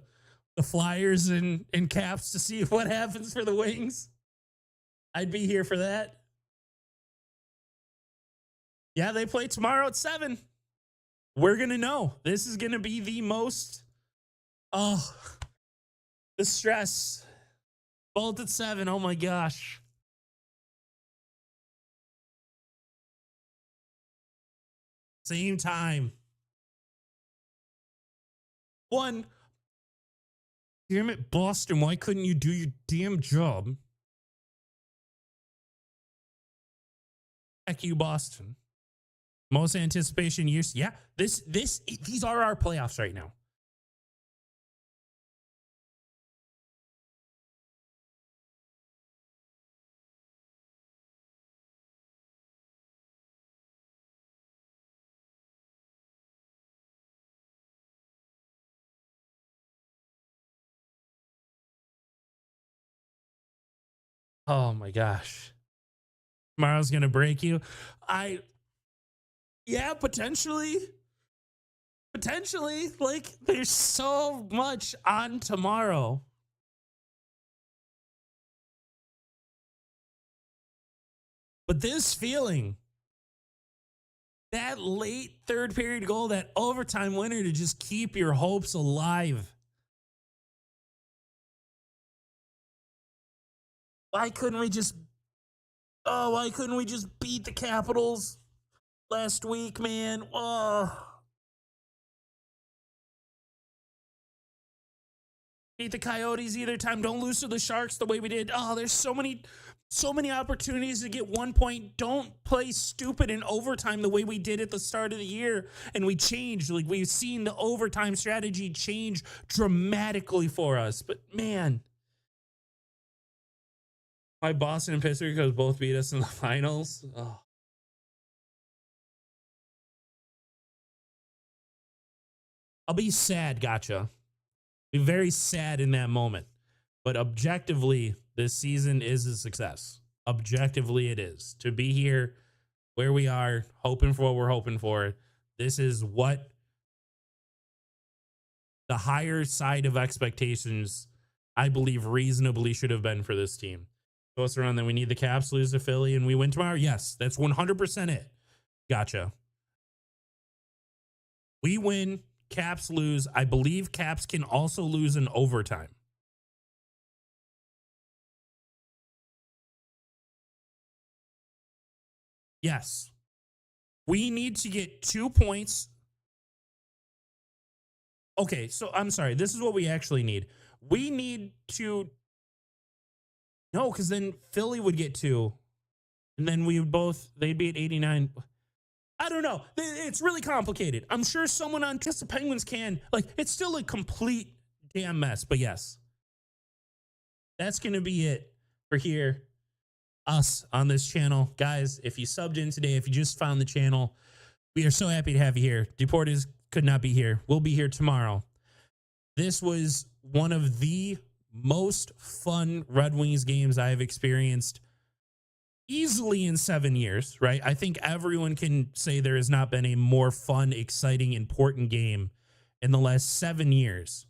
Flyers and Caps to see what happens for the Wings. I'd be here for that. Yeah, they play tomorrow at 7. We're going to know. This is going to be the most, the stress. Both at 7. Oh my gosh. Same time. One. Damn it, Boston. Why couldn't you do your damn job? Heck you, Boston. Most anticipation years. Yeah, these are our playoffs right now. Oh my gosh. Tomorrow's going to break you. Yeah, potentially. Like, there's so much on tomorrow. But this feeling, that late third period goal, that overtime winner to just keep your hopes alive. Why couldn't we just beat the Capitals last week, man? Oh. Beat the Coyotes either time. Don't lose to the Sharks the way we did. Oh, there's so many opportunities to get 1 point. Don't play stupid in overtime the way we did at the start of the year. And we changed. Like, we've seen the overtime strategy change dramatically for us. But man, my Boston and Pittsburgh both beat us in the finals. Oh. I'll be sad, gotcha. Be very sad in that moment. But objectively, this season is a success. Objectively, it is. To be here where we are, hoping for what we're hoping for, this is what the higher side of expectations, I believe, reasonably should have been for this team. So it's around that we need the Caps lose to Philly and we win tomorrow. Yes, that's 100% it. Gotcha. We win. Caps lose. I believe Caps can also lose in overtime. Yes. We need to get 2 points. Okay, so I'm sorry. This is what we actually need. We need to... No, because then Philly would get 2. And then we would both... They'd be at 89... I don't know. It's really complicated. I'm sure someone on just the Penguins can. Like, it's still a complete damn mess. But yes, that's going to be it for here. Us on this channel. Guys, if you subbed in today, if you just found the channel, we are so happy to have you here. Deportes could not be here. We'll be here tomorrow. This was one of the most fun Red Wings games I have experienced easily in 7 years, right? I think everyone can say there has not been a more fun, exciting, important game in the last 7 years.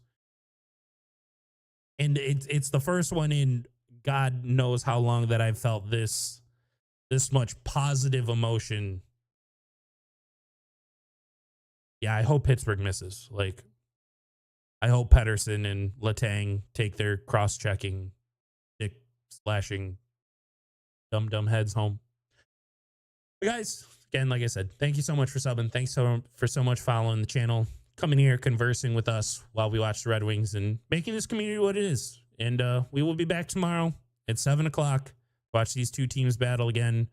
And it's the first one in God knows how long that I've felt this much positive emotion. Yeah, I hope Pittsburgh misses. Like, I hope Pedersen and Letang take their cross-checking, dick-slashing dumb heads home. But guys, again, like I said, thank you so much for subbing. Thanks for so much following the channel, coming here, conversing with us while we watch the Red Wings and making this community what it is. And we will be back tomorrow at 7 o'clock. Watch these two teams battle again.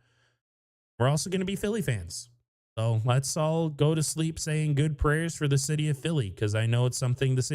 We're also going to be Philly fans. So let's all go to sleep saying good prayers for the city of Philly, because I know it's something the city